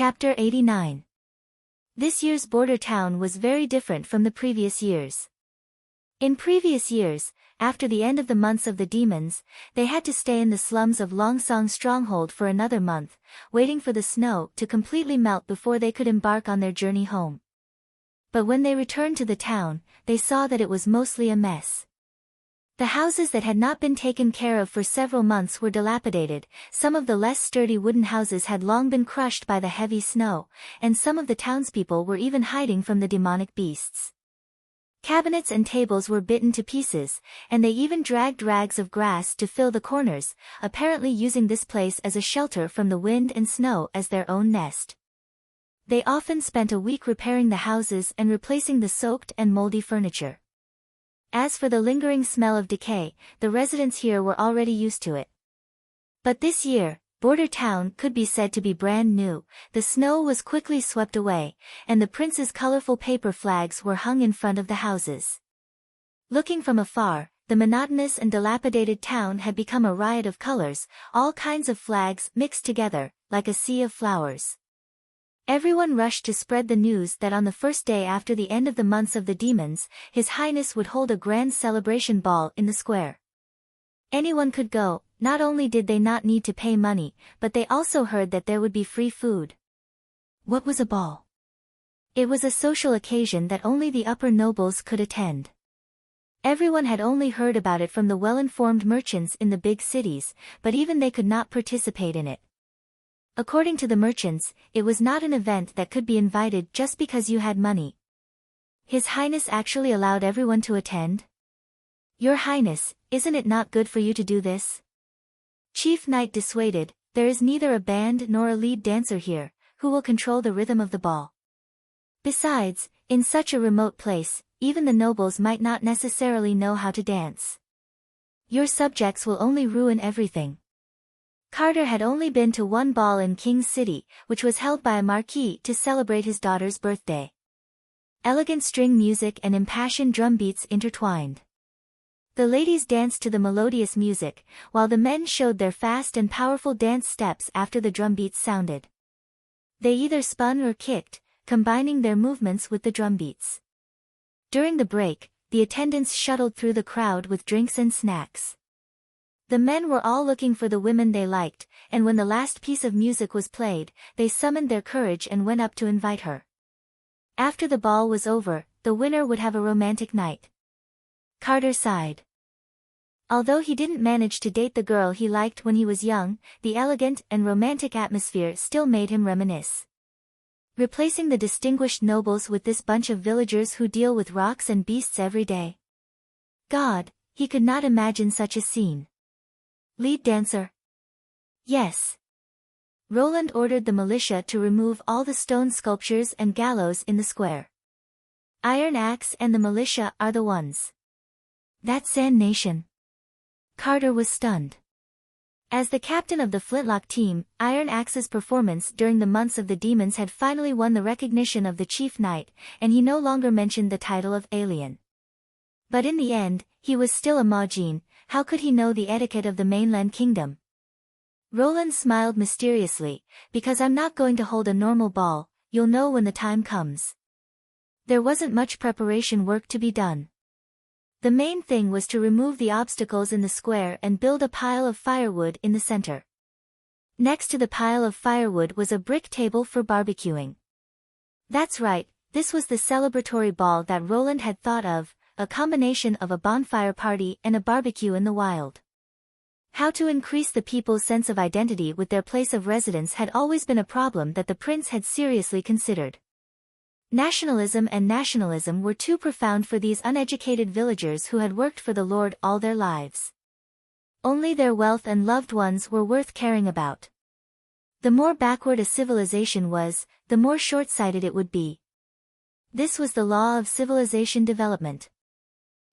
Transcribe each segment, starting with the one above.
Chapter 89. This year's border town was very different from the previous years. In previous years, after the end of the months of the demons, they had to stay in the slums of Longsong Stronghold for another month, waiting for the snow to completely melt before they could embark on their journey home. But when they returned to the town, they saw that it was mostly a mess. The houses that had not been taken care of for several months were dilapidated, some of the less sturdy wooden houses had long been crushed by the heavy snow, and some of the townspeople were even hiding from the demonic beasts. Cabinets and tables were bitten to pieces, and they even dragged rags of grass to fill the corners, apparently using this place as a shelter from the wind and snow as their own nest. They often spent a week repairing the houses and replacing the soaked and moldy furniture. As for the lingering smell of decay, the residents here were already used to it. But this year, Border Town could be said to be brand new. The snow was quickly swept away, and the prince's colorful paper flags were hung in front of the houses. Looking from afar, the monotonous and dilapidated town had become a riot of colors, all kinds of flags mixed together, like a sea of flowers. Everyone rushed to spread the news that on the first day after the end of the months of the demons, His Highness would hold a grand celebration ball in the square. Anyone could go. Not only did they not need to pay money, but they also heard that there would be free food. What was a ball? It was a social occasion that only the upper nobles could attend. Everyone had only heard about it from the well-informed merchants in the big cities, but even they could not participate in it. According to the merchants, it was not an event that could be invited just because you had money. His Highness actually allowed everyone to attend? Your Highness, isn't it not good for you to do this? Chief Knight dissuaded, there is neither a band nor a lead dancer here, who will control the rhythm of the ball. Besides, in such a remote place, even the nobles might not necessarily know how to dance. Your subjects will only ruin everything. Carter had only been to one ball in King's City, which was held by a marquis to celebrate his daughter's birthday. Elegant string music and impassioned drum beats intertwined. The ladies danced to the melodious music, while the men showed their fast and powerful dance steps after the drum beats sounded. They either spun or kicked, combining their movements with the drum beats. During the break, the attendants shuttled through the crowd with drinks and snacks. The men were all looking for the women they liked, and when the last piece of music was played, they summoned their courage and went up to invite her. After the ball was over, the winner would have a romantic night. Carter sighed. Although he didn't manage to date the girl he liked when he was young, the elegant and romantic atmosphere still made him reminisce. Replacing the distinguished nobles with this bunch of villagers who deal with rocks and beasts every day. God, he could not imagine such a scene. Lead dancer? Yes. Roland ordered the militia to remove all the stone sculptures and gallows in the square. Iron Axe and the militia are the ones. That Sand Nation. Carter was stunned. As the captain of the Flintlock team, Iron Axe's performance during the months of the demons had finally won the recognition of the chief knight, and he no longer mentioned the title of alien. But in the end, he was still a Majin. How could he know the etiquette of the mainland kingdom? Roland smiled mysteriously, because I'm not going to hold a normal ball, you'll know when the time comes. There wasn't much preparation work to be done. The main thing was to remove the obstacles in the square and build a pile of firewood in the center. Next to the pile of firewood was a brick table for barbecuing. That's right, this was the celebratory ball that Roland had thought of, a combination of a bonfire party and a barbecue in the wild. How to increase the people's sense of identity with their place of residence had always been a problem that the prince had seriously considered. Nationalism and nationalism were too profound for these uneducated villagers who had worked for the Lord all their lives. Only their wealth and loved ones were worth caring about. The more backward a civilization was, the more short-sighted it would be. This was the law of civilization development.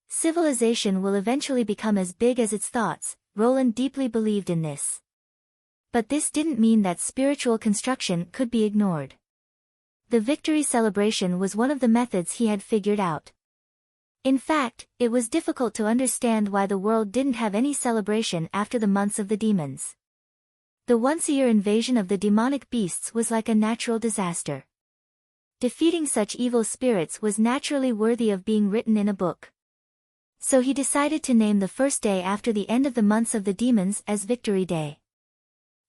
Civilization will eventually become as big as its thoughts. Roland deeply believed in this. But this didn't mean that spiritual construction could be ignored. The victory celebration was one of the methods he had figured out. In fact, it was difficult to understand why the world didn't have any celebration after the months of the demons. The once-a-year invasion of the demonic beasts was like a natural disaster. Defeating such evil spirits was naturally worthy of being written in a book. So he decided to name the first day after the end of the months of the demons as Victory Day.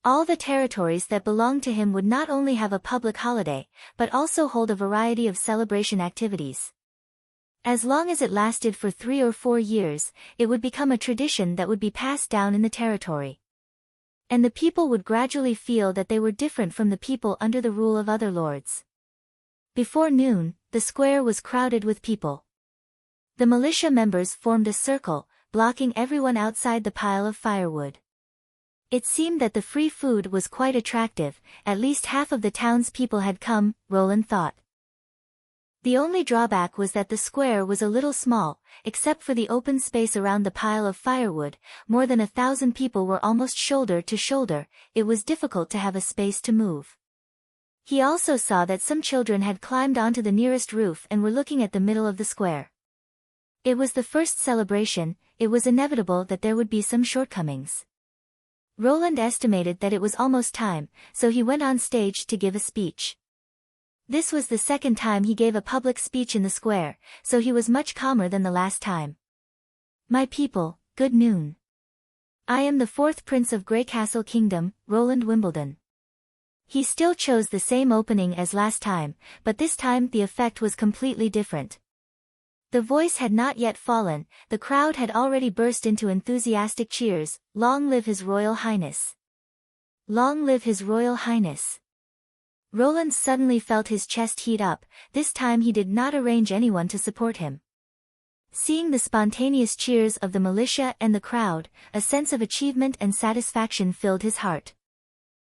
All the territories that belonged to him would not only have a public holiday, but also hold a variety of celebration activities. As long as it lasted for 3 or 4 years, it would become a tradition that would be passed down in the territory. And the people would gradually feel that they were different from the people under the rule of other lords. Before noon, the square was crowded with people. The militia members formed a circle, blocking everyone outside the pile of firewood. It seemed that the free food was quite attractive, at least half of the townspeople had come, Roland thought. The only drawback was that the square was a little small, except for the open space around the pile of firewood. More than 1,000 people were almost shoulder to shoulder. It was difficult to have a space to move. He also saw that some children had climbed onto the nearest roof and were looking at the middle of the square. It was the first celebration, it was inevitable that there would be some shortcomings. Roland estimated that it was almost time, so he went on stage to give a speech. This was the second time he gave a public speech in the square, so he was much calmer than the last time. My people, good noon. I am the 4th Prince of Greycastle Kingdom, Roland Wimbledon. He still chose the same opening as last time, but this time the effect was completely different. The voice had not yet fallen, the crowd had already burst into enthusiastic cheers. Long live His Royal Highness! Long live His Royal Highness! Roland suddenly felt his chest heat up. This time he did not arrange anyone to support him. Seeing the spontaneous cheers of the militia and the crowd, a sense of achievement and satisfaction filled his heart.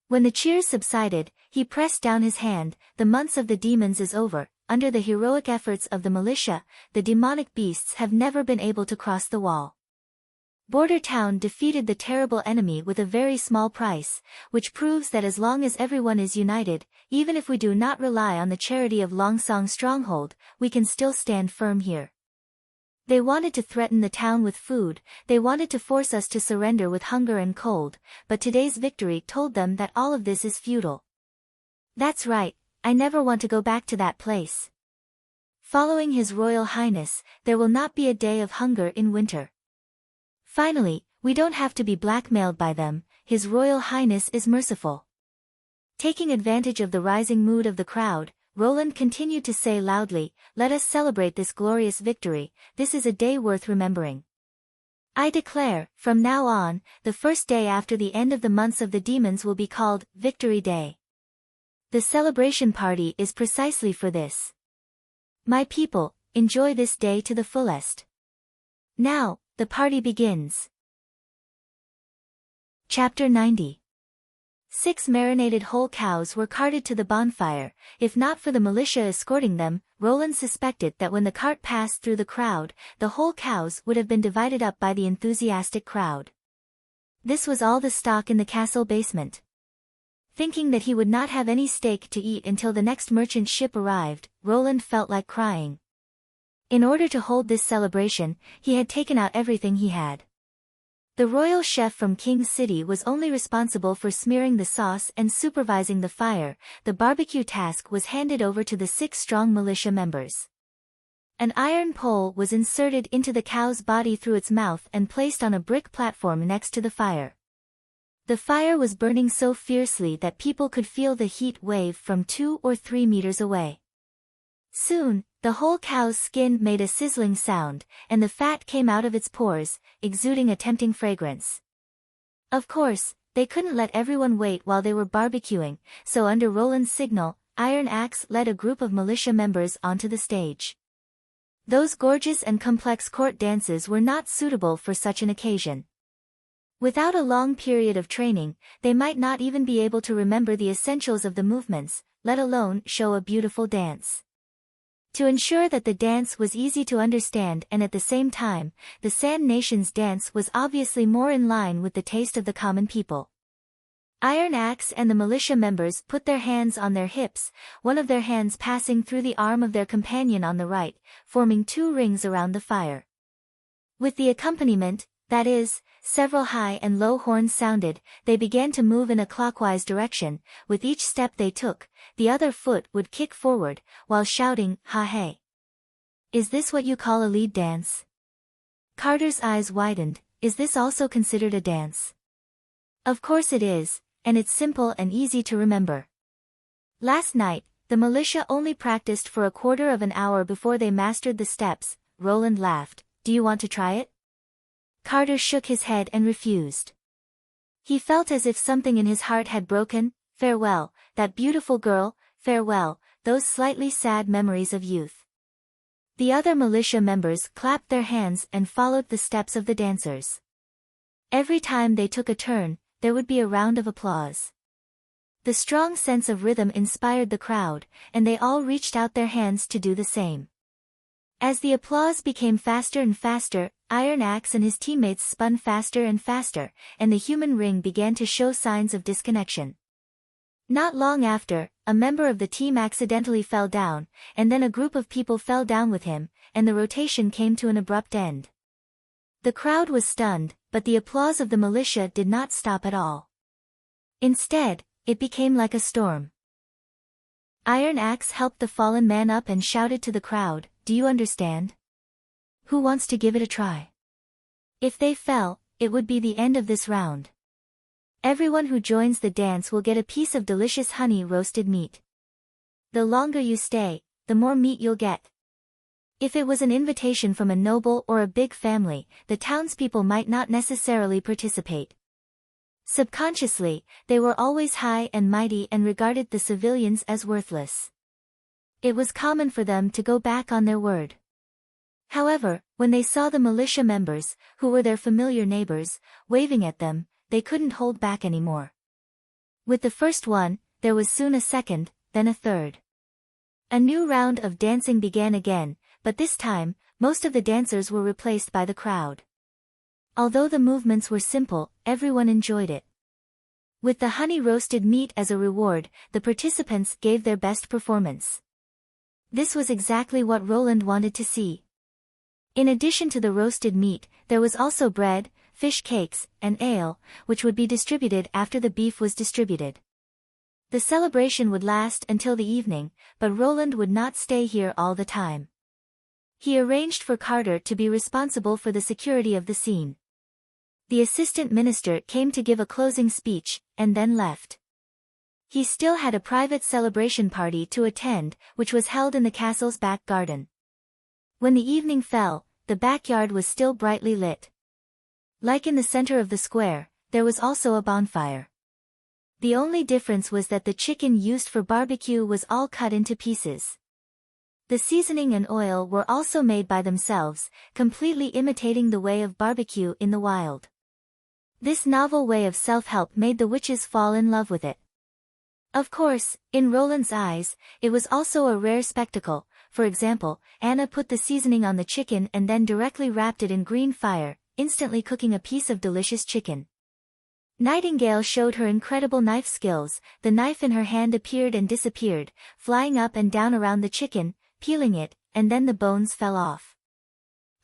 When the cheers subsided, he pressed down his hand. The months of the demons is over. Under the heroic efforts of the militia, the demonic beasts have never been able to cross the wall. Border Town defeated the terrible enemy with a very small price, which proves that as long as everyone is united, even if we do not rely on the charity of Longsong Stronghold, we can still stand firm here. They wanted to threaten the town with food, they wanted to force us to surrender with hunger and cold, but today's victory told them that all of this is futile. That's right, I never want to go back to that place. Following His Royal Highness, there will not be a day of hunger in winter. Finally, we don't have to be blackmailed by them. His Royal Highness is merciful. Taking advantage of the rising mood of the crowd, Roland continued to say loudly, let us celebrate this glorious victory, this is a day worth remembering. I declare, from now on, the first day after the end of the months of the demons will be called Victory Day. The celebration party is precisely for this. My people, enjoy this day to the fullest. Now, the party begins. Chapter 90. 6 marinated whole cows were carted to the bonfire. If not for the militia escorting them, Roland suspected that when the cart passed through the crowd, the whole cows would have been divided up by the enthusiastic crowd. This was all the stock in the castle basement. Thinking that he would not have any steak to eat until the next merchant ship arrived, Roland felt like crying. In order to hold this celebration, he had taken out everything he had. The royal chef from King's City was only responsible for smearing the sauce and supervising the fire. The barbecue task was handed over to the 6 strong militia members. An iron pole was inserted into the cow's body through its mouth and placed on a brick platform next to the fire. The fire was burning so fiercely that people could feel the heat wave from 2 or 3 meters away. Soon, the whole cow's skin made a sizzling sound, and the fat came out of its pores, exuding a tempting fragrance. Of course, they couldn't let everyone wait while they were barbecuing, so under Roland's signal, Iron Axe led a group of militia members onto the stage. Those gorgeous and complex court dances were not suitable for such an occasion. Without a long period of training, they might not even be able to remember the essentials of the movements, let alone show a beautiful dance. To ensure that the dance was easy to understand and at the same time, the Sand Nation's dance was obviously more in line with the taste of the common people. Iron Axe and the militia members put their hands on their hips, one of their hands passing through the arm of their companion on the right, forming 2 rings around the fire. With the accompaniment, That is, several high and low horns sounded, they began to move in a clockwise direction, with each step they took, the other foot would kick forward, while shouting, "Ha hey." Is this what you call a lead dance? Carter's eyes widened. Is this also considered a dance? Of course it is, and it's simple and easy to remember. Last night, the militia only practiced for a quarter of an hour before they mastered the steps. Roland laughed. Do you want to try it? Carter shook his head and refused. He felt as if something in his heart had broken. Farewell, that beautiful girl, farewell, those slightly sad memories of youth. The other militia members clapped their hands and followed the steps of the dancers. Every time they took a turn, there would be a round of applause. The strong sense of rhythm inspired the crowd, and they all reached out their hands to do the same. As the applause became faster and faster, Iron Axe and his teammates spun faster and faster, and the human ring began to show signs of disconnection. Not long after, a member of the team accidentally fell down, and then a group of people fell down with him, and the rotation came to an abrupt end. The crowd was stunned, but the applause of the militia did not stop at all. Instead, it became like a storm. Iron Axe helped the fallen man up and shouted to the crowd, "Do you understand? Who wants to give it a try?" If they fell, it would be the end of this round. Everyone who joins the dance will get a piece of delicious honey roasted meat. The longer you stay, the more meat you'll get. If it was an invitation from a noble or a big family, the townspeople might not necessarily participate. Subconsciously, they were always high and mighty and regarded the civilians as worthless. It was common for them to go back on their word. However, when they saw the militia members, who were their familiar neighbors, waving at them, they couldn't hold back anymore. With the first one, there was soon a second, then a third. A new round of dancing began again, but this time, most of the dancers were replaced by the crowd. Although the movements were simple, everyone enjoyed it. With the honey roasted meat as a reward, the participants gave their best performance. This was exactly what Roland wanted to see. In addition to the roasted meat, there was also bread, fish cakes, and ale, which would be distributed after the beef was distributed. The celebration would last until the evening, but Roland would not stay here all the time. He arranged for Carter to be responsible for the security of the scene. The assistant minister came to give a closing speech, and then left. He still had a private celebration party to attend, which was held in the castle's back garden. When the evening fell, the backyard was still brightly lit. Like in the center of the square, there was also a bonfire. The only difference was that the chicken used for barbecue was all cut into pieces. The seasoning and oil were also made by themselves, completely imitating the way of barbecue in the wild. This novel way of self-help made the witches fall in love with it. Of course, in Roland's eyes, it was also a rare spectacle. For example, Anna put the seasoning on the chicken and then directly wrapped it in green fire, instantly cooking a piece of delicious chicken. Nightingale showed her incredible knife skills. The knife in her hand appeared and disappeared, flying up and down around the chicken, peeling it, and then the bones fell off.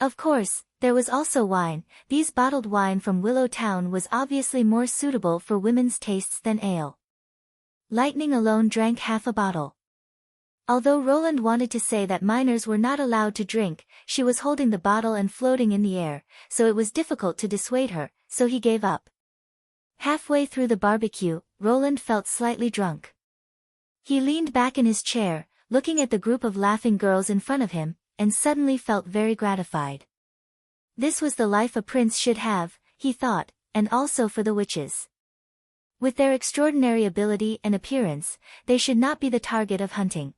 Of course, there was also wine. These bottled wine from Willow Town was obviously more suitable for women's tastes than ale. Lightning alone drank half a bottle. Although Roland wanted to say that minors were not allowed to drink, she was holding the bottle and floating in the air, so it was difficult to dissuade her, so he gave up. Halfway through the barbecue, Roland felt slightly drunk. He leaned back in his chair, looking at the group of laughing girls in front of him, and suddenly felt very gratified. This was the life a prince should have, he thought, and also for the witches. With their extraordinary ability and appearance, they should not be the target of hunting.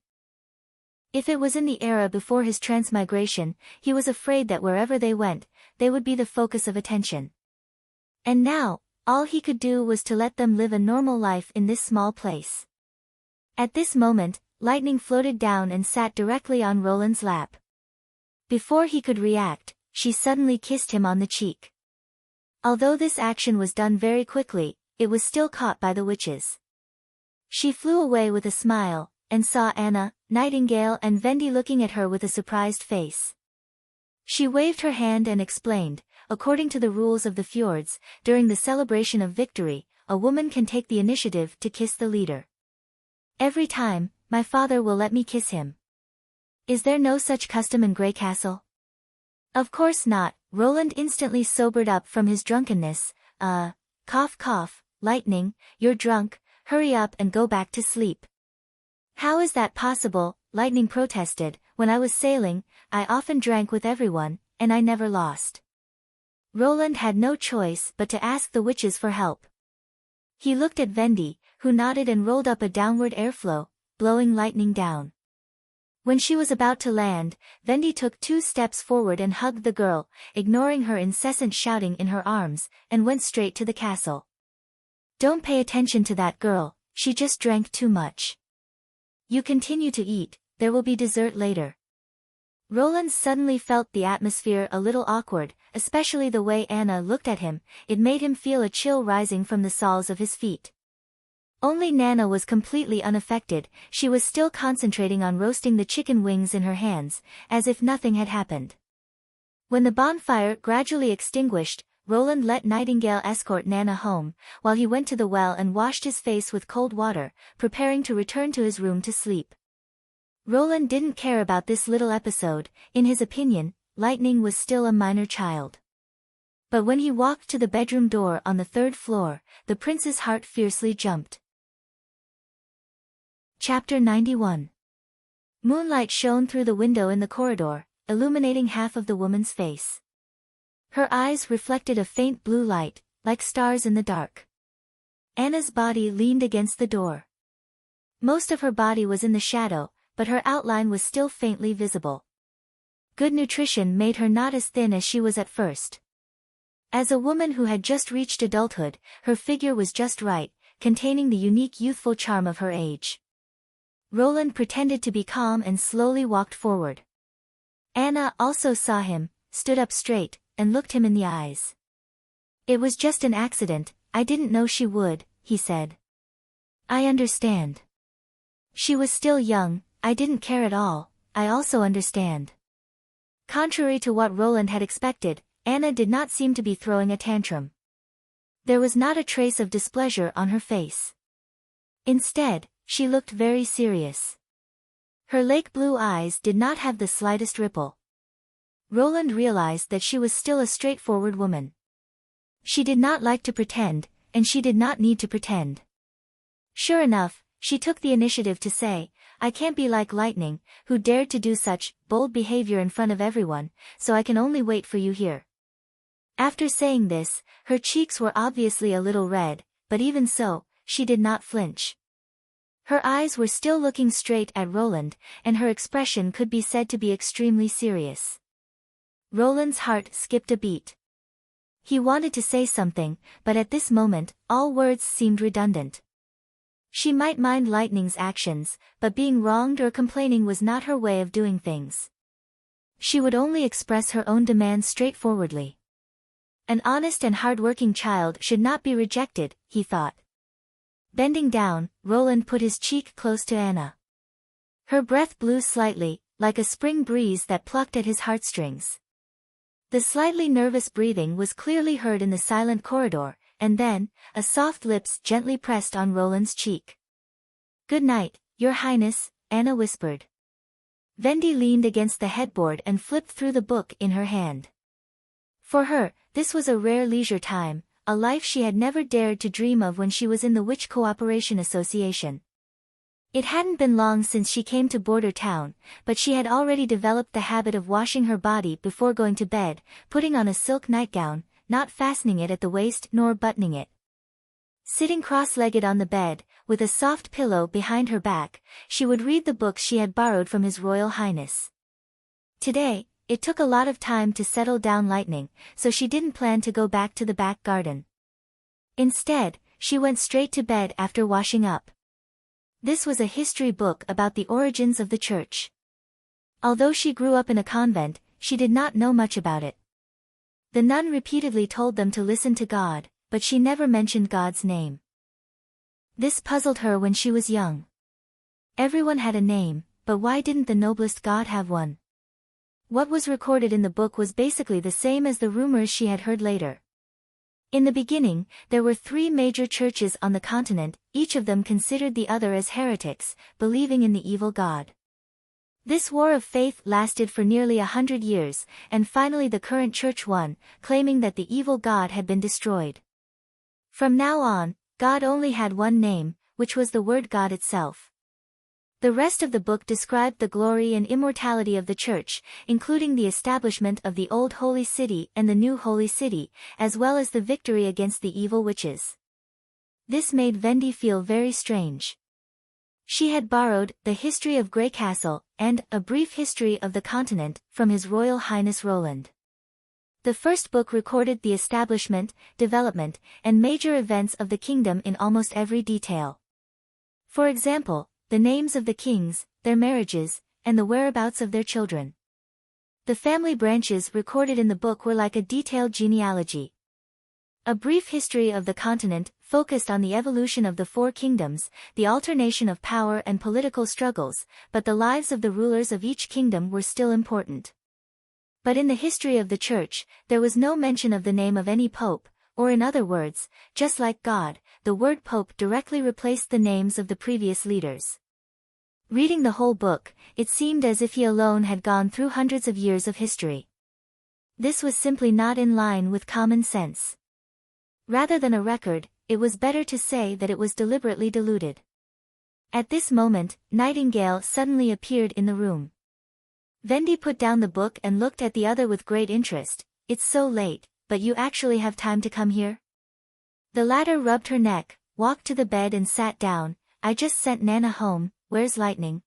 If it was in the era before his transmigration, he was afraid that wherever they went, they would be the focus of attention. And now, all he could do was to let them live a normal life in this small place. At this moment, Lightning floated down and sat directly on Roland's lap. Before he could react, she suddenly kissed him on the cheek. Although this action was done very quickly, it was still caught by the witches. She flew away with a smile, and saw Anna, Nightingale and Vendi looking at her with a surprised face. She waved her hand and explained, according to the rules of the fjords, during the celebration of victory, a woman can take the initiative to kiss the leader. Every time, my father will let me kiss him. Is there no such custom in Grey Castle? Of course not. Roland instantly sobered up from his drunkenness. Cough cough, Lightning, you're drunk, hurry up and go back to sleep. How is that possible? Lightning protested. When I was sailing, I often drank with everyone, and I never lost. Roland had no choice but to ask the witches for help. He looked at Vendi, who nodded and rolled up a downward airflow, blowing Lightning down. When she was about to land, Vendi took 2 steps forward and hugged the girl, ignoring her incessant shouting in her arms, and went straight to the castle. Don't pay attention to that girl, she just drank too much. You continue to eat, there will be dessert later. Roland suddenly felt the atmosphere a little awkward, especially the way Anna looked at him. It made him feel a chill rising from the soles of his feet. Only Nana was completely unaffected. She was still concentrating on roasting the chicken wings in her hands, as if nothing had happened. When the bonfire gradually extinguished, Roland let Nightingale escort Nana home, while he went to the well and washed his face with cold water, preparing to return to his room to sleep. Roland didn't care about this little episode. In his opinion, Lightning was still a minor child. But when he walked to the bedroom door on the 3rd floor, the prince's heart fiercely jumped. Chapter 91. Moonlight shone through the window in the corridor, illuminating half of the woman's face. Her eyes reflected a faint blue light, like stars in the dark. Anna's body leaned against the door. Most of her body was in the shadow, but her outline was still faintly visible. Good nutrition made her not as thin as she was at first. As a woman who had just reached adulthood, her figure was just right, containing the unique youthful charm of her age. Roland pretended to be calm and slowly walked forward. Anna also saw him, stood up straight, and looked him in the eyes. It was just an accident, I didn't know she would, he said. I understand. She was still young, I didn't care at all, I also understand. Contrary to what Roland had expected, Anna did not seem to be throwing a tantrum. There was not a trace of displeasure on her face. Instead, she looked very serious. Her lake blue eyes did not have the slightest ripple. Roland realized that she was still a straightforward woman. She did not like to pretend, and she did not need to pretend. Sure enough, she took the initiative to say, I can't be like Lightning, who dared to do such bold behavior in front of everyone, so I can only wait for you here. After saying this, her cheeks were obviously a little red, but even so, she did not flinch. Her eyes were still looking straight at Roland, and her expression could be said to be extremely serious. Roland's heart skipped a beat. He wanted to say something, but at this moment, all words seemed redundant. She might mind Lightning's actions, but being wronged or complaining was not her way of doing things. She would only express her own demands straightforwardly. An honest and hard-working child should not be rejected, he thought. Bending down, Roland put his cheek close to Anna. Her breath blew slightly, like a spring breeze that plucked at his heartstrings. The slightly nervous breathing was clearly heard in the silent corridor, and then, a soft lips gently pressed on Roland's cheek. Good night, Your Highness, Anna whispered. Vendi leaned against the headboard and flipped through the book in her hand. For her, this was a rare leisure time, a life she had never dared to dream of when she was in the Witch Cooperation Association. It hadn't been long since she came to Border Town, but she had already developed the habit of washing her body before going to bed, putting on a silk nightgown, not fastening it at the waist nor buttoning it. Sitting cross-legged on the bed, with a soft pillow behind her back, she would read the books she had borrowed from His Royal Highness. Today, it took a lot of time to settle down Lightning, so she didn't plan to go back to the back garden. Instead, she went straight to bed after washing up. This was a history book about the origins of the church. Although she grew up in a convent, she did not know much about it. The nun repeatedly told them to listen to God, but she never mentioned God's name. This puzzled her when she was young. Everyone had a name, but why didn't the noblest God have one? What was recorded in the book was basically the same as the rumors she had heard later. In the beginning, there were 3 major churches on the continent, each of them considered the other as heretics, believing in the evil god. This war of faith lasted for nearly 100 years, and finally the current church won, claiming that the evil god had been destroyed. From now on, God only had one name, which was the word God itself. The rest of the book described the glory and immortality of the church, including the establishment of the old holy city and the new holy city, as well as the victory against the evil witches. This made Vendi feel very strange. She had borrowed The History of Grey Castle and A Brief History of the Continent from His Royal Highness Roland. The first book recorded the establishment, development, and major events of the kingdom in almost every detail. For example, the names of the kings, their marriages, and the whereabouts of their children. The family branches recorded in the book were like a detailed genealogy. A Brief History of the Continent focused on the evolution of the 4 kingdoms, the alternation of power and political struggles, but the lives of the rulers of each kingdom were still important. But in the history of the church, there was no mention of the name of any pope, or in other words, just like God, the word pope directly replaced the names of the previous leaders. Reading the whole book, it seemed as if he alone had gone through hundreds of years of history. This was simply not in line with common sense. Rather than a record, it was better to say that it was deliberately diluted. At this moment, Nightingale suddenly appeared in the room. Vendi put down the book and looked at the other with great interest. "It's so late, but you actually have time to come here?" The latter rubbed her neck, walked to the bed and sat down. "I just sent Nana home, where's Lightning?"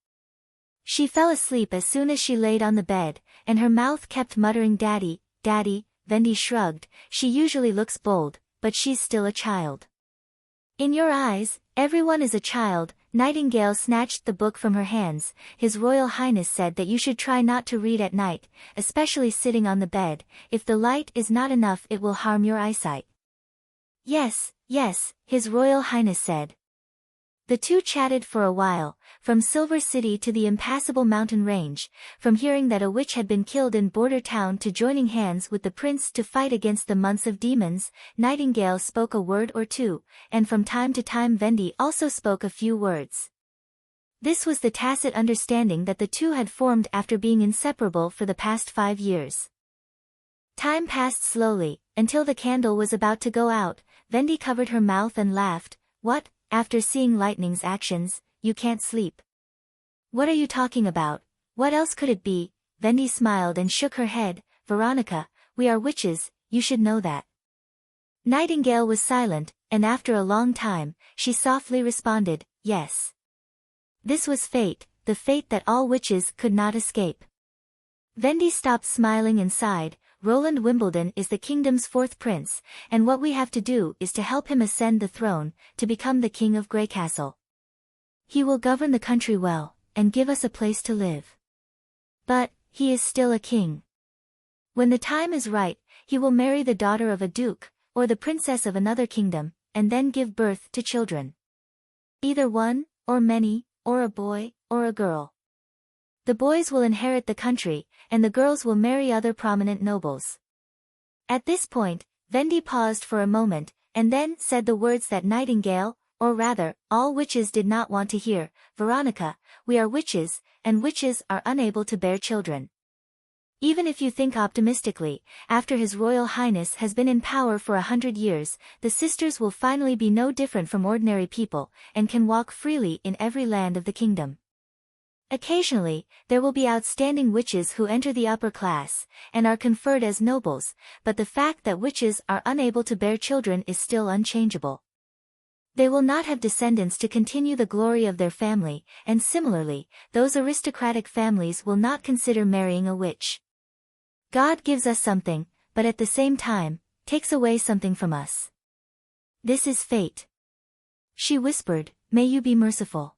She fell asleep as soon as she laid on the bed, and her mouth kept muttering "Daddy, Daddy." Vendi shrugged. "She usually looks bold, but she's still a child." "In your eyes, everyone is a child." Nightingale snatched the book from her hands. "His Royal Highness said that you should try not to read at night, especially sitting on the bed. If the light is not enough, it will harm your eyesight." "Yes, yes," His Royal Highness said. The two chatted for a while, from Silver City to the impassable mountain range, from hearing that a witch had been killed in Border Town to joining hands with the prince to fight against the months of demons. Nightingale spoke a word or two, and from time to time Vendi also spoke a few words. This was the tacit understanding that the two had formed after being inseparable for the past 5 years. Time passed slowly, until the candle was about to go out. Vendi covered her mouth and laughed. "What? After seeing Lightning's actions, you can't sleep?" "What are you talking about? What else could it be?" Vendi smiled and shook her head. "Veronica, we are witches, you should know that." Nightingale was silent, and after a long time, she softly responded, "Yes." This was fate, the fate that all witches could not escape. Vendi stopped smiling and sighed. "Roland Wimbledon is the kingdom's 4th prince, and what we have to do is to help him ascend the throne, to become the king of Greycastle. He will govern the country well, and give us a place to live. But, he is still a king. When the time is right, he will marry the daughter of a duke, or the princess of another kingdom, and then give birth to children. Either one, or many, or a boy, or a girl. The boys will inherit the country, and the girls will marry other prominent nobles." At this point, Vendi paused for a moment, and then said the words that Nightingale, or rather, all witches did not want to hear. "Veronica, we are witches, and witches are unable to bear children. Even if you think optimistically, after His Royal Highness has been in power for 100 years, the sisters will finally be no different from ordinary people, and can walk freely in every land of the kingdom. Occasionally, there will be outstanding witches who enter the upper class, and are conferred as nobles, but the fact that witches are unable to bear children is still unchangeable. They will not have descendants to continue the glory of their family, and similarly, those aristocratic families will not consider marrying a witch. God gives us something, but at the same time, takes away something from us. This is fate." She whispered, "May you be merciful."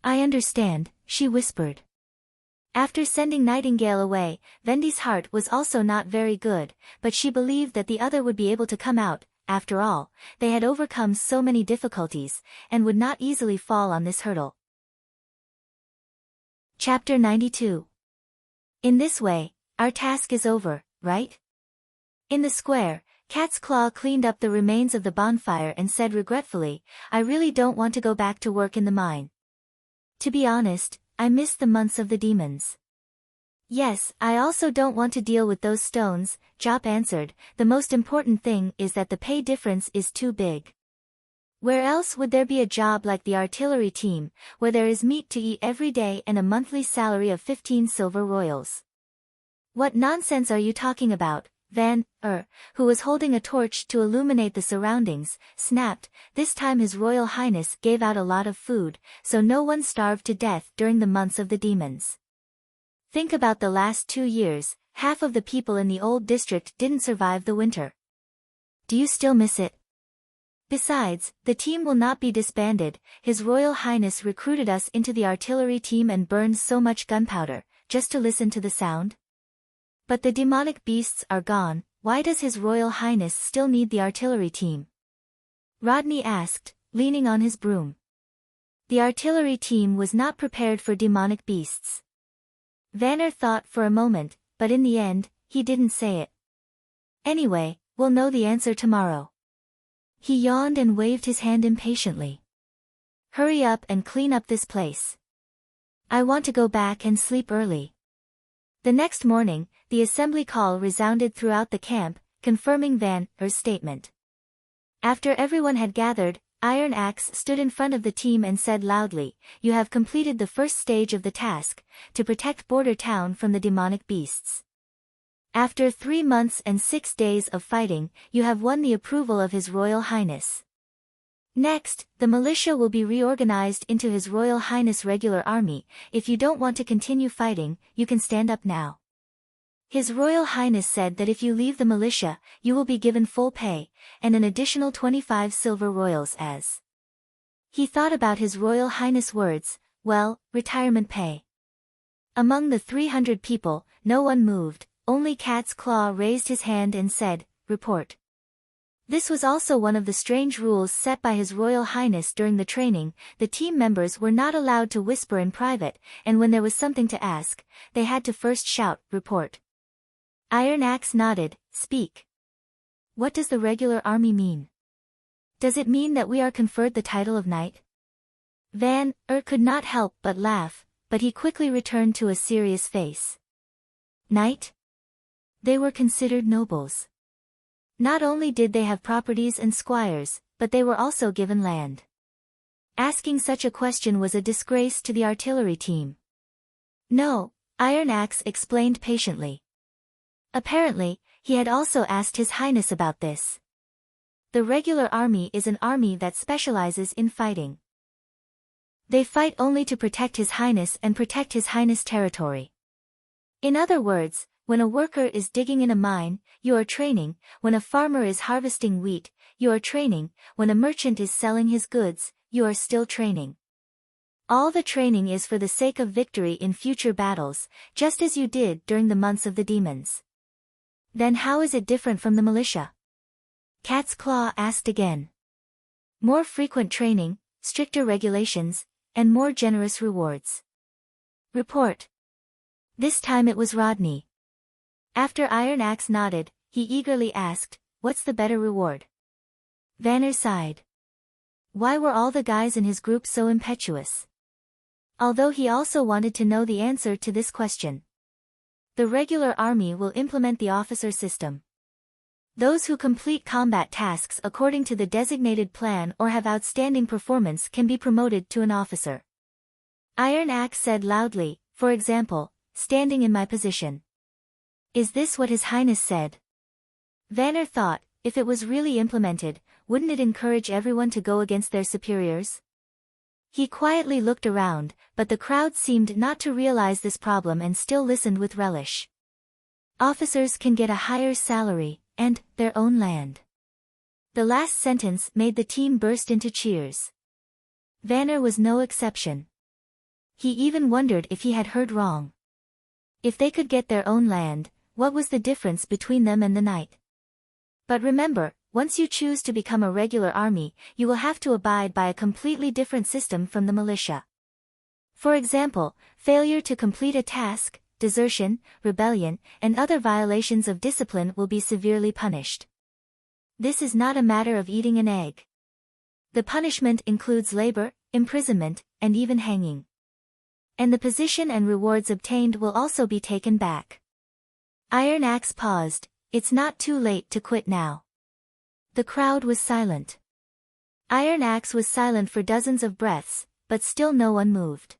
"I understand," she whispered. After sending Nightingale away, Vendi's heart was also not very good, but she believed that the other would be able to come out. After all, they had overcome so many difficulties, and would not easily fall on this hurdle. Chapter 92. In this way, our task is over, right? In the square, Cat's Claw cleaned up the remains of the bonfire and said regretfully, I really don't want to go back to work in the mine. To be honest, I miss the months of the demons. Yes, I also don't want to deal with those stones, Jop answered. The most important thing is that the pay difference is too big. Where else would there be a job like the artillery team, where there is meat to eat every day and a monthly salary of 15 silver royals? What nonsense are you talking about? Van, who was holding a torch to illuminate the surroundings, snapped. This time His Royal Highness gave out a lot of food, so no one starved to death during the months of the demons. Think about the last 2 years, half of the people in the old district didn't survive the winter. Do you still miss it? Besides, the team will not be disbanded. His Royal Highness recruited us into the artillery team and burned so much gunpowder, just to listen to the sound. But the demonic beasts are gone, why does His Royal Highness still need the artillery team? Rodney asked, leaning on his broom. The artillery team was not prepared for demonic beasts. Vanner thought for a moment, but in the end, he didn't say it. Anyway, we'll know the answer tomorrow. He yawned and waved his hand impatiently. Hurry up and clean up this place. I want to go back and sleep early. The next morning, the assembly call resounded throughout the camp, confirming Vanner's statement. After everyone had gathered, Iron Axe stood in front of the team and said loudly, You have completed the first stage of the task, to protect Border Town from the demonic beasts. After 3 months and 6 days of fighting, you have won the approval of His Royal Highness. Next, the militia will be reorganized into His Royal Highness regular army. If you don't want to continue fighting, you can stand up now. His Royal Highness said that if you leave the militia, you will be given full pay, and an additional 25 silver royals as. He thought about His Royal Highness' words, retirement pay. Among the 300 people, no one moved, only Cat's Claw raised his hand and said, Report. This was also one of the strange rules set by His Royal Highness during the training. The team members were not allowed to whisper in private, and when there was something to ask, they had to first shout, Report. Iron Axe nodded, Speak. What does the regular army mean? Does it mean that we are conferred the title of knight? Van could not help but laugh, but he quickly returned to a serious face. Knight? They were considered nobles. Not only did they have properties and squires, but they were also given land. Asking such a question was a disgrace to the artillery team. No, Iron Axe explained patiently. Apparently, he had also asked His Highness about this. The regular army is an army that specializes in fighting. They fight only to protect His Highness and protect His Highness' territory. In other words, when a worker is digging in a mine, you are training. When a farmer is harvesting wheat, you are training. When a merchant is selling his goods, you are still training. All the training is for the sake of victory in future battles, just as you did during the months of the demons. Then how is it different from the militia? Cat's Claw asked again. More frequent training, stricter regulations, and more generous rewards. Report. This time it was Rodney. After Iron Axe nodded, he eagerly asked, What's the better reward? Vanner sighed. Why were all the guys in his group so impetuous? Although he also wanted to know the answer to this question. The regular army will implement the officer system. Those who complete combat tasks according to the designated plan or have outstanding performance can be promoted to an officer. Iron Axe said loudly, for example, standing in my position. Is this what His Highness said? Vanner thought, if it was really implemented, wouldn't it encourage everyone to go against their superiors? He quietly looked around, but the crowd seemed not to realize this problem and still listened with relish. Officers can get a higher salary, and their own land. The last sentence made the team burst into cheers. Vanner was no exception. He even wondered if he had heard wrong. If they could get their own land, what was the difference between them and the knight? But remember, once you choose to become a regular army, you will have to abide by a completely different system from the militia. For example, failure to complete a task, desertion, rebellion, and other violations of discipline will be severely punished. This is not a matter of eating an egg. The punishment includes labor, imprisonment, and even hanging. And the position and rewards obtained will also be taken back. Iron Axe paused. It's not too late to quit now. The crowd was silent. Iron Axe was silent for dozens of breaths, but still no one moved.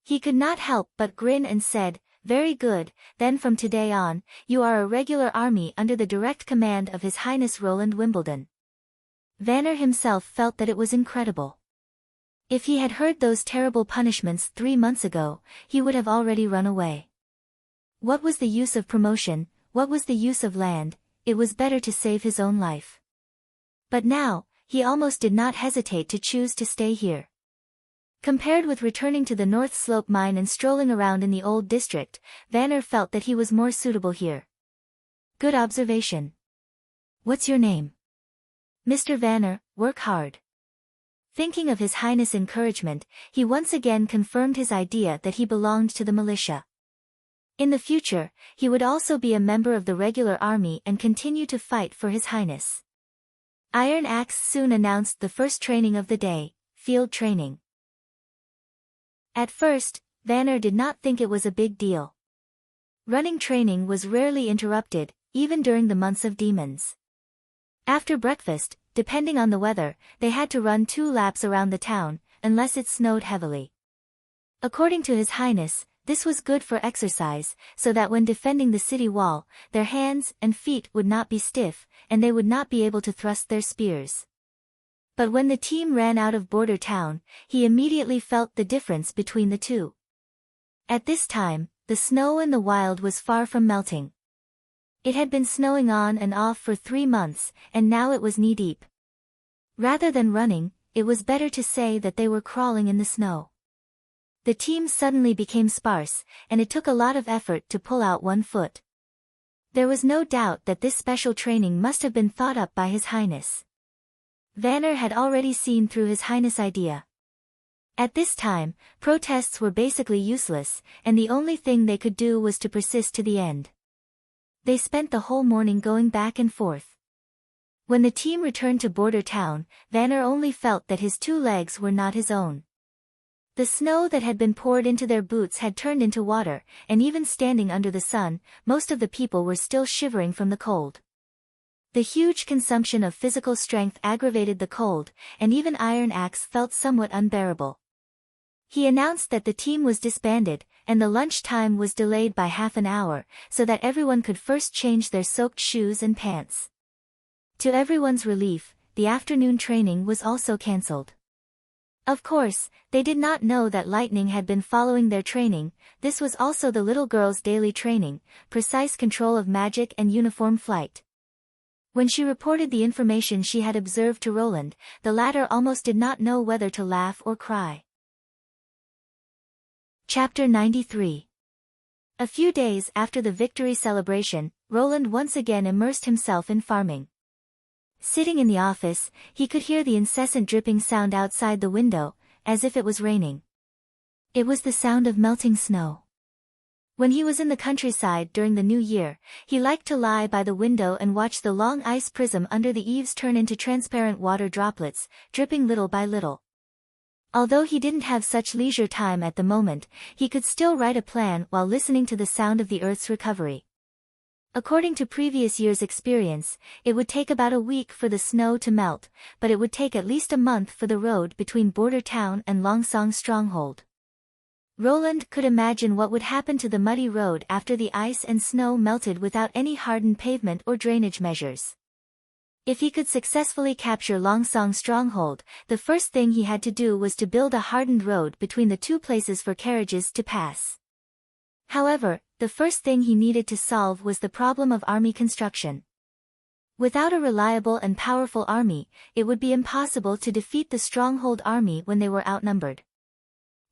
He could not help but grin and said, "Very good, then from today on, you are a regular army under the direct command of His Highness Roland Wimbledon." Vanner himself felt that it was incredible. If he had heard those terrible punishments 3 months ago, he would have already run away. What was the use of promotion? What was the use of land? It was better to save his own life. But now, he almost did not hesitate to choose to stay here. Compared with returning to the North Slope mine and strolling around in the old district, Vanner felt that he was more suitable here. Good observation. What's your name? Mr. Vanner, work hard. Thinking of His Highness' encouragement, he once again confirmed his idea that he belonged to the militia. In the future, he would also be a member of the regular army and continue to fight for His Highness. Iron Axe soon announced the first training of the day, field training. At first, Vanner did not think it was a big deal. Running training was rarely interrupted, even during the months of demons. After breakfast, depending on the weather, they had to run 2 laps around the town, unless it snowed heavily. According to His Highness, this was good for exercise, so that when defending the city wall, their hands and feet would not be stiff, and they would not be able to thrust their spears. But when the team ran out of Border Town, he immediately felt the difference between the two. At this time, the snow in the wild was far from melting. It had been snowing on and off for 3 months, and now it was knee-deep. Rather than running, it was better to say that they were crawling in the snow. The team suddenly became sparse, and it took a lot of effort to pull out 1 foot. There was no doubt that this special training must have been thought up by His Highness. Vanner had already seen through His Highness' idea. At this time, protests were basically useless, and the only thing they could do was to persist to the end. They spent the whole morning going back and forth. When the team returned to Border Town, Vanner only felt that his 2 legs were not his own. The snow that had been poured into their boots had turned into water, and even standing under the sun, most of the people were still shivering from the cold. The huge consumption of physical strength aggravated the cold, and even Iron Axe felt somewhat unbearable. He announced that the team was disbanded, and the lunch time was delayed by half an hour, so that everyone could first change their soaked shoes and pants. To everyone's relief, the afternoon training was also cancelled. Of course, they did not know that Lightning had been following their training. This was also the little girl's daily training, precise control of magic and uniform flight. When she reported the information she had observed to Roland, the latter almost did not know whether to laugh or cry. Chapter 93. A few days after the victory celebration, Roland once again immersed himself in farming. Sitting in the office, he could hear the incessant dripping sound outside the window, as if it was raining. It was the sound of melting snow. When he was in the countryside during the new year, he liked to lie by the window and watch the long ice prism under the eaves turn into transparent water droplets, dripping little by little. Although he didn't have such leisure time at the moment, he could still write a plan while listening to the sound of the Earth's recovery. According to previous year's experience, it would take about a week for the snow to melt, but it would take at least a month for the road between Border Town and Longsong Stronghold. Roland could imagine what would happen to the muddy road after the ice and snow melted without any hardened pavement or drainage measures. If he could successfully capture Longsong Stronghold, the first thing he had to do was to build a hardened road between the 2 places for carriages to pass. However, the first thing he needed to solve was the problem of army construction. Without a reliable and powerful army, it would be impossible to defeat the Stronghold army when they were outnumbered.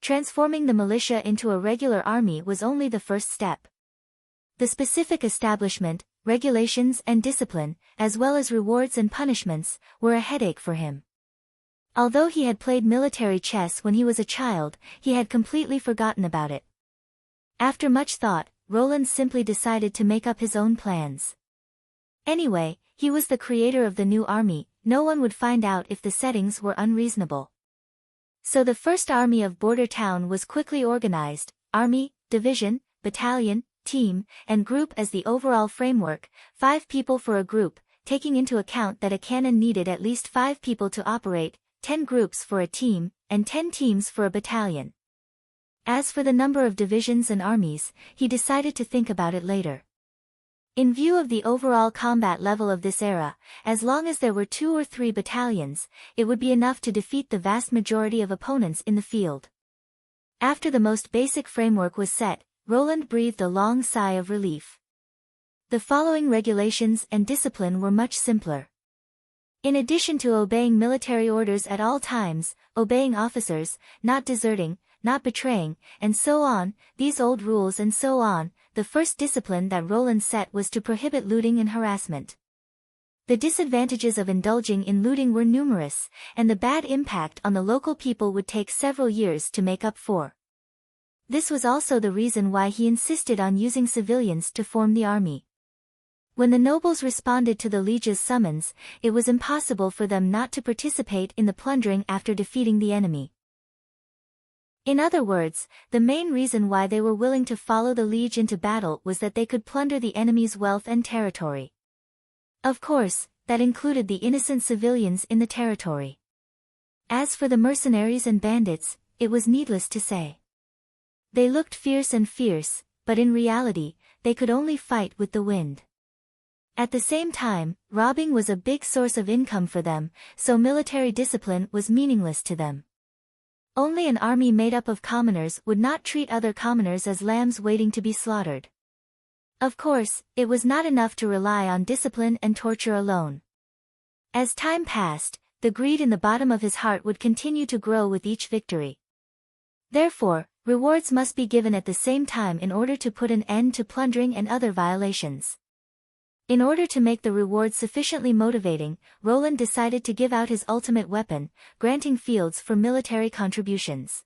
Transforming the militia into a regular army was only the first step. The specific establishment, regulations and discipline, as well as rewards and punishments, were a headache for him. Although he had played military chess when he was a child, he had completely forgotten about it. After much thought, Roland simply decided to make up his own plans. Anyway, he was the creator of the new army, no one would find out if the settings were unreasonable. So the first army of Border Town was quickly organized: army, division, battalion, team, and group as the overall framework, 5 people for a group, taking into account that a cannon needed at least 5 people to operate, 10 groups for a team, and 10 teams for a battalion. As for the number of divisions and armies, he decided to think about it later. In view of the overall combat level of this era, as long as there were 2 or 3 battalions, it would be enough to defeat the vast majority of opponents in the field. After the most basic framework was set, Roland breathed a long sigh of relief. The following regulations and discipline were much simpler. In addition to obeying military orders at all times, obeying officers, not deserting, not betraying, and so on, these old rules and so on, the first discipline that Roland set was to prohibit looting and harassment. The disadvantages of indulging in looting were numerous, and the bad impact on the local people would take several years to make up for. This was also the reason why he insisted on using civilians to form the army. When the nobles responded to the liege's summons, it was impossible for them not to participate in the plundering after defeating the enemy. In other words, the main reason why they were willing to follow the liege into battle was that they could plunder the enemy's wealth and territory. Of course, that included the innocent civilians in the territory. As for the mercenaries and bandits, it was needless to say. They looked fierce, but in reality, they could only fight with the wind. At the same time, robbing was a big source of income for them, so military discipline was meaningless to them. Only an army made up of commoners would not treat other commoners as lambs waiting to be slaughtered. Of course, it was not enough to rely on discipline and torture alone. As time passed, the greed in the bottom of his heart would continue to grow with each victory. Therefore, rewards must be given at the same time in order to put an end to plundering and other violations. In order to make the rewards sufficiently motivating, Roland decided to give out his ultimate weapon, granting fields for military contributions.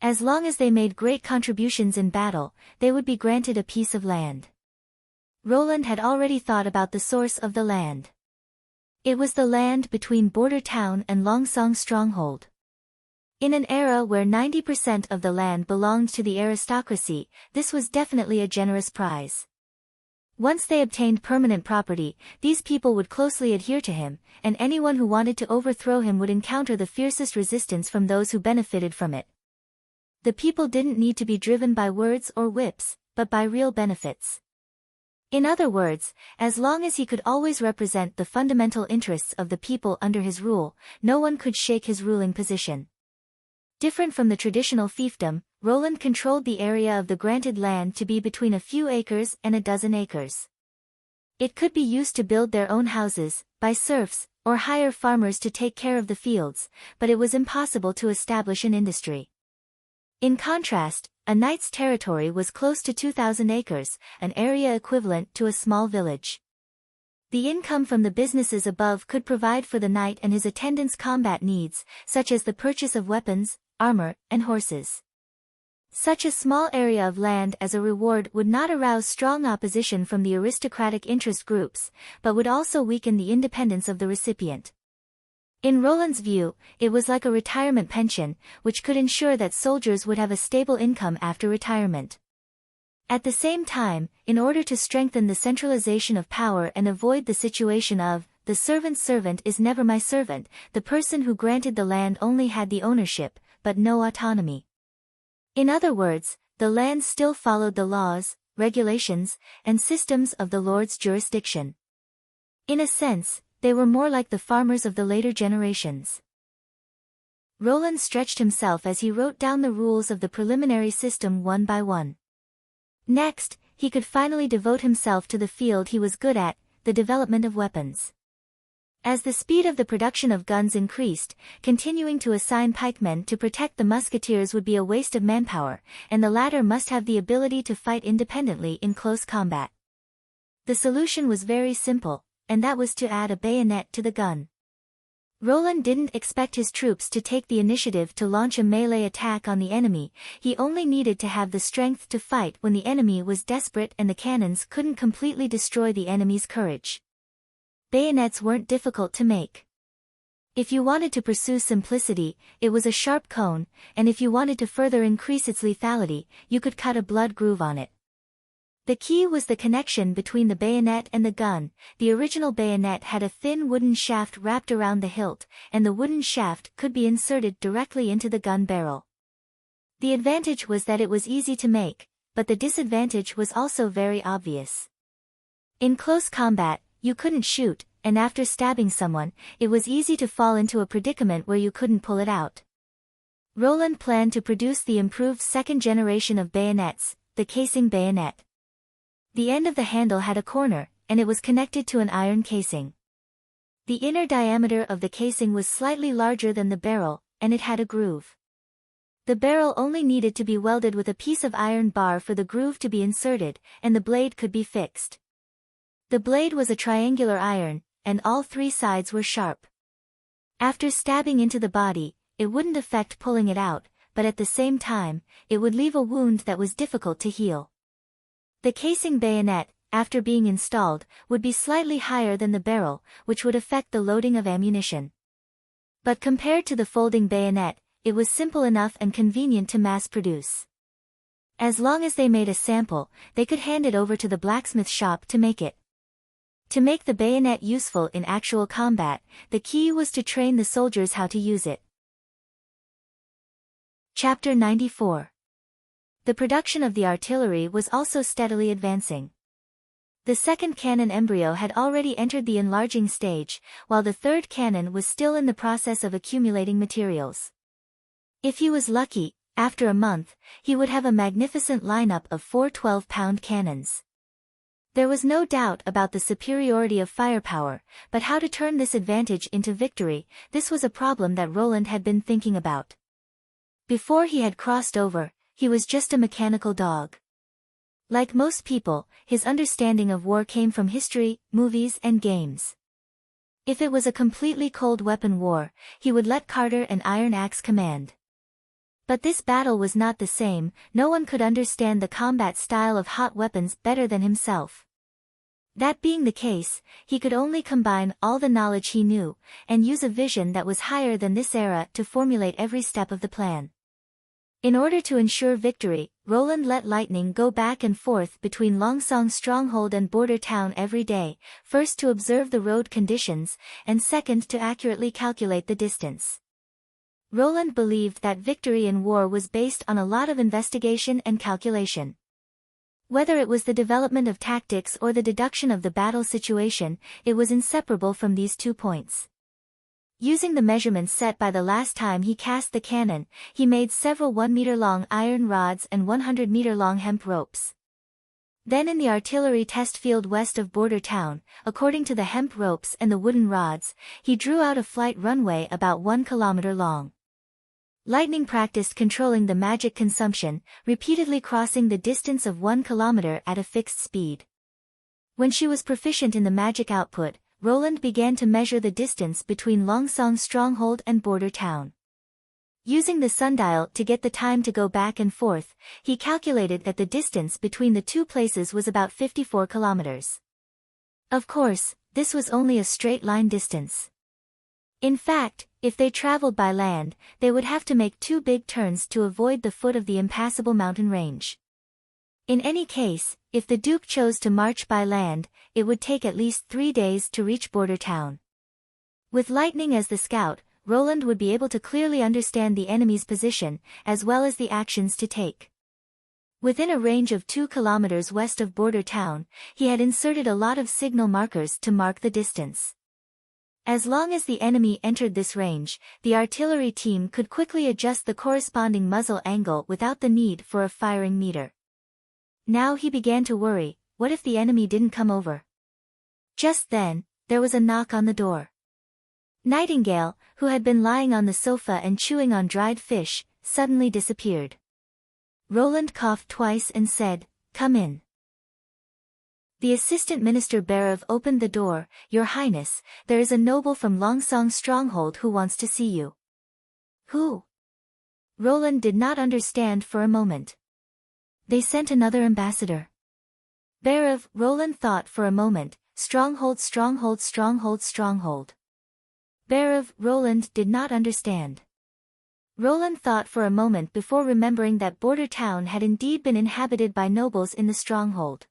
As long as they made great contributions in battle, they would be granted a piece of land. Roland had already thought about the source of the land. It was the land between Border Town and Longsong Stronghold. In an era where 90% of the land belonged to the aristocracy, this was definitely a generous prize. Once they obtained permanent property, these people would closely adhere to him, and anyone who wanted to overthrow him would encounter the fiercest resistance from those who benefited from it. The people didn't need to be driven by words or whips, but by real benefits. In other words, as long as he could always represent the fundamental interests of the people under his rule, no one could shake his ruling position. Different from the traditional fiefdom, Roland controlled the area of the granted land to be between a few acres and a dozen acres. It could be used to build their own houses, buy serfs, or hire farmers to take care of the fields, but it was impossible to establish an industry. In contrast, a knight's territory was close to 2,000 acres, an area equivalent to a small village. The income from the businesses above could provide for the knight and his attendants' combat needs, such as the purchase of weapons, armor, and horses. Such a small area of land as a reward would not arouse strong opposition from the aristocratic interest groups, but would also weaken the independence of the recipient. In Roland's view, it was like a retirement pension, which could ensure that soldiers would have a stable income after retirement. At the same time, in order to strengthen the centralization of power and avoid the situation of, the servant's servant is never my servant, the person who granted the land only had the ownership, but no autonomy. In other words, the land still followed the laws, regulations, and systems of the lord's jurisdiction. In a sense, they were more like the farmers of the later generations. Roland stretched himself as he wrote down the rules of the preliminary system one by one. Next, he could finally devote himself to the field he was good at, the development of weapons. As the speed of the production of guns increased, continuing to assign pikemen to protect the musketeers would be a waste of manpower, and the latter must have the ability to fight independently in close combat. The solution was very simple, and that was to add a bayonet to the gun. Roland didn't expect his troops to take the initiative to launch a melee attack on the enemy. He only needed to have the strength to fight when the enemy was desperate and the cannons couldn't completely destroy the enemy's courage. Bayonets weren't difficult to make. If you wanted to pursue simplicity, it was a sharp cone, and if you wanted to further increase its lethality, you could cut a blood groove on it. The key was the connection between the bayonet and the gun. The original bayonet had a thin wooden shaft wrapped around the hilt, and the wooden shaft could be inserted directly into the gun barrel. The advantage was that it was easy to make, but the disadvantage was also very obvious. In close combat, you couldn't shoot, and after stabbing someone, it was easy to fall into a predicament where you couldn't pull it out. Roland planned to produce the improved second generation of bayonets, the casing bayonet. The end of the handle had a corner, and it was connected to an iron casing. The inner diameter of the casing was slightly larger than the barrel, and it had a groove. The barrel only needed to be welded with a piece of iron bar for the groove to be inserted, and the blade could be fixed. The blade was a triangular iron, and all three sides were sharp. After stabbing into the body, it wouldn't affect pulling it out, but at the same time, it would leave a wound that was difficult to heal. The casing bayonet, after being installed, would be slightly higher than the barrel, which would affect the loading of ammunition. But compared to the folding bayonet, it was simple enough and convenient to mass-produce. As long as they made a sample, they could hand it over to the blacksmith shop to make it. To make the bayonet useful in actual combat, the key was to train the soldiers how to use it. Chapter 94. The production of the artillery was also steadily advancing. The second cannon embryo had already entered the enlarging stage, while the third cannon was still in the process of accumulating materials. If he was lucky, after a month, he would have a magnificent lineup of 4 12-pound cannons. There was no doubt about the superiority of firepower, but how to turn this advantage into victory, this was a problem that Roland had been thinking about. Before he had crossed over, he was just a mechanical dog. Like most people, his understanding of war came from history, movies, and games. If it was a completely cold weapon war, he would let Carter and Iron Axe command. But this battle was not the same. No one could understand the combat style of hot weapons better than himself. That being the case, he could only combine all the knowledge he knew, and use a vision that was higher than this era to formulate every step of the plan. In order to ensure victory, Roland let Lightning go back and forth between Longsong Stronghold and Border Town every day, first to observe the road conditions, and second to accurately calculate the distance. Roland believed that victory in war was based on a lot of investigation and calculation. Whether it was the development of tactics or the deduction of the battle situation, it was inseparable from these 2 points. Using the measurements set by the last time he cast the cannon, he made several 1-meter-long iron rods and 100-meter-long hemp ropes. Then in the artillery test field west of Border Town, according to the hemp ropes and the wooden rods, he drew out a flight runway about 1 kilometer long. Lightning practiced controlling the magic consumption, repeatedly crossing the distance of 1 kilometer at a fixed speed. When she was proficient in the magic output, Roland began to measure the distance between Longsong Stronghold and Border Town. Using the sundial to get the time to go back and forth, he calculated that the distance between the two places was about 54 kilometers. Of course, this was only a straight line distance. In fact, if they traveled by land, they would have to make 2 big turns to avoid the foot of the impassable mountain range. In any case, if the Duke chose to march by land, it would take at least 3 days to reach Border Town. With Lightning as the scout, Roland would be able to clearly understand the enemy's position, as well as the actions to take. Within a range of 2 kilometers west of Border Town, he had inserted a lot of signal markers to mark the distance. As long as the enemy entered this range, the artillery team could quickly adjust the corresponding muzzle angle without the need for a firing meter. Now he began to worry, what if the enemy didn't come over? Just then, there was a knock on the door. Nightingale, who had been lying on the sofa and chewing on dried fish, suddenly disappeared. Roland coughed twice and said, "Come in." The assistant minister Barav opened the door. Your Highness, there is a noble from Longsong stronghold who wants to see you. Who? Roland did not understand for a moment. They sent another ambassador. Barav, Roland thought for a moment. Stronghold, stronghold, stronghold, stronghold. Barav, Roland did not understand. Roland thought for a moment before remembering that border town had indeed been inhabited by nobles in the stronghold.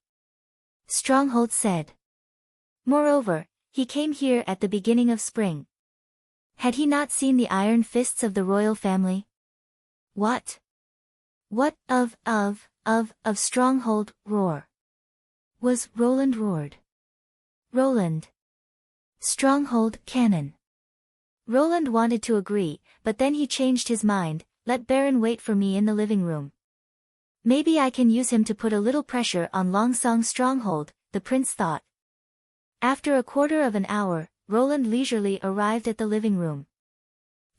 Stronghold said. Moreover, he came here at the beginning of spring. Had he not seen the iron fists of the royal family? What? What of stronghold, roar? Was Roland roared. Roland. Stronghold, cannon. Roland wanted to agree, but then he changed his mind. Let Baron wait for me in the living room. Maybe I can use him to put a little pressure on Longsong stronghold, the prince thought. After a quarter of an hour, Roland leisurely arrived at the living room.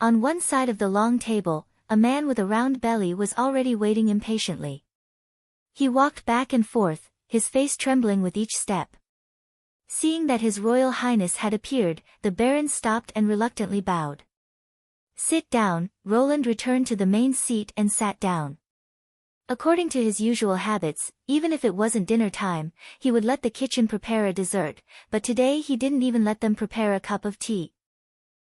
On one side of the long table, a man with a round belly was already waiting impatiently. He walked back and forth, his face trembling with each step. Seeing that His Royal Highness had appeared, the Baron stopped and reluctantly bowed. Sit down. Roland returned to the main seat and sat down. According to his usual habits, even if it wasn't dinner time, he would let the kitchen prepare a dessert, but today he didn't even let them prepare a cup of tea.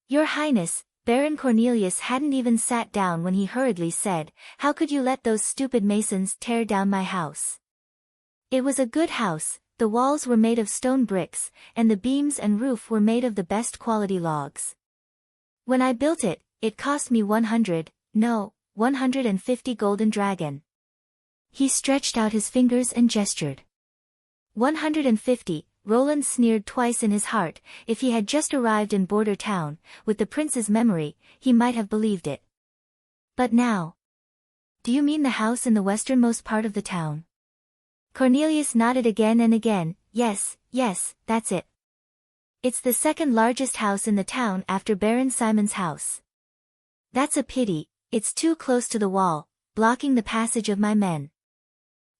Your Highness, Baron Cornelius hadn't even sat down when he hurriedly said, "How could you let those stupid masons tear down my house?" It was a good house. The walls were made of stone bricks, and the beams and roof were made of the best quality logs. When I built it, it cost me 150 golden dragon. He stretched out his fingers and gestured. 150, Roland sneered twice in his heart. If he had just arrived in border town, with the prince's memory, he might have believed it. But now. Do you mean the house in the westernmost part of the town? Cornelius nodded again and again. Yes, that's it. It's the second largest house in the town after Baron Simon's house. That's a pity, it's too close to the wall, blocking the passage of my men.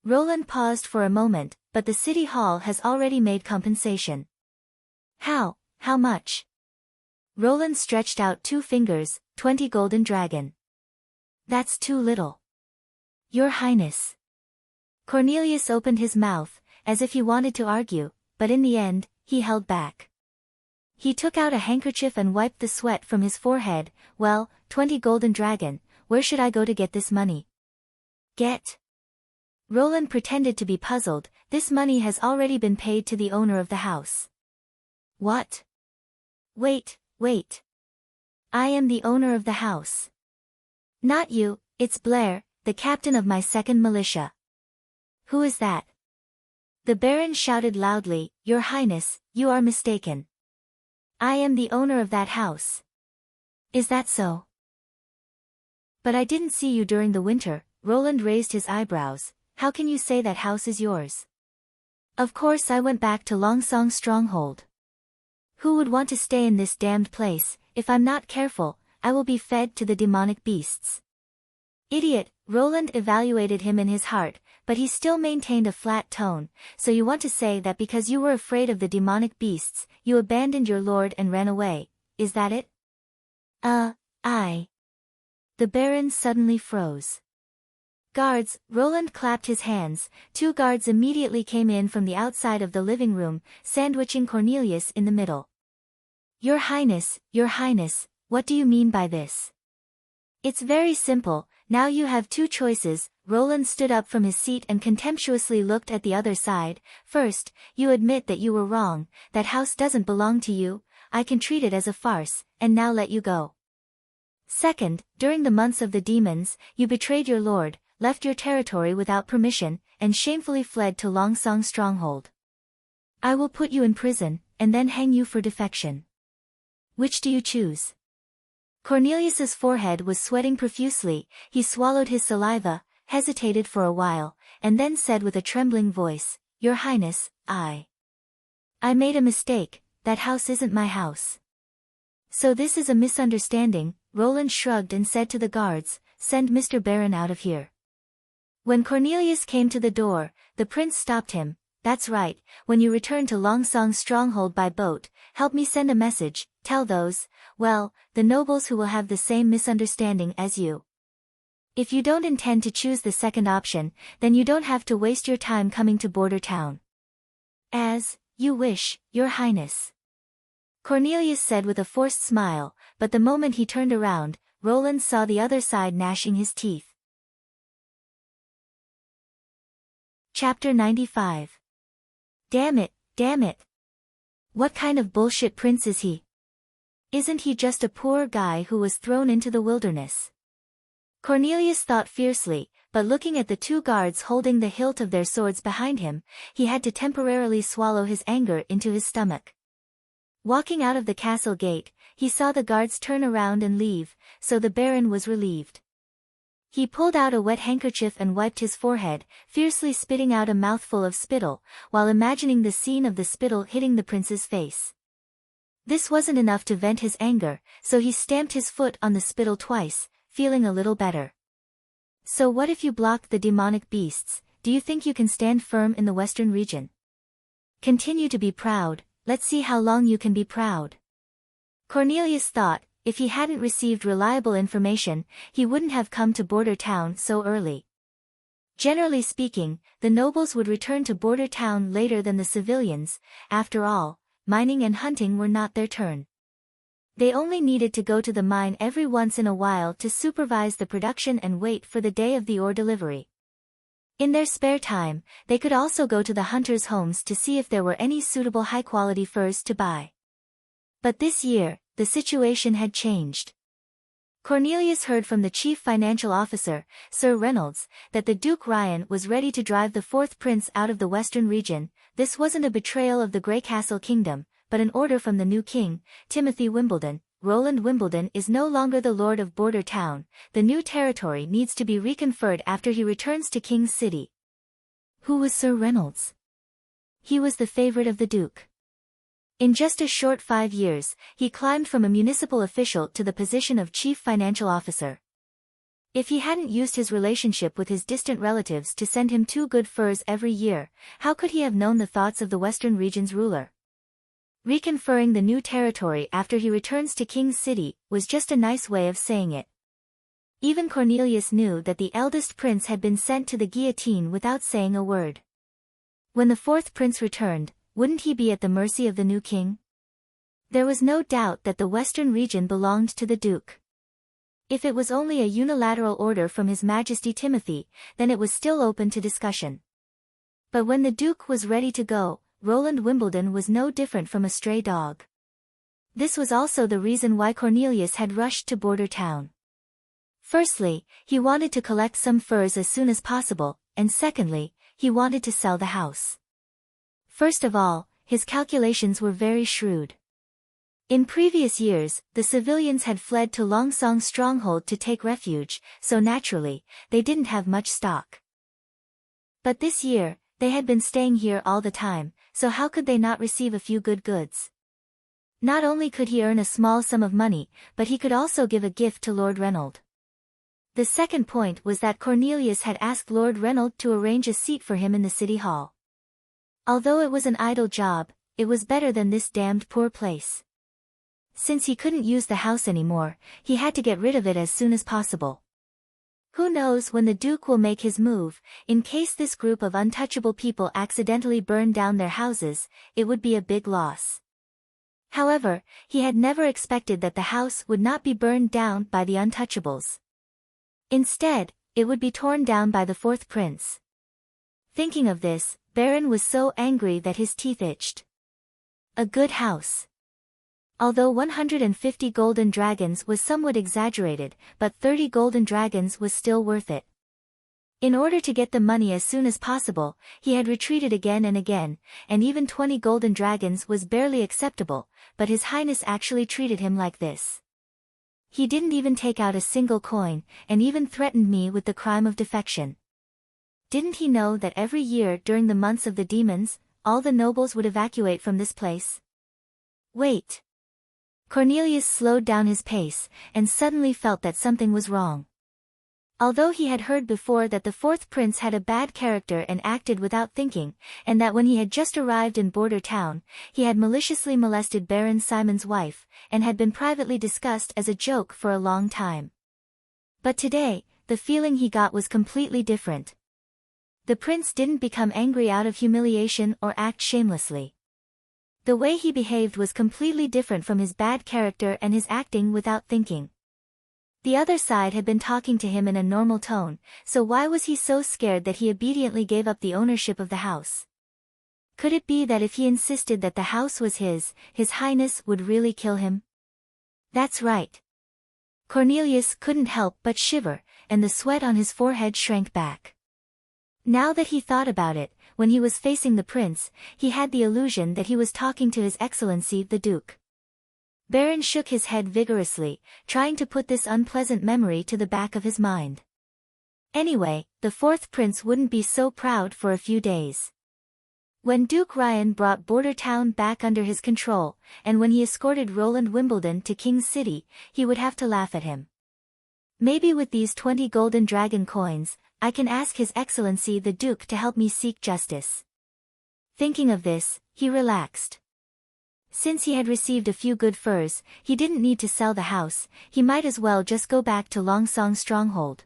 Roland paused for a moment, but the city hall has already made compensation. How much? Roland stretched out 2 fingers, 20 golden dragon. That's too little. Your Highness. Cornelius opened his mouth, as if he wanted to argue, but in the end, he held back. He took out a handkerchief and wiped the sweat from his forehead. Well, 20 golden dragon, where should I go to get this money? Get? Roland pretended to be puzzled. This money has already been paid to the owner of the house. What? Wait. I am the owner of the house. Not you, it's Blair, the captain of my second militia. Who is that? The Baron shouted loudly. Your Highness, you are mistaken. I am the owner of that house. Is that so? But I didn't see you during the winter. Roland raised his eyebrows. How can you say that house is yours? Of course I went back to Longsong stronghold. Who would want to stay in this damned place? If I'm not careful, I will be fed to the demonic beasts. Idiot, Roland evaluated him in his heart, but he still maintained a flat tone. So you want to say that because you were afraid of the demonic beasts, you abandoned your lord and ran away, is that it? I. The Baron suddenly froze. Guards, Roland clapped his hands. 2 guards immediately came in from the outside of the living room, sandwiching Cornelius in the middle. Your Highness, what do you mean by this? It's very simple. Now you have 2 choices. Roland stood up from his seat and contemptuously looked at the other side. First, you admit that you were wrong, that house doesn't belong to you, I can treat it as a farce, and now let you go. Second, during the months of the demons, you betrayed your lord, left your territory without permission, and shamefully fled to Longsong stronghold. I will put you in prison, and then hang you for defection. Which do you choose? Cornelius's forehead was sweating profusely. He swallowed his saliva, hesitated for a while, and then said with a trembling voice, Your Highness, I made a mistake. That house isn't my house. So this is a misunderstanding. Roland shrugged and said to the guards, Send Mr. Baron out of here. When Cornelius came to the door, the prince stopped him. that's right, when you return to Longsong's stronghold by boat, help me send a message, tell those, well, the nobles who will have the same misunderstanding as you. If you don't intend to choose the second option, then you don't have to waste your time coming to Border Town. As you wish, Your Highness. Cornelius said with a forced smile, but the moment he turned around, Roland saw the other side gnashing his teeth. Chapter 95. Damn it, damn it. What kind of bullshit prince is he? Isn't he just a poor guy who was thrown into the wilderness? Cornelius thought fiercely, but looking at the two guards holding the hilt of their swords behind him, he had to temporarily swallow his anger into his stomach. Walking out of the castle gate, he saw the guards turn around and leave, so the Baron was relieved. He pulled out a wet handkerchief and wiped his forehead, fiercely spitting out a mouthful of spittle, while imagining the scene of the spittle hitting the prince's face. This wasn't enough to vent his anger, so he stamped his foot on the spittle twice, feeling a little better. So what if you blocked the demonic beasts? Do you think you can stand firm in the western region? Continue to be proud, let's see how long you can be proud. Cornelius thought, if he hadn't received reliable information, he wouldn't have come to Border Town so early. Generally speaking, the nobles would return to Border Town later than the civilians. After all, mining and hunting were not their turn. They only needed to go to the mine every once in a while to supervise the production and wait for the day of the ore delivery. In their spare time, they could also go to the hunters' homes to see if there were any suitable high-quality furs to buy. But this year, the situation had changed. Cornelius heard from the chief financial officer, Sir Reynolds, that the Duke Ryan was ready to drive the fourth prince out of the western region. This wasn't a betrayal of the Grey Castle Kingdom, but an order from the new king, Timothy Wimbledon. Roland Wimbledon is no longer the lord of Border Town. The new territory needs to be reconferred after he returns to King's City. Who was Sir Reynolds? He was the favorite of the Duke. In just a short 5 years, he climbed from a municipal official to the position of chief financial officer. If he hadn't used his relationship with his distant relatives to send him 2 good furs every year, how could he have known the thoughts of the western region's ruler? Reconferring the new territory after he returns to King's City was just a nice way of saying it. Even Cornelius knew that the eldest prince had been sent to the guillotine without saying a word. When the fourth prince returned, wouldn't he be at the mercy of the new king? There was no doubt that the western region belonged to the Duke. If it was only a unilateral order from His Majesty Timothy, then it was still open to discussion. But when the Duke was ready to go, Roland Wimbledon was no different from a stray dog. This was also the reason why Cornelius had rushed to Border Town. Firstly, he wanted to collect some furs as soon as possible, and secondly, he wanted to sell the house. First of all, his calculations were very shrewd. In previous years, the civilians had fled to Longsong's stronghold to take refuge, so naturally, they didn't have much stock. But this year, they had been staying here all the time, so how could they not receive a few good goods? Not only could he earn a small sum of money, but he could also give a gift to Lord Reynolds. The second point was that Cornelius had asked Lord Reynolds to arrange a seat for him in the city hall. Although it was an idle job, it was better than this damned poor place. Since he couldn't use the house anymore, he had to get rid of it as soon as possible. Who knows when the Duke will make his move? In case this group of untouchable people accidentally burned down their houses, it would be a big loss. However, he had never expected that the house would not be burned down by the untouchables. Instead, it would be torn down by the fourth prince. Thinking of this, Baron was so angry that his teeth itched. A good house. Although 150 golden dragons was somewhat exaggerated, but 30 golden dragons was still worth it. In order to get the money as soon as possible, he had retreated again and again, and even 20 golden dragons was barely acceptable, but His Highness actually treated him like this. He didn't even take out a single coin, and even threatened me with the crime of defection. Didn't he know that every year during the months of the demons, all the nobles would evacuate from this place? Wait. Cornelius slowed down his pace, and suddenly felt that something was wrong. Although he had heard before that the fourth prince had a bad character and acted without thinking, and that when he had just arrived in Border Town, he had maliciously molested Baron Simon's wife, and had been privately discussed as a joke for a long time. But today, the feeling he got was completely different. The prince didn't become angry out of humiliation or act shamelessly. The way he behaved was completely different from his bad character and his acting without thinking. The other side had been talking to him in a normal tone, so why was he so scared that he obediently gave up the ownership of the house? Could it be that if he insisted that the house was His Highness would really kill him? That's right. Cornelius couldn't help but shiver, and the sweat on his forehead shrank back. Now that he thought about it, when he was facing the prince, he had the illusion that he was talking to His Excellency the Duke. Baron shook his head vigorously, trying to put this unpleasant memory to the back of his mind. Anyway, the fourth prince wouldn't be so proud for a few days. When Duke Ryan brought Border Town back under his control, and when he escorted Roland Wimbledon to King's City, he would have to laugh at him. Maybe with these 20 golden dragon coins, I can ask His Excellency the Duke to help me seek justice. Thinking of this, he relaxed. Since he had received a few good furs, he didn't need to sell the house, he might as well just go back to Longsong's stronghold.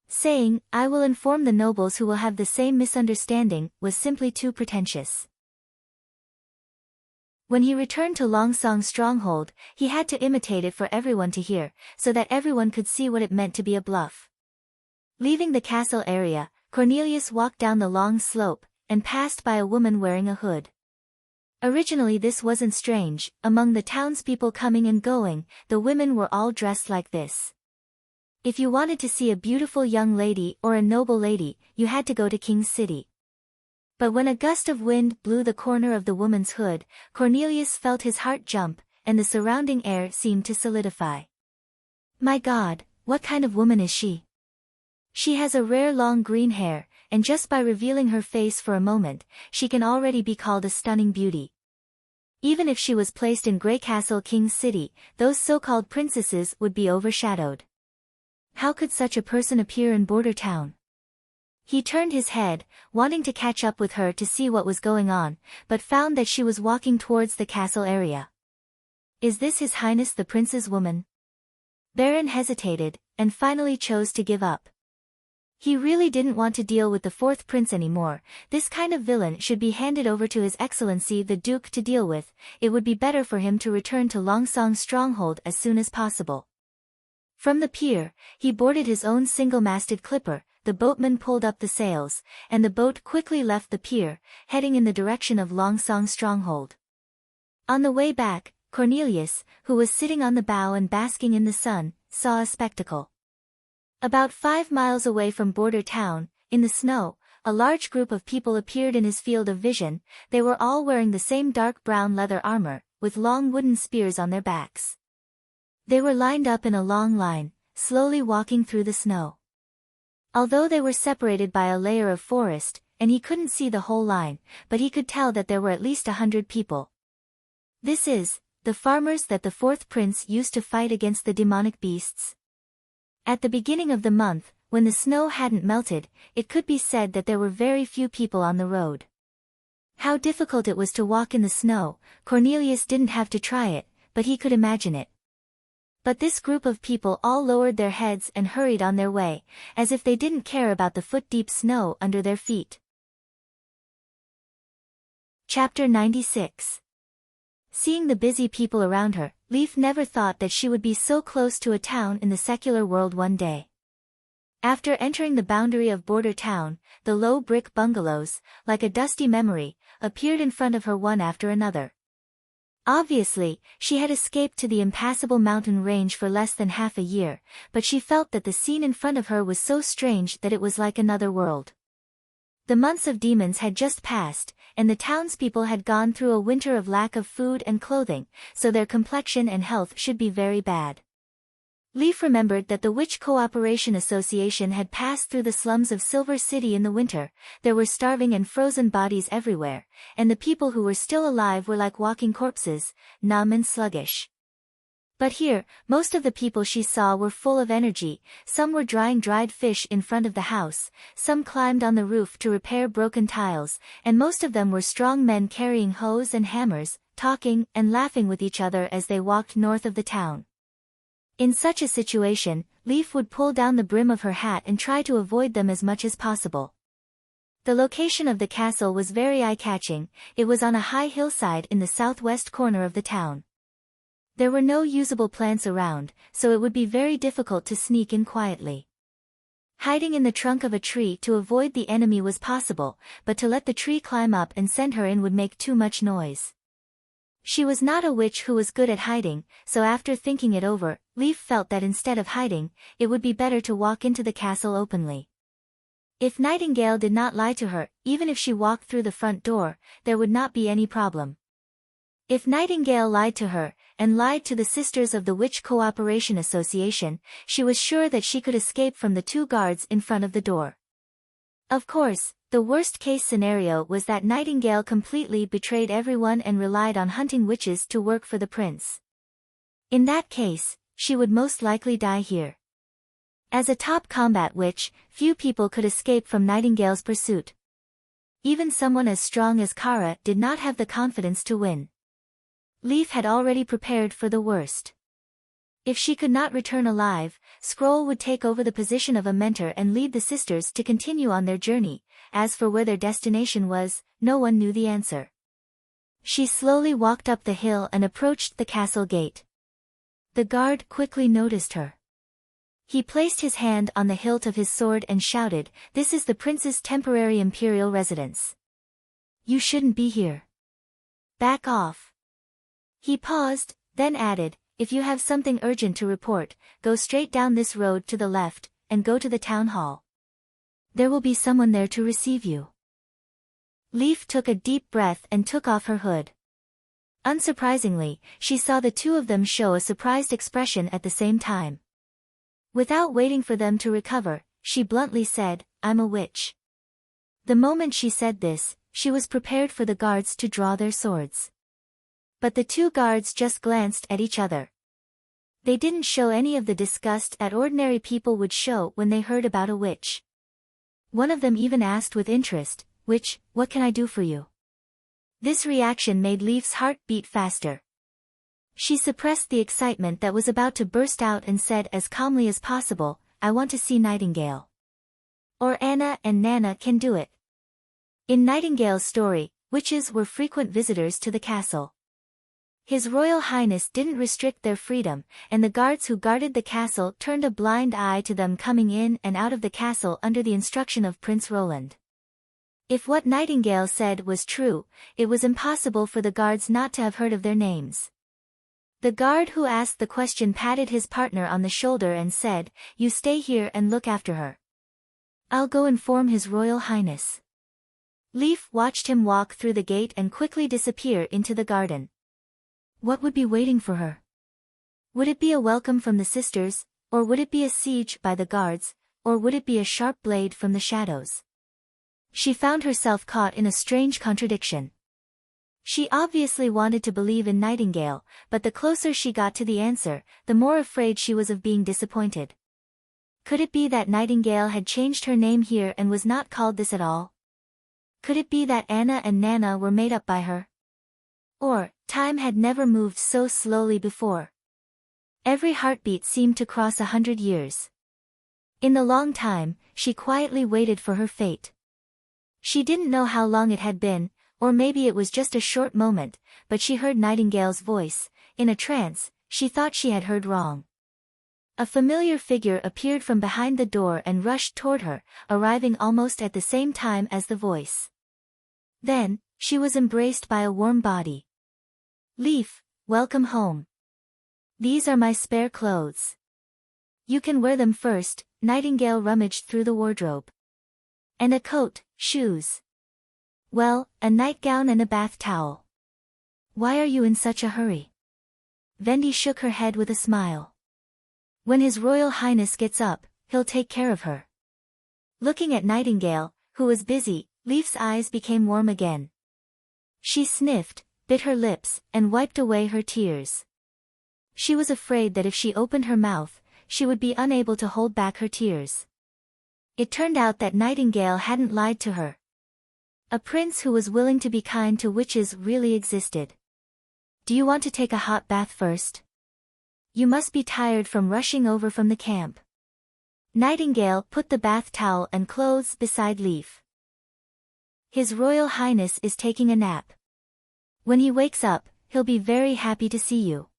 Saying, "I will inform the nobles who will have the same misunderstanding," was simply too pretentious. When he returned to Longsong's stronghold, he had to imitate it for everyone to hear, so that everyone could see what it meant to be a bluff. Leaving the castle area, Cornelius walked down the long slope, and passed by a woman wearing a hood. Originally this wasn't strange, among the townspeople coming and going, the women were all dressed like this. If you wanted to see a beautiful young lady or a noble lady, you had to go to King's City. But when a gust of wind blew the corner of the woman's hood, Cornelius felt his heart jump, and the surrounding air seemed to solidify. My God, what kind of woman is she? She has a rare long green hair, and just by revealing her face for a moment, she can already be called a stunning beauty. Even if she was placed in Grey Castle King's City, those so-called princesses would be overshadowed. How could such a person appear in Border Town? He turned his head, wanting to catch up with her to see what was going on, but found that she was walking towards the castle area. Is this His Highness the Prince's woman? Baron hesitated, and finally chose to give up. He really didn't want to deal with the fourth prince anymore. This kind of villain should be handed over to His Excellency the Duke to deal with. It would be better for him to return to Longsong's stronghold as soon as possible. From the pier, he boarded his own single-masted clipper, the boatman pulled up the sails, and the boat quickly left the pier, heading in the direction of Longsong's stronghold. On the way back, Cornelius, who was sitting on the bow and basking in the sun, saw a spectacle. About 5 miles away from Border Town, in the snow, a large group of people appeared in his field of vision. They were all wearing the same dark brown leather armor, with long wooden spears on their backs. They were lined up in a long line, slowly walking through the snow. Although they were separated by a layer of forest, and he couldn't see the whole line, but he could tell that there were at least 100 people. This is the farmers that the fourth prince used to fight against the demonic beasts. At the beginning of the month, when the snow hadn't melted, it could be said that there were very few people on the road. How difficult it was to walk in the snow, Cornelius didn't have to try it, but he could imagine it. But this group of people all lowered their heads and hurried on their way, as if they didn't care about the foot-deep snow under their feet. Chapter 96. Seeing the busy people around her, Leaf never thought that she would be so close to a town in the secular world one day. After entering the boundary of Border Town, the low brick bungalows, like a dusty memory, appeared in front of her one after another. Obviously, she had escaped to the impassable mountain range for less than half a year, but she felt that the scene in front of her was so strange that it was like another world. The months of demons had just passed, and the townspeople had gone through a winter of lack of food and clothing, so their complexion and health should be very bad. Leaf remembered that the Witch Cooperation Association had passed through the slums of Silver City in the winter. There were starving and frozen bodies everywhere, and the people who were still alive were like walking corpses, numb and sluggish. But here, most of the people she saw were full of energy, some were drying dried fish in front of the house, some climbed on the roof to repair broken tiles, and most of them were strong men carrying hoes and hammers, talking and laughing with each other as they walked north of the town. In such a situation, Leaf would pull down the brim of her hat and try to avoid them as much as possible. The location of the castle was very eye-catching. It was on a high hillside in the southwest corner of the town. There were no usable plants around, so it would be very difficult to sneak in quietly. Hiding in the trunk of a tree to avoid the enemy was possible, but to let the tree climb up and send her in would make too much noise. She was not a witch who was good at hiding, so after thinking it over, Leaf felt that instead of hiding, it would be better to walk into the castle openly. If Nightingale did not lie to her, even if she walked through the front door, there would not be any problem. If Nightingale lied to her, and lied to the Sisters of the Witch Cooperation Association, she was sure that she could escape from the 2 guards in front of the door. Of course, the worst-case scenario was that Nightingale completely betrayed everyone and relied on hunting witches to work for the prince. In that case, she would most likely die here. As a top combat witch, few people could escape from Nightingale's pursuit. Even someone as strong as Kara did not have the confidence to win. Leaf had already prepared for the worst. If she could not return alive, Scroll would take over the position of a mentor and lead the sisters to continue on their journey. As for where their destination was, no one knew the answer. She slowly walked up the hill and approached the castle gate. The guard quickly noticed her. He placed his hand on the hilt of his sword and shouted, "This is the prince's temporary imperial residence. You shouldn't be here. Back off." He paused, then added, "If you have something urgent to report, go straight down this road to the left, and go to the town hall. There will be someone there to receive you." Leaf took a deep breath and took off her hood. Unsurprisingly, she saw the 2 of them show a surprised expression at the same time. Without waiting for them to recover, she bluntly said, "I'm a witch." The moment she said this, she was prepared for the guards to draw their swords. But the 2 guards just glanced at each other. They didn't show any of the disgust that ordinary people would show when they heard about a witch. One of them even asked with interest, "Witch, what can I do for you?" This reaction made Leaf's heart beat faster. She suppressed the excitement that was about to burst out and said as calmly as possible, "I want to see Nightingale. Or Anna and Nana can do it." In Nightingale's story, witches were frequent visitors to the castle. His Royal Highness didn't restrict their freedom, and the guards who guarded the castle turned a blind eye to them coming in and out of the castle under the instruction of Prince Roland. If what Nightingale said was true, it was impossible for the guards not to have heard of their names. The guard who asked the question patted his partner on the shoulder and said, "You stay here and look after her. I'll go inform His Royal Highness." Leaf watched him walk through the gate and quickly disappear into the garden. What would be waiting for her? Would it be a welcome from the sisters, or would it be a siege by the guards, or would it be a sharp blade from the shadows? She found herself caught in a strange contradiction. She obviously wanted to believe in Nightingale, but the closer she got to the answer, the more afraid she was of being disappointed. Could it be that Nightingale had changed her name here and was not called this at all? Could it be that Anna and Nana were made up by her? Or, time had never moved so slowly before. Every heartbeat seemed to cross 100 years. In the long time, she quietly waited for her fate. She didn't know how long it had been, or maybe it was just a short moment, but she heard Nightingale's voice. In a trance, she thought she had heard wrong. A familiar figure appeared from behind the door and rushed toward her, arriving almost at the same time as the voice. Then, she was embraced by a warm body. "Leaf, welcome home. These are my spare clothes. You can wear them first." Nightingale rummaged through the wardrobe. "And a coat, shoes. Well, a nightgown and a bath towel. Why are you in such a hurry?" Vendi shook her head with a smile. "When His Royal Highness gets up, he'll take care of her." Looking at Nightingale, who was busy, Leaf's eyes became warm again. She sniffed, bit her lips, and wiped away her tears. She was afraid that if she opened her mouth, she would be unable to hold back her tears. It turned out that Nightingale hadn't lied to her. A prince who was willing to be kind to witches really existed. Do you want to take a hot bath first? You must be tired from rushing over from the camp. Nightingale put the bath towel and clothes beside Leaf. His Royal Highness is taking a nap. When he wakes up, he'll be very happy to see you.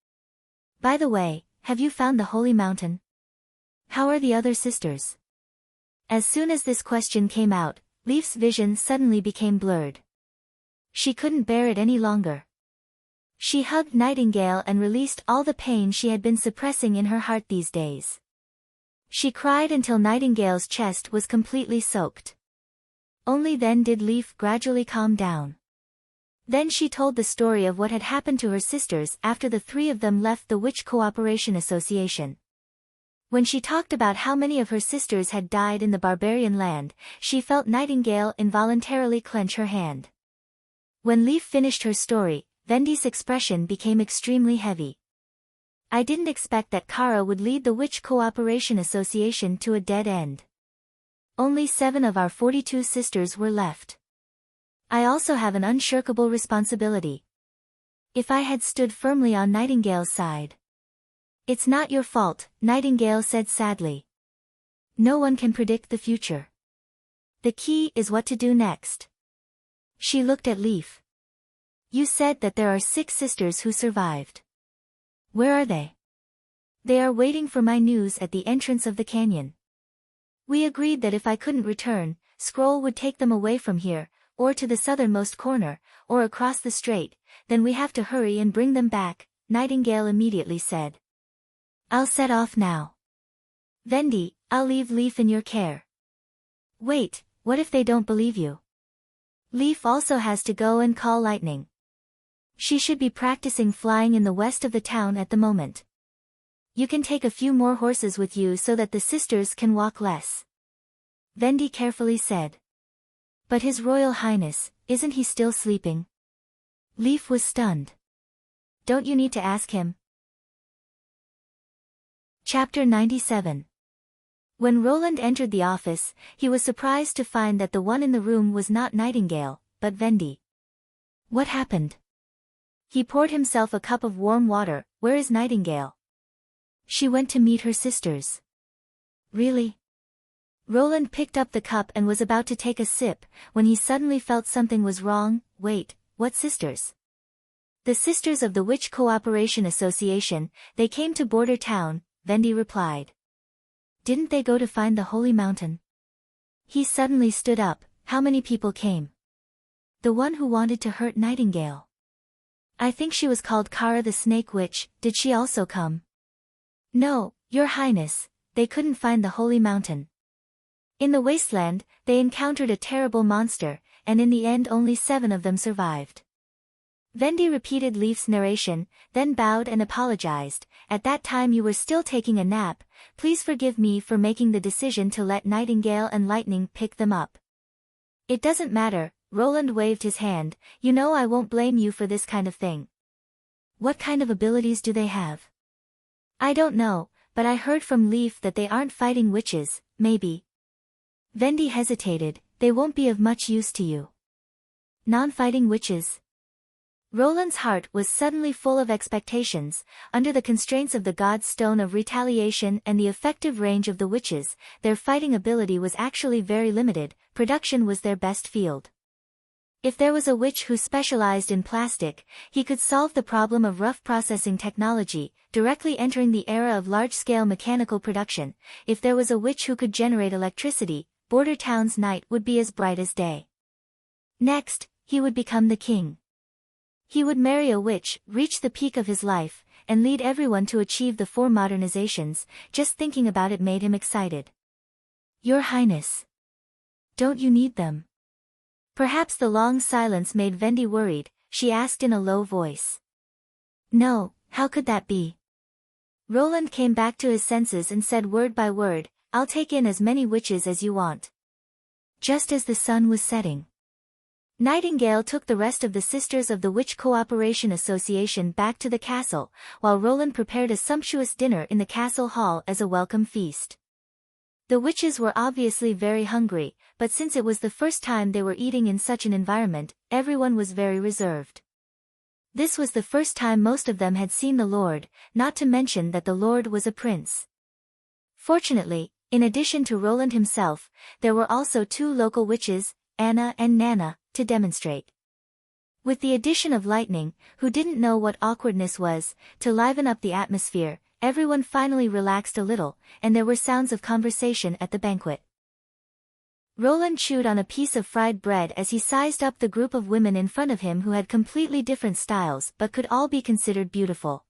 By the way, have you found the Holy Mountain? How are the other sisters? As soon as this question came out, Leaf's vision suddenly became blurred. She couldn't bear it any longer. She hugged Nightingale and released all the pain she had been suppressing in her heart these days. She cried until Nightingale's chest was completely soaked. Only then did Leaf gradually calm down. Then she told the story of what had happened to her sisters after the three of them left the Witch Cooperation Association. When she talked about how many of her sisters had died in the barbarian land, she felt Nightingale involuntarily clench her hand. When Leaf finished her story, Vendy's expression became extremely heavy. I didn't expect that Kara would lead the Witch Cooperation Association to a dead end. Only 7 of our 42 sisters were left. I also have an unshirkable responsibility. If I had stood firmly on Nightingale's side. It's not your fault, Nightingale said sadly. No one can predict the future. The key is what to do next. She looked at Leaf. You said that there are 6 sisters who survived. Where are they? They are waiting for my news at the entrance of the canyon. We agreed that if I couldn't return, Scroll would take them away from here, or to the southernmost corner, or across the strait, then we have to hurry and bring them back, Nightingale immediately said. I'll set off now. Vendy, I'll leave Leaf in your care. Wait, what if they don't believe you? Leaf also has to go and call Lightning. She should be practicing flying in the west of the town at the moment. You can take a few more horses with you so that the sisters can walk less. Vendy carefully said. But His Royal Highness, isn't he still sleeping? Leaf was stunned. Don't you need to ask him? Chapter 97. When Roland entered the office, he was surprised to find that the one in the room was not Nightingale, but Vendy. What happened? He poured himself a cup of warm water. Where is Nightingale? She went to meet her sisters. Really? Roland picked up the cup and was about to take a sip, when he suddenly felt something was wrong. Wait, what sisters? The sisters of the Witch Cooperation Association, they came to Border Town, Vendy replied. Didn't they go to find the Holy Mountain? He suddenly stood up. How many people came? The one who wanted to hurt Nightingale. I think she was called Kara the Snake Witch. Did she also come? No, Your Highness, they couldn't find the Holy Mountain. In the wasteland, they encountered a terrible monster, and in the end only 7 of them survived. Vendy repeated Leaf's narration, then bowed and apologized. At that time you were still taking a nap. Please forgive me for making the decision to let Nightingale and Lightning pick them up. It doesn't matter, Roland waved his hand. You know I won't blame you for this kind of thing. What kind of abilities do they have? I don't know, but I heard from Leaf that they aren't fighting witches, maybe. Vendy hesitated. They won't be of much use to you. Non-fighting witches? Roland's heart was suddenly full of expectations. Under the constraints of the God's Stone of Retaliation and the effective range of the witches, their fighting ability was actually very limited. Production was their best field. If there was a witch who specialized in plastic, he could solve the problem of rough processing technology, directly entering the era of large-scale mechanical production. If there was a witch who could generate electricity, Border Town's night would be as bright as day. Next, he would become the king. He would marry a witch, reach the peak of his life, and lead everyone to achieve the 4 modernizations. Just thinking about it made him excited. Your Highness. Don't you need them? Perhaps the long silence made Vendy worried. She asked in a low voice. No, how could that be? Roland came back to his senses and said word by word, I'll take in as many witches as you want. Just as the sun was setting. Nightingale took the rest of the Sisters of the Witch Cooperation Association back to the castle, while Roland prepared a sumptuous dinner in the castle hall as a welcome feast. The witches were obviously very hungry, but since it was the first time they were eating in such an environment, everyone was very reserved. This was the first time most of them had seen the Lord, not to mention that the Lord was a prince. Fortunately, in addition to Roland himself, there were also 2 local witches, Anna and Nana, to demonstrate. With the addition of Lightning, who didn't know what awkwardness was, to liven up the atmosphere, everyone finally relaxed a little, and there were sounds of conversation at the banquet. Roland chewed on a piece of fried bread as he sized up the group of women in front of him who had completely different styles but could all be considered beautiful.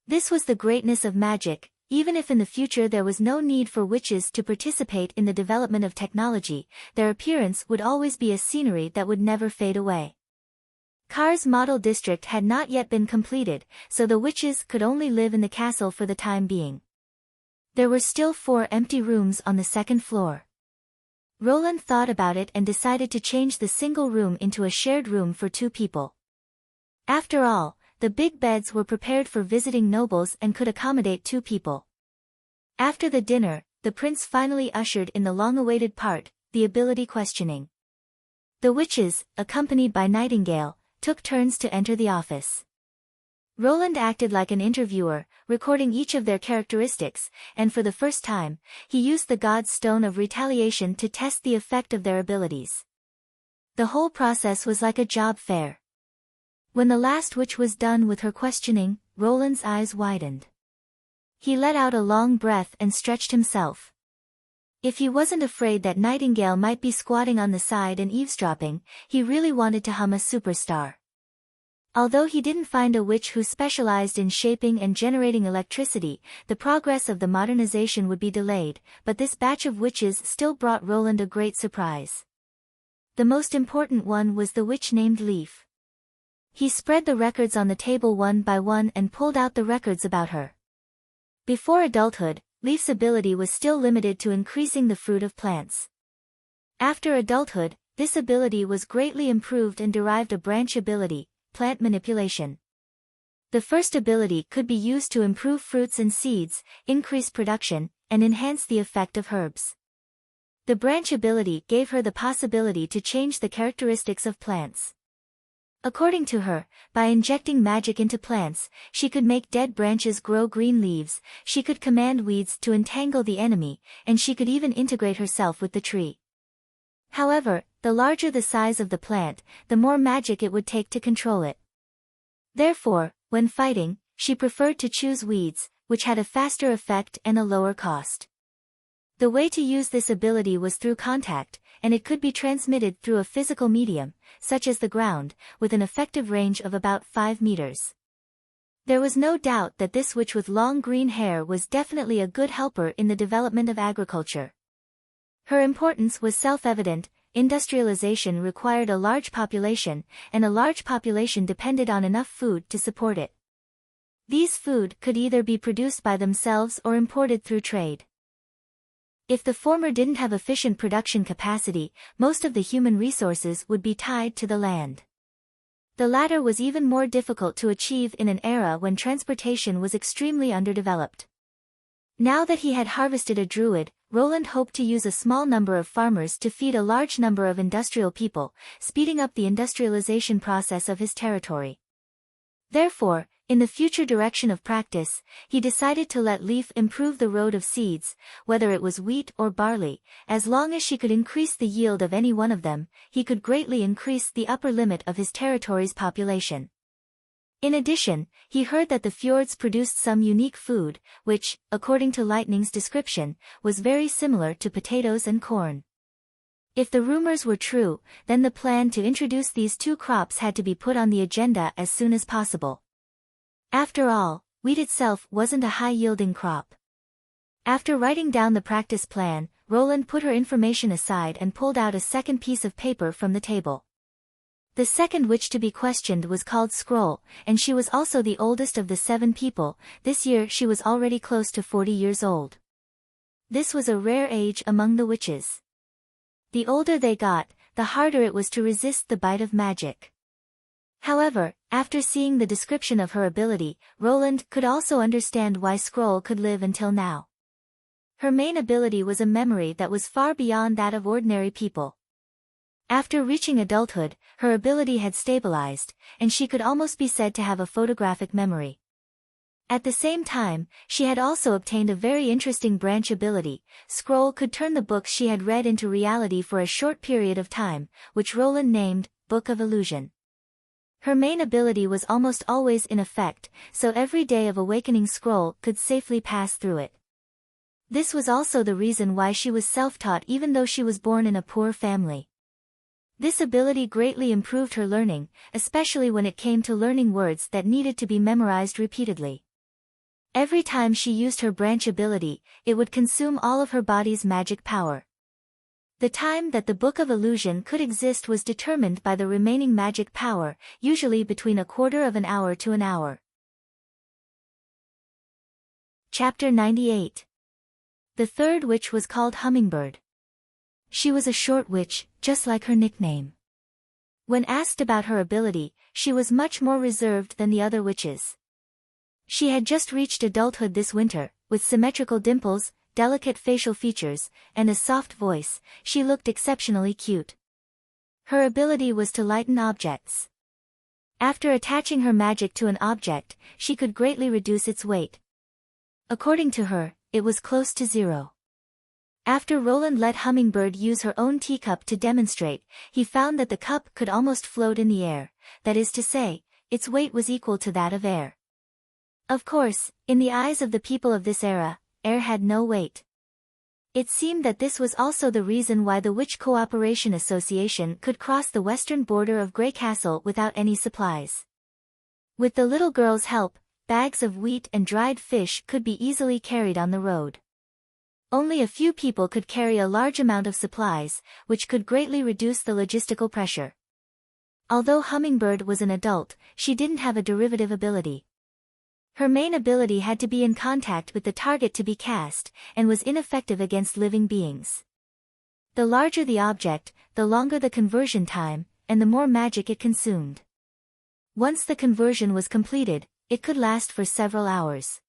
This was the greatness of magic. Even if in the future there was no need for witches to participate in the development of technology, their appearance would always be a scenery that would never fade away. Carr's model district had not yet been completed, so the witches could only live in the castle for the time being. There were still 4 empty rooms on the 2nd floor. Roland thought about it and decided to change the single room into a shared room for 2 people. After all, the big beds were prepared for visiting nobles and could accommodate 2 people. After the dinner, the prince finally ushered in the long-awaited part, the ability questioning. The witches, accompanied by Nightingale, took turns to enter the office. Roland acted like an interviewer, recording each of their characteristics, and for the first time, he used the God's Stone of Retaliation to test the effect of their abilities. The whole process was like a job fair. When the last witch was done with her questioning, Roland's eyes widened. He let out a long breath and stretched himself. If he wasn't afraid that Nightingale might be squatting on the side and eavesdropping, he really wanted to hum a superstar. Although he didn't find a witch who specialized in shaping and generating electricity, the progress of the modernization would be delayed, but this batch of witches still brought Roland a great surprise. The most important one was the witch named Leaf. He spread the records on the table one by one and pulled out the records about her. Before adulthood, Leaf's ability was still limited to increasing the fruit of plants. After adulthood, this ability was greatly improved and derived a branch ability, plant manipulation. The first ability could be used to improve fruits and seeds, increase production, and enhance the effect of herbs. The branch ability gave her the possibility to change the characteristics of plants. According to her, by injecting magic into plants, she could make dead branches grow green leaves, she could command weeds to entangle the enemy, and she could even integrate herself with the tree. However, the larger the size of the plant, the more magic it would take to control it. Therefore, when fighting, she preferred to choose weeds, which had a faster effect and a lower cost. The way to use this ability was through contact, and it could be transmitted through a physical medium, such as the ground, with an effective range of about 5 meters. There was no doubt that this witch with long green hair was definitely a good helper in the development of agriculture. Her importance was self-evident. Industrialization required a large population, and a large population depended on enough food to support it. These food could either be produced by themselves or imported through trade. If the former didn't have efficient production capacity, most of the human resources would be tied to the land. The latter was even more difficult to achieve in an era when transportation was extremely underdeveloped. Now that he had harvested a druid, Roland hoped to use a small number of farmers to feed a large number of industrial people, speeding up the industrialization process of his territory. Therefore, in the future direction of practice, he decided to let Leaf improve the road of seeds, whether it was wheat or barley, as long as she could increase the yield of any one of them, he could greatly increase the upper limit of his territory's population. In addition, he heard that the fjords produced some unique food, which, according to Lightning's description, was very similar to potatoes and corn. If the rumors were true, then the plan to introduce these 2 crops had to be put on the agenda as soon as possible. After all, wheat itself wasn't a high-yielding crop. After writing down the practice plan, Roland put her information aside and pulled out a second piece of paper from the table. The second witch to be questioned was called Scroll, and she was also the oldest of the 7 people. This year she was already close to 40 years old. This was a rare age among the witches. The older they got, the harder it was to resist the bite of magic. However, after seeing the description of her ability, Roland could also understand why Scroll could live until now. Her main ability was a memory that was far beyond that of ordinary people. After reaching adulthood, her ability had stabilized, and she could almost be said to have a photographic memory. At the same time, she had also obtained a very interesting branch ability. Scroll could turn the books she had read into reality for a short period of time, which Roland named Book of Illusion. Her main ability was almost always in effect, so every day of awakening Scroll could safely pass through it. This was also the reason why she was self-taught even though she was born in a poor family. This ability greatly improved her learning, especially when it came to learning words that needed to be memorized repeatedly. Every time she used her branch ability, it would consume all of her body's magic power. The time that the Book of Illusion could exist was determined by the remaining magic power, usually between a quarter of an hour to an hour. Chapter 98. The third witch was called Hummingbird. She was a short witch, just like her nickname. When asked about her ability, she was much more reserved than the other witches. She had just reached adulthood this winter, with symmetrical dimples, delicate facial features, and a soft voice. She looked exceptionally cute. Her ability was to lighten objects. After attaching her magic to an object, she could greatly reduce its weight. According to her, it was close to zero. After Roland let Hummingbird use her own teacup to demonstrate, he found that the cup could almost float in the air, that is to say, its weight was equal to that of air. Of course, in the eyes of the people of this era, air had no weight. It seemed that this was also the reason why the Witch Cooperation Association could cross the western border of Grey Castle without any supplies. With the little girl's help, bags of wheat and dried fish could be easily carried on the road. Only a few people could carry a large amount of supplies, which could greatly reduce the logistical pressure. Although Hummingbird was an adult, she didn't have a derivative ability. Her main ability had to be in contact with the target to be cast, and was ineffective against living beings. The larger the object, the longer the conversion time, and the more magic it consumed. Once the conversion was completed, it could last for several hours.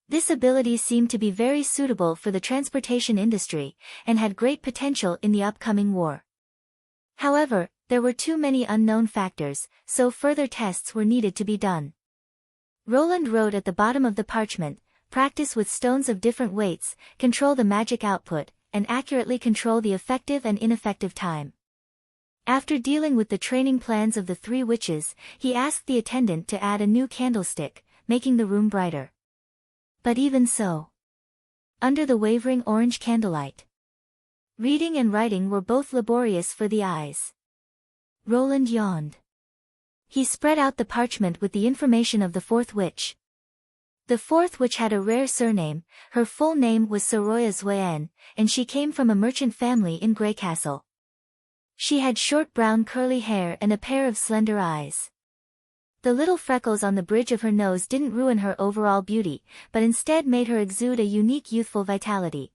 This ability seemed to be very suitable for the transportation industry, and had great potential in the upcoming war. However, there were too many unknown factors, so further tests were needed to be done. Roland wrote at the bottom of the parchment, practice with stones of different weights, control the magic output, and accurately control the effective and ineffective time. After dealing with the training plans of the three witches, he asked the attendant to add a new candlestick, making the room brighter. But even so, under the wavering orange candlelight, reading and writing were both laborious for the eyes. Roland yawned. He spread out the parchment with the information of the fourth witch. The fourth witch had a rare surname. Her full name was Soroya Zuen, and she came from a merchant family in Grey Castle. She had short brown curly hair and a pair of slender eyes. The little freckles on the bridge of her nose didn't ruin her overall beauty, but instead made her exude a unique youthful vitality.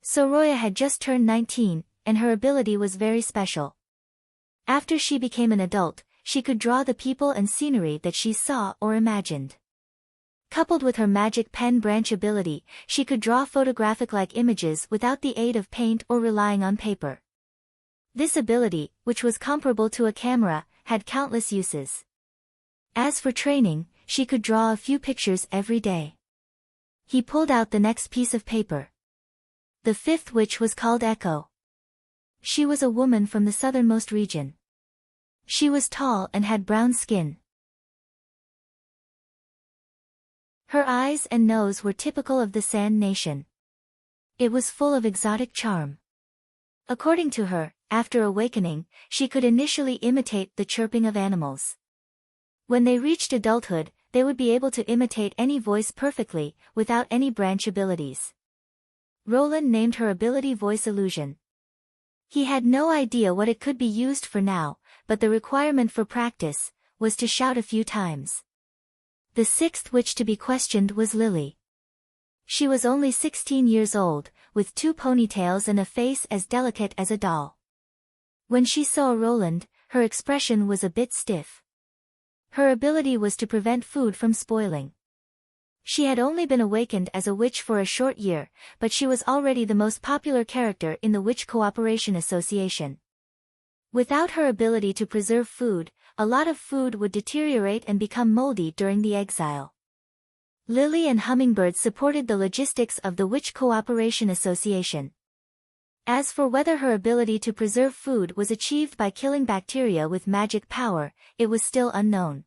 Soroya had just turned 19, and her ability was very special. After she became an adult, she could draw the people and scenery that she saw or imagined. Coupled with her magic pen branch ability, she could draw photographic-like images without the aid of paint or relying on paper. This ability, which was comparable to a camera, had countless uses. As for training, she could draw a few pictures every day. He pulled out the next piece of paper. The fifth witch was called Echo. She was a woman from the southernmost region. She was tall and had brown skin. Her eyes and nose were typical of the Sand Nation. It was full of exotic charm. According to her, after awakening, she could initially imitate the chirping of animals. When they reached adulthood, they would be able to imitate any voice perfectly, without any branch abilities. Roland named her ability Voice Illusion. He had no idea what it could be used for now, but the requirement for practice was to shout a few times. The sixth witch to be questioned was Lily. She was only 16 years old, with 2 ponytails and a face as delicate as a doll. When she saw Roland, her expression was a bit stiff. Her ability was to prevent food from spoiling. She had only been awakened as a witch for a short year, but she was already the most popular character in the Witch Cooperation Association. Without her ability to preserve food, a lot of food would deteriorate and become moldy during the exile. Lily and Hummingbird supported the logistics of the Witch Cooperation Association. As for whether her ability to preserve food was achieved by killing bacteria with magic power, it was still unknown.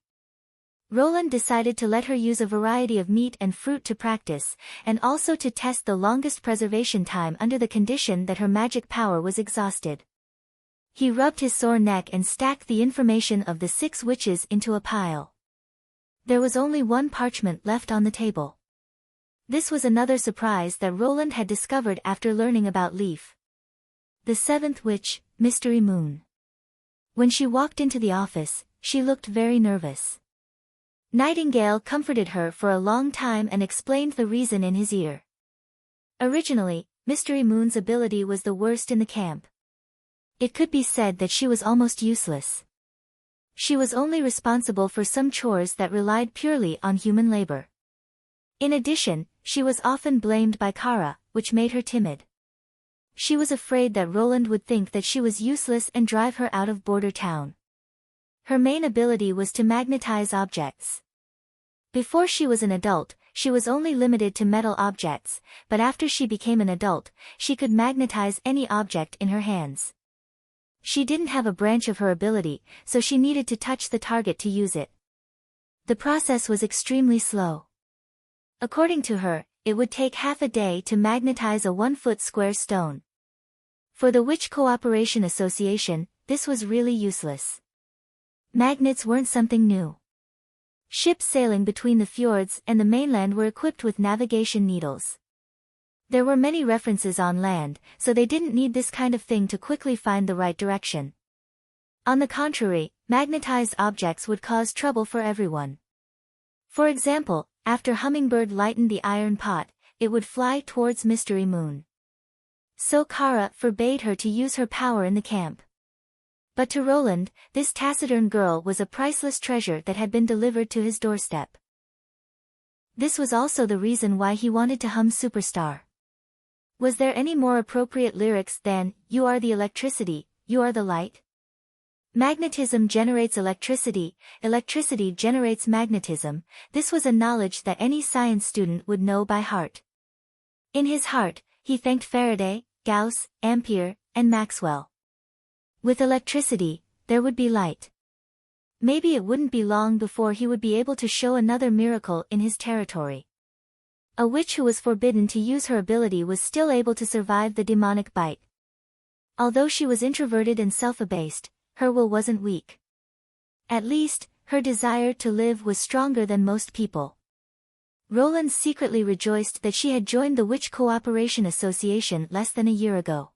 Roland decided to let her use a variety of meat and fruit to practice, and also to test the longest preservation time under the condition that her magic power was exhausted. He rubbed his sore neck and stacked the information of the 6 witches into a pile. There was only one parchment left on the table. This was another surprise that Roland had discovered after learning about Leaf. The 7th witch, Mystery Moon. When she walked into the office, she looked very nervous. Nightingale comforted her for a long time and explained the reason in his ear. Originally, Mystery Moon's ability was the worst in the camp. It could be said that she was almost useless. She was only responsible for some chores that relied purely on human labor. In addition, she was often blamed by Kara, which made her timid. She was afraid that Roland would think that she was useless and drive her out of Border Town. Her main ability was to magnetize objects. Before she was an adult, she was only limited to metal objects, but after she became an adult, she could magnetize any object in her hands. She didn't have a branch of her ability, so she needed to touch the target to use it. The process was extremely slow. According to her, it would take half a day to magnetize a 1-foot square stone. For the Witch Cooperation Association, this was really useless. Magnets weren't something new. Ships sailing between the fjords and the mainland were equipped with navigation needles. There were many references on land, so they didn't need this kind of thing to quickly find the right direction. On the contrary, magnetized objects would cause trouble for everyone. For example, after Hummingbird lightened the iron pot, it would fly towards Mystery Moon. So Kara forbade her to use her power in the camp. But to Roland, this taciturn girl was a priceless treasure that had been delivered to his doorstep. This was also the reason why he wanted to hum Superstar. Was there any more appropriate lyrics than, "You are the electricity, you are the light"? Magnetism generates electricity, electricity generates magnetism. This was a knowledge that any science student would know by heart. In his heart, he thanked Faraday, Gauss, Ampere, and Maxwell. With electricity, there would be light. Maybe it wouldn't be long before he would be able to show another miracle in his territory. A witch who was forbidden to use her ability was still able to survive the demonic bite. Although she was introverted and self-abased, her will wasn't weak. At least, her desire to live was stronger than most people. Roland secretly rejoiced that she had joined the Witch Cooperation Association less than a year ago.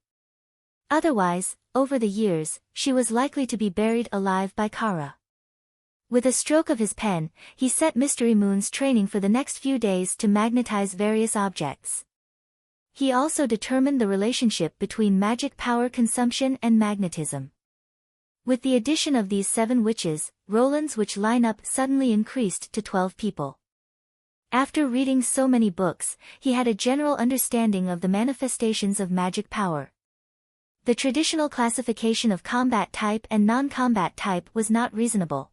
Otherwise, over the years, she was likely to be buried alive by Kara. With a stroke of his pen, he set Mystery Moon's training for the next few days to magnetize various objects. He also determined the relationship between magic power consumption and magnetism. With the addition of these 7 witches, Roland's witch lineup suddenly increased to 12 people. After reading so many books, he had a general understanding of the manifestations of magic power. The traditional classification of combat type and non-combat type was not reasonable.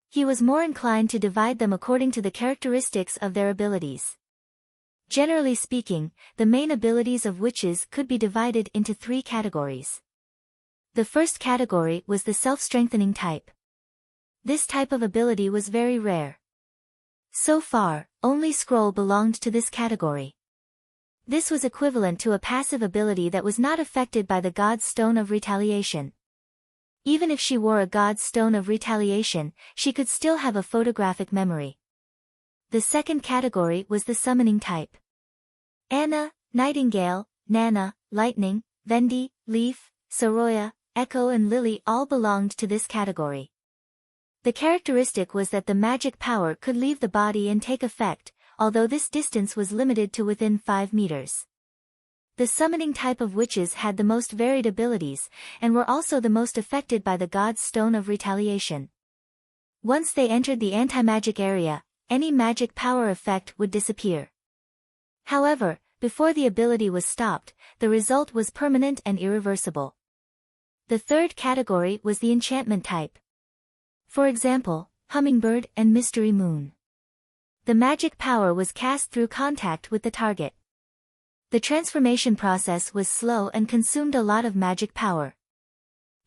He was more inclined to divide them according to the characteristics of their abilities. Generally speaking, the main abilities of witches could be divided into 3 categories. The first category was the self-strengthening type. This type of ability was very rare. So far, only Scroll belonged to this category. This was equivalent to a passive ability that was not affected by the God's Stone of Retaliation. Even if she wore a God's Stone of Retaliation, she could still have a photographic memory. The second category was the summoning type. Anna, Nightingale, Nana, Lightning, Vendi, Leaf, Soroya, Echo and Lily all belonged to this category. The characteristic was that the magic power could leave the body and take effect, although this distance was limited to within 5 meters. The summoning type of witches had the most varied abilities, and were also the most affected by the god's stone of retaliation. Once they entered the anti-magic area, any magic power effect would disappear. However, before the ability was stopped, the result was permanent and irreversible. The third category was the enchantment type. For example, Hummingbird and Mystery Moon. The magic power was cast through contact with the target. The transformation process was slow and consumed a lot of magic power.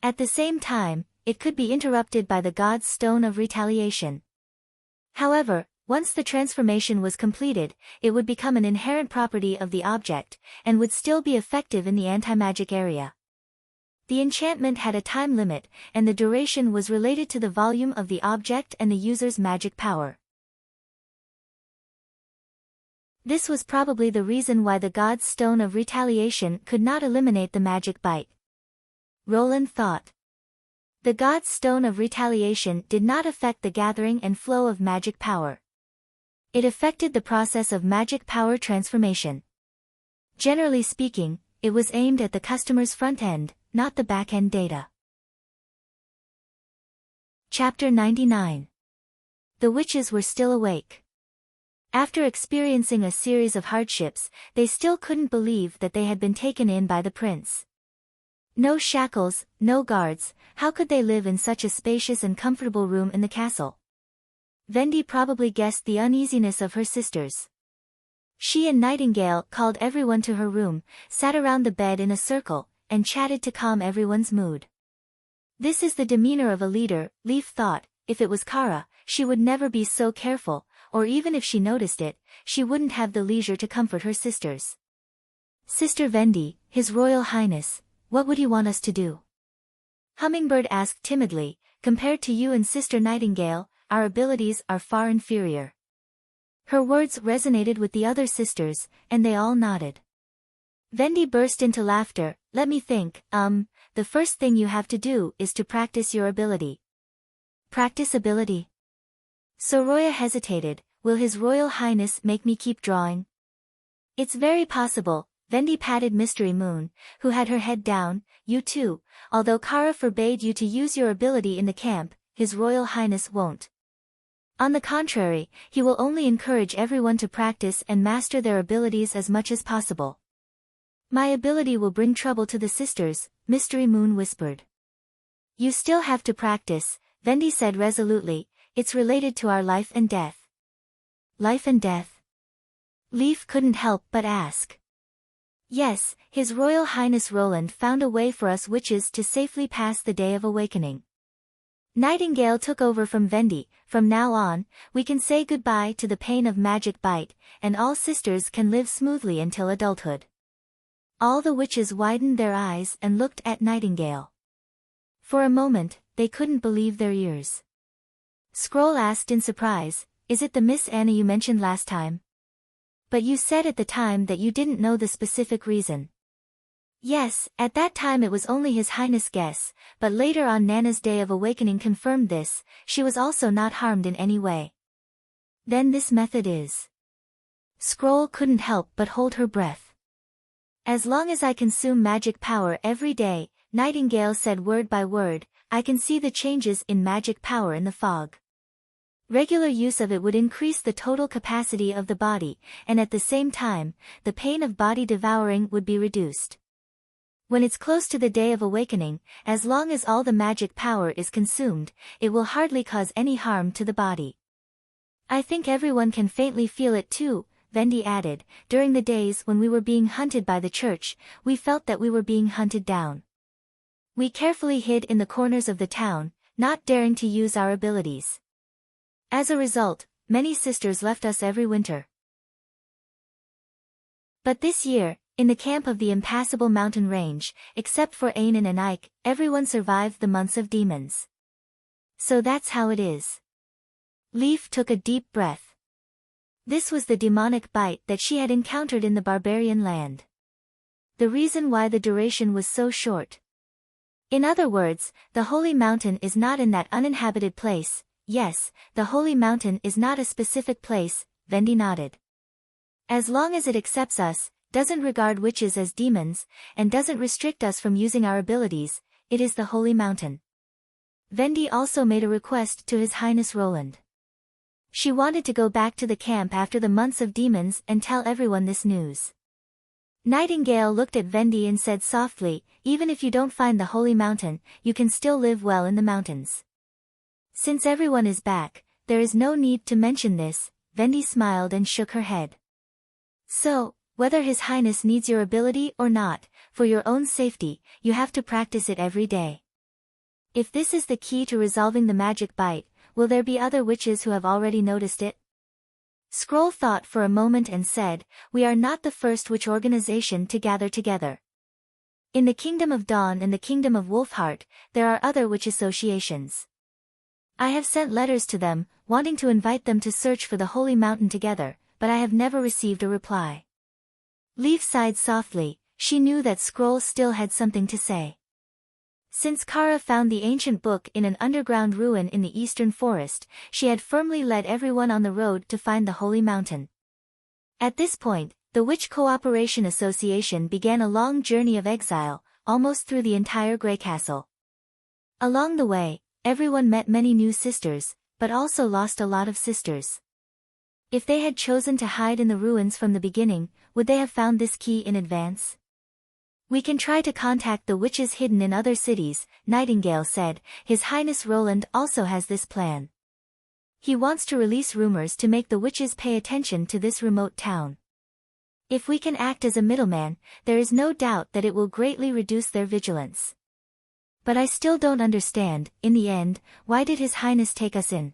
At the same time, it could be interrupted by the god's stone of retaliation. However, once the transformation was completed, it would become an inherent property of the object, and would still be effective in the anti-magic area. The enchantment had a time limit, and the duration was related to the volume of the object and the user's magic power. This was probably the reason why the god's stone of retaliation could not eliminate the magic bite. Roland thought. The god's stone of retaliation did not affect the gathering and flow of magic power. It affected the process of magic power transformation. Generally speaking, it was aimed at the customer's front end, not the back-end data. Chapter 99. The witches were still awake. After experiencing a series of hardships, they still couldn't believe that they had been taken in by the prince. No shackles, no guards, how could they live in such a spacious and comfortable room in the castle? Vendi probably guessed the uneasiness of her sisters. She and Nightingale called everyone to her room, sat around the bed in a circle, and chatted to calm everyone's mood. This is the demeanor of a leader, Leaf thought. If it was Kara, she would never be so careful, or even if she noticed it, she wouldn't have the leisure to comfort her sisters. Sister Vendi, His Royal Highness, what would you want us to do? Hummingbird asked timidly. Compared to you and Sister Nightingale, our abilities are far inferior. Her words resonated with the other sisters, and they all nodded. Vendi burst into laughter. Let me think, the first thing you have to do is to practice your ability. Practice ability? Soroya hesitated. Will His Royal Highness make me keep drawing? It's very possible. Vendi patted Mystery Moon, who had her head down. You too, although Kara forbade you to use your ability in the camp, His Royal Highness won't. On the contrary, he will only encourage everyone to practice and master their abilities as much as possible. My ability will bring trouble to the sisters, Mystery Moon whispered. You still have to practice, Vendi said resolutely. It's related to our life and death. Life and death? Leaf couldn't help but ask. Yes, His Royal Highness Roland found a way for us witches to safely pass the Day of Awakening. Nightingale took over from Vendi. From now on, we can say goodbye to the pain of magic bite, and all sisters can live smoothly until adulthood. All the witches widened their eyes and looked at Nightingale. For a moment, they couldn't believe their ears. Scroll asked in surprise, is it the Miss Anna you mentioned last time? But you said at the time that you didn't know the specific reason. Yes, at that time it was only His Highness' guess, but later on Nana's Day of Awakening confirmed this. She was also not harmed in any way. Then this method is... Scroll couldn't help but hold her breath. As long as I consume magic power every day, Nightingale said word by word, I can see the changes in magic power in the fog. Regular use of it would increase the total capacity of the body, and at the same time, the pain of body devouring would be reduced. When it's close to the Day of Awakening, as long as all the magic power is consumed, it will hardly cause any harm to the body. I think everyone can faintly feel it too, Vendi added. During the days when we were being hunted by the church, we felt that we were being hunted down. We carefully hid in the corners of the town, not daring to use our abilities. As a result, many sisters left us every winter. But this year, in the camp of the impassable mountain range, except for Ainan and Ike, everyone survived the months of demons. So that's how it is. Leaf took a deep breath. This was the demonic bite that she had encountered in the barbarian land. The reason why the duration was so short. In other words, the Holy Mountain is not in that uninhabited place. Yes, the Holy Mountain is not a specific place, Vendi nodded. As long as it accepts us, doesn't regard witches as demons, and doesn't restrict us from using our abilities. It is the Holy Mountain. Vendi also made a request to His Highness Roland. She wanted to go back to the camp after the months of demons and tell everyone this news. Nightingale looked at Vendi and said softly, "Even if you don't find the Holy Mountain, you can still live well in the mountains." Since everyone is back, there is no need to mention this. Vendi smiled and shook her head. "So, whether His Highness needs your ability or not, for your own safety, you have to practice it every day. If this is the key to resolving the magic bite, will there be other witches who have already noticed it?" Scroll thought for a moment and said, "We are not the first witch organization to gather together. In the Kingdom of Dawn and the Kingdom of Wolfheart, there are other witch associations. I have sent letters to them, wanting to invite them to search for the Holy Mountain together, but I have never received a reply." Leaf sighed softly. She knew that Scroll still had something to say. Since Kara found the ancient book in an underground ruin in the eastern forest, she had firmly led everyone on the road to find the Holy Mountain. At this point, the Witch Cooperation Association began a long journey of exile, almost through the entire Grey Castle. Along the way, everyone met many new sisters, but also lost a lot of sisters. If they had chosen to hide in the ruins from the beginning, would they have found this key in advance? "We can try to contact the witches hidden in other cities," Nightingale said. "His Highness Roland also has this plan. He wants to release rumors to make the witches pay attention to this remote town. If we can act as a middleman, there is no doubt that it will greatly reduce their vigilance. But I still don't understand, in the end, why did His Highness take us in?"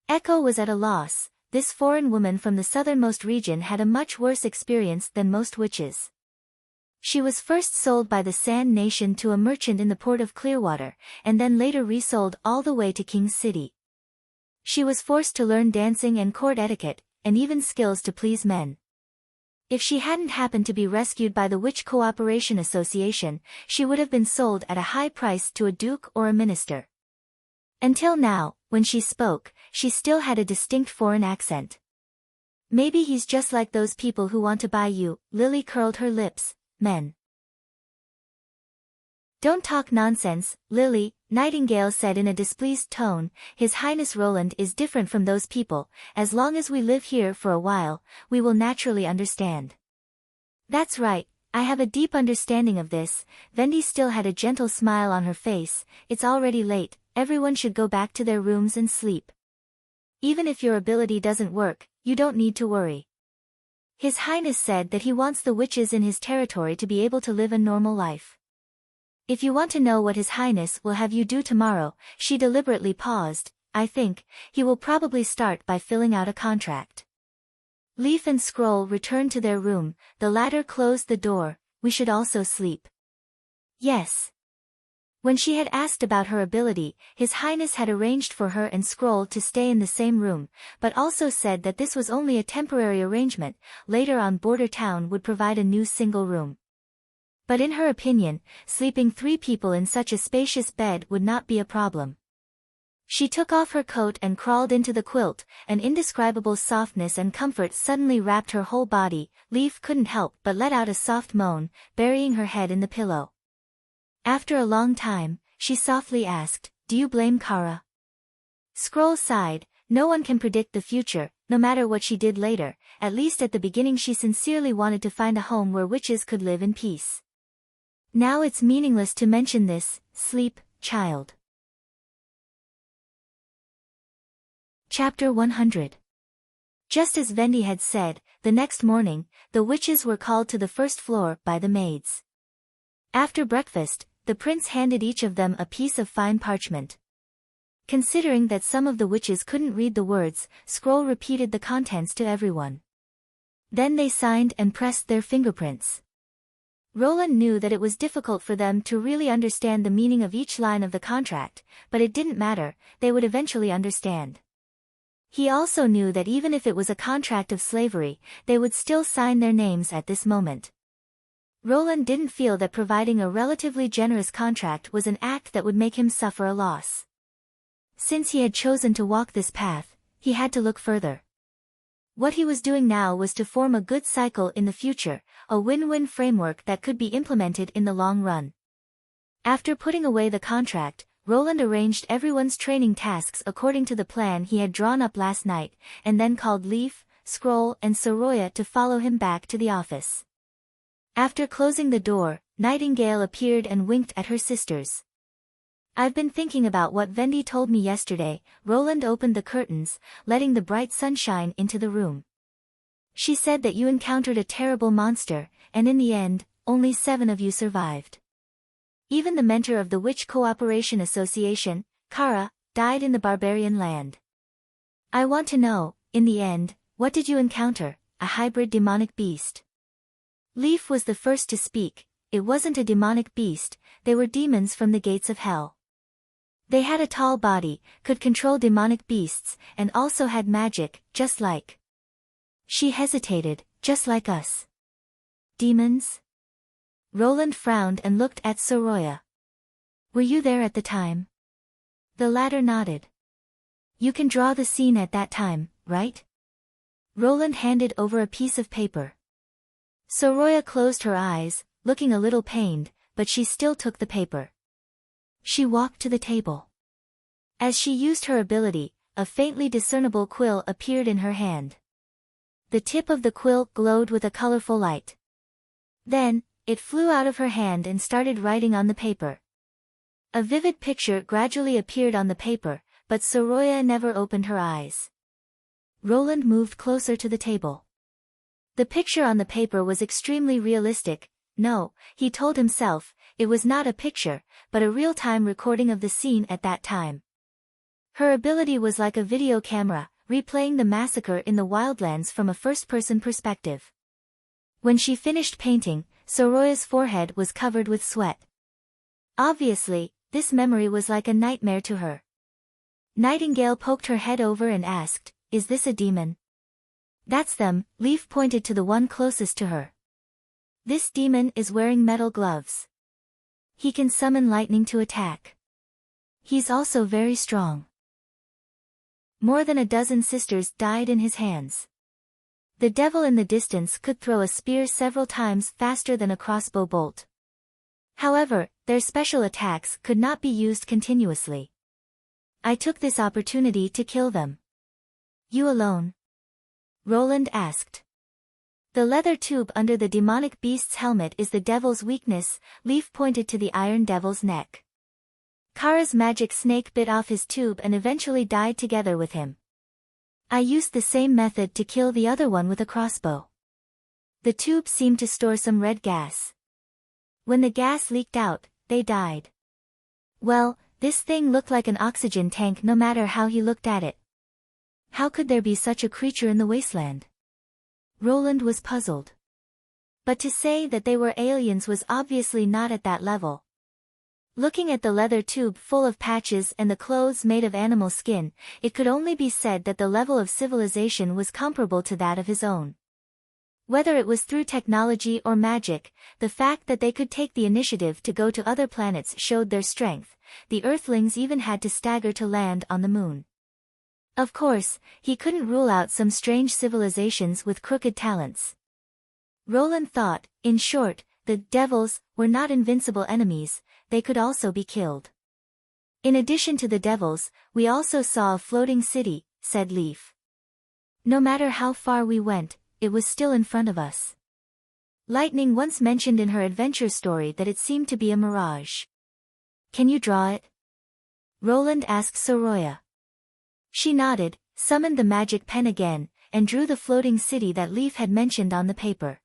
Echo was at a loss. This foreign woman from the southernmost region had a much worse experience than most witches. She was first sold by the Sand Nation to a merchant in the port of Clearwater, and then later resold all the way to King's City. She was forced to learn dancing and court etiquette, and even skills to please men. If she hadn't happened to be rescued by the Witch Cooperation Association, she would have been sold at a high price to a duke or a minister. Until now, when she spoke, she still had a distinct foreign accent. "Maybe he's just like those people who want to buy you." Lily curled her lips. "Men. Don't talk nonsense, Lily," Nightingale said in a displeased tone. "His Highness Roland is different from those people. As long as we live here for a while, we will naturally understand." "That's right, I have a deep understanding of this." Vendi still had a gentle smile on her face. "It's already late, everyone should go back to their rooms and sleep. Even if your ability doesn't work, you don't need to worry. His Highness said that he wants the witches in his territory to be able to live a normal life. If you want to know what His Highness will have you do tomorrow," she deliberately paused, "I think he will probably start by filling out a contract." Leaf and Scroll returned to their room. The latter closed the door. "We should also sleep." "Yes." When she had asked about her ability, His Highness had arranged for her and Scroll to stay in the same room, but also said that this was only a temporary arrangement. Later on, Border Town would provide a new single room. But in her opinion, sleeping 3 people in such a spacious bed would not be a problem. She took off her coat and crawled into the quilt. An indescribable softness and comfort suddenly wrapped her whole body. Leaf couldn't help but let out a soft moan, burying her head in the pillow. After a long time, she softly asked, "Do you blame Kara?" Scroll sighed. No one can predict the future, no matter what she did later. At least at the beginning she sincerely wanted to find a home where witches could live in peace. Now it's meaningless to mention this. Sleep, child. Chapter 100. Just as Vendi had said, the next morning, the witches were called to the first floor by the maids. After breakfast, the prince handed each of them a piece of fine parchment. Considering that some of the witches couldn't read the words, Scroll repeated the contents to everyone. Then they signed and pressed their fingerprints. Roland knew that it was difficult for them to really understand the meaning of each line of the contract, but it didn't matter, they would eventually understand. He also knew that even if it was a contract of slavery, they would still sign their names at this moment. Roland didn't feel that providing a relatively generous contract was an act that would make him suffer a loss. Since he had chosen to walk this path, he had to look further. What he was doing now was to form a good cycle in the future, a win-win framework that could be implemented in the long run. After putting away the contract, Roland arranged everyone's training tasks according to the plan he had drawn up last night, and then called Leaf, Scroll and Soroya to follow him back to the office. After closing the door, Nightingale appeared and winked at her sisters. "I've been thinking about what Vendi told me yesterday." Roland opened the curtains, letting the bright sunshine into the room. "She said that you encountered a terrible monster, and in the end, only 7 of you survived. Even the mentor of the Witch Cooperation Association, Kara, died in the barbarian land. I want to know, in the end, what did you encounter? A hybrid demonic beast?" Leaf was the first to speak. "It wasn't a demonic beast, they were demons from the gates of hell. They had a tall body, could control demonic beasts, and also had magic, just like..." She hesitated, "Just like us." "Demons?" Roland frowned and looked at Soroya. "Were you there at the time?" The latter nodded. "You can draw the scene at that time, right?" Roland handed over a piece of paper. Soroya closed her eyes, looking a little pained, but she still took the paper. She walked to the table. As she used her ability, a faintly discernible quill appeared in her hand. The tip of the quill glowed with a colorful light. Then, it flew out of her hand and started writing on the paper. A vivid picture gradually appeared on the paper, but Soroya never opened her eyes. Roland moved closer to the table. The picture on the paper was extremely realistic. No, he told himself, it was not a picture, but a real-time recording of the scene at that time. Her ability was like a video camera, replaying the massacre in the wildlands from a first-person perspective. When she finished painting, Soroya's forehead was covered with sweat. Obviously, this memory was like a nightmare to her. Nightingale poked her head over and asked, "Is this a demon?" "That's them." Leaf pointed to the one closest to her. "This demon is wearing metal gloves. He can summon lightning to attack. He's also very strong." More than a dozen sisters died in his hands. The devil in the distance could throw a spear several times faster than a crossbow bolt. However, their special attacks could not be used continuously. "I took this opportunity to kill them." "You alone?" Roland asked. "The leather tube under the demonic beast's helmet is the devil's weakness." Leaf pointed to the iron devil's neck. "Kara's magic snake bit off his tube and eventually died together with him. I used the same method to kill the other one with a crossbow. The tube seemed to store some red gas. When the gas leaked out, they died. Well, this thing looked like an oxygen tank no matter how he looked at it. How could there be such a creature in the wasteland?" Roland was puzzled. But to say that they were aliens was obviously not at that level. Looking at the leather tube full of patches and the clothes made of animal skin, it could only be said that the level of civilization was comparable to that of his own. Whether it was through technology or magic, the fact that they could take the initiative to go to other planets showed their strength. The Earthlings even had to stagger to land on the moon. Of course, he couldn't rule out some strange civilizations with crooked talents. Roland thought, in short, the devils were not invincible enemies, they could also be killed. "In addition to the devils, we also saw a floating city," said Leaf. "No matter how far we went, it was still in front of us. Lightning once mentioned in her adventure story that it seemed to be a mirage." "Can you draw it?" Roland asked Soroya. She nodded, summoned the magic pen again, and drew the floating city that Leaf had mentioned on the paper.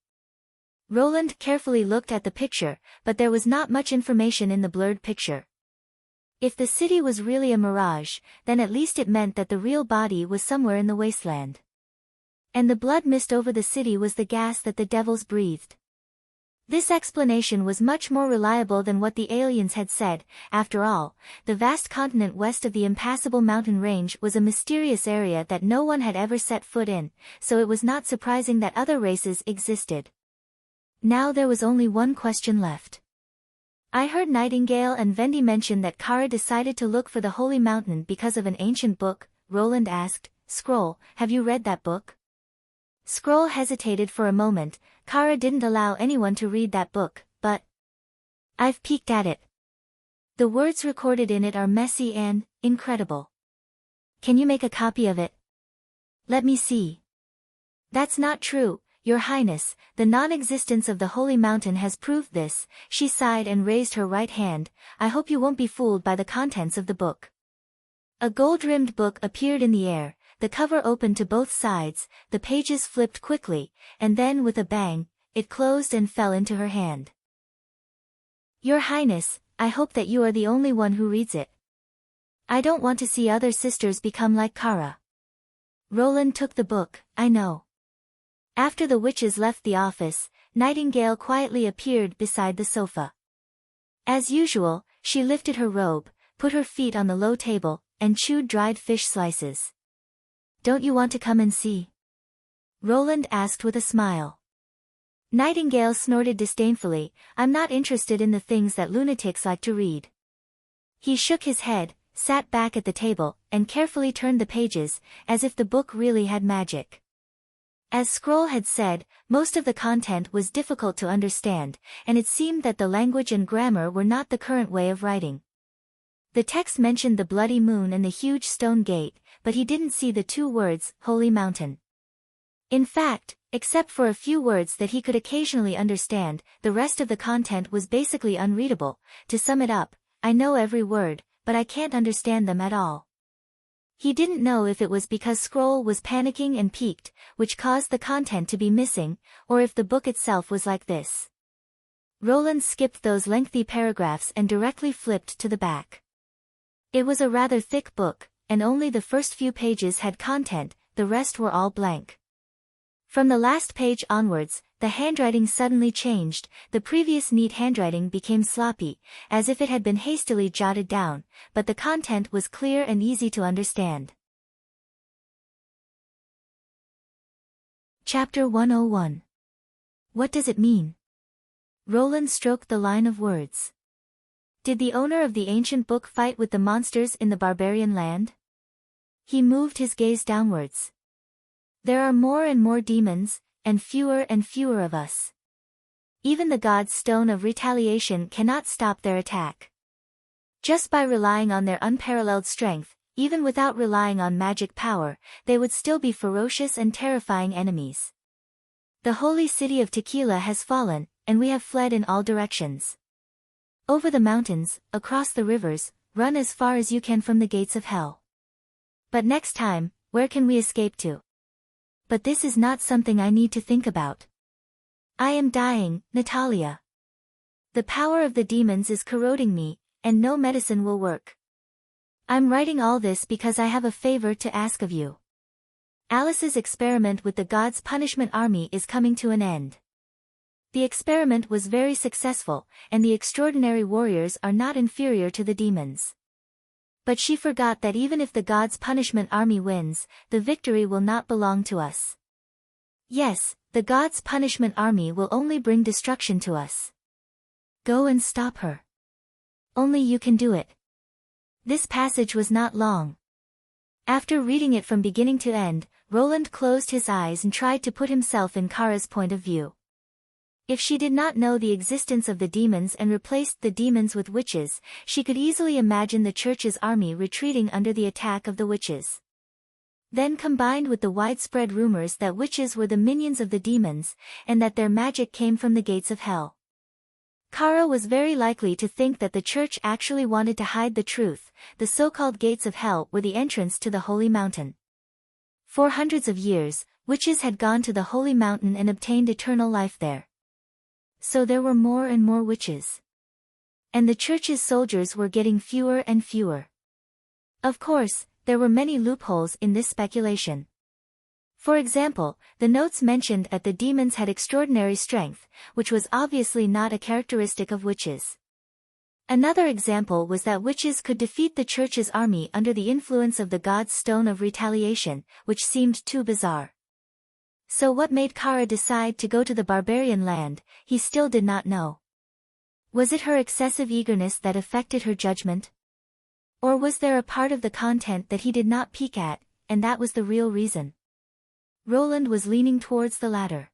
Roland carefully looked at the picture, but there was not much information in the blurred picture. If the city was really a mirage, then at least it meant that the real body was somewhere in the wasteland. And the blood mist over the city was the gas that the devils breathed. This explanation was much more reliable than what the aliens had said. After all, the vast continent west of the impassable mountain range was a mysterious area that no one had ever set foot in, so it was not surprising that other races existed. Now there was only one question left. "I heard Nightingale and Vendi mention that Kara decided to look for the Holy Mountain because of an ancient book," Roland asked. "Scroll, have you read that book?" Scroll hesitated for a moment. Kara didn't allow anyone to read that book, but I've peeked at it. The words recorded in it are messy and incredible. Can you make a copy of it? Let me see. That's not true, Your Highness. The non-existence of the holy mountain has proved this. She sighed and raised her right hand. I hope you won't be fooled by the contents of the book. A gold-rimmed book appeared in the air. The cover opened to both sides, the pages flipped quickly, and then with a bang, it closed and fell into her hand. Your Highness, I hope that you are the only one who reads it. I don't want to see other sisters become like Kara. Roland took the book. I know. After the witches left the office, Nightingale quietly appeared beside the sofa. As usual, she lifted her robe, put her feet on the low table, and chewed dried fish slices. Don't you want to come and see? Roland asked with a smile. Nightingale snorted disdainfully. I'm not interested in the things that lunatics like to read. He shook his head, sat back at the table, and carefully turned the pages, as if the book really had magic. As Scroll had said, most of the content was difficult to understand, and it seemed that the language and grammar were not the current way of writing. The text mentioned the bloody moon and the huge stone gate, but he didn't see the two words, Holy Mountain. In fact, except for a few words that he could occasionally understand, the rest of the content was basically unreadable. To sum it up, I know every word, but I can't understand them at all. He didn't know if it was because Scroll was panicking and peaked, which caused the content to be missing, or if the book itself was like this. Roland skipped those lengthy paragraphs and directly flipped to the back. It was a rather thick book, and only the first few pages had content, the rest were all blank. From the last page onwards, the handwriting suddenly changed. The previous neat handwriting became sloppy, as if it had been hastily jotted down, but the content was clear and easy to understand. Chapter 101. What does it mean? Roland stroked the line of words. Did the owner of the ancient book fight with the monsters in the barbarian land? He moved his gaze downwards. There are more and more demons, and fewer of us. Even the god's stone of retaliation cannot stop their attack. Just by relying on their unparalleled strength, even without relying on magic power, they would still be ferocious and terrifying enemies. The holy city of Tequila has fallen, and we have fled in all directions. Over the mountains, across the rivers, run as far as you can from the gates of hell. But next time, where can we escape to? But this is not something I need to think about. I am dying, Natalia. The power of the demons is corroding me, and no medicine will work. I'm writing all this because I have a favor to ask of you. Alice's experiment with the God's Punishment Army is coming to an end. The experiment was very successful, and the extraordinary warriors are not inferior to the demons. But she forgot that even if the God's Punishment Army wins, the victory will not belong to us. Yes, the God's Punishment Army will only bring destruction to us. Go and stop her. Only you can do it. This passage was not long. After reading it from beginning to end, Roland closed his eyes and tried to put himself in Kara's point of view. If she did not know the existence of the demons and replaced the demons with witches, she could easily imagine the church's army retreating under the attack of the witches. Then combined with the widespread rumors that witches were the minions of the demons, and that their magic came from the gates of hell. Kara was very likely to think that the church actually wanted to hide the truth. The so-called gates of hell were the entrance to the holy mountain. For hundreds of years, witches had gone to the holy mountain and obtained eternal life there. So there were more and more witches. And the church's soldiers were getting fewer and fewer. Of course, there were many loopholes in this speculation. For example, the notes mentioned that the demons had extraordinary strength, which was obviously not a characteristic of witches. Another example was that witches could defeat the church's army under the influence of the god's stone of retaliation, which seemed too bizarre. So what made Kara decide to go to the barbarian land, he still did not know. Was it her excessive eagerness that affected her judgment? Or was there a part of the content that he did not peek at, and that was the real reason? Roland was leaning towards the latter.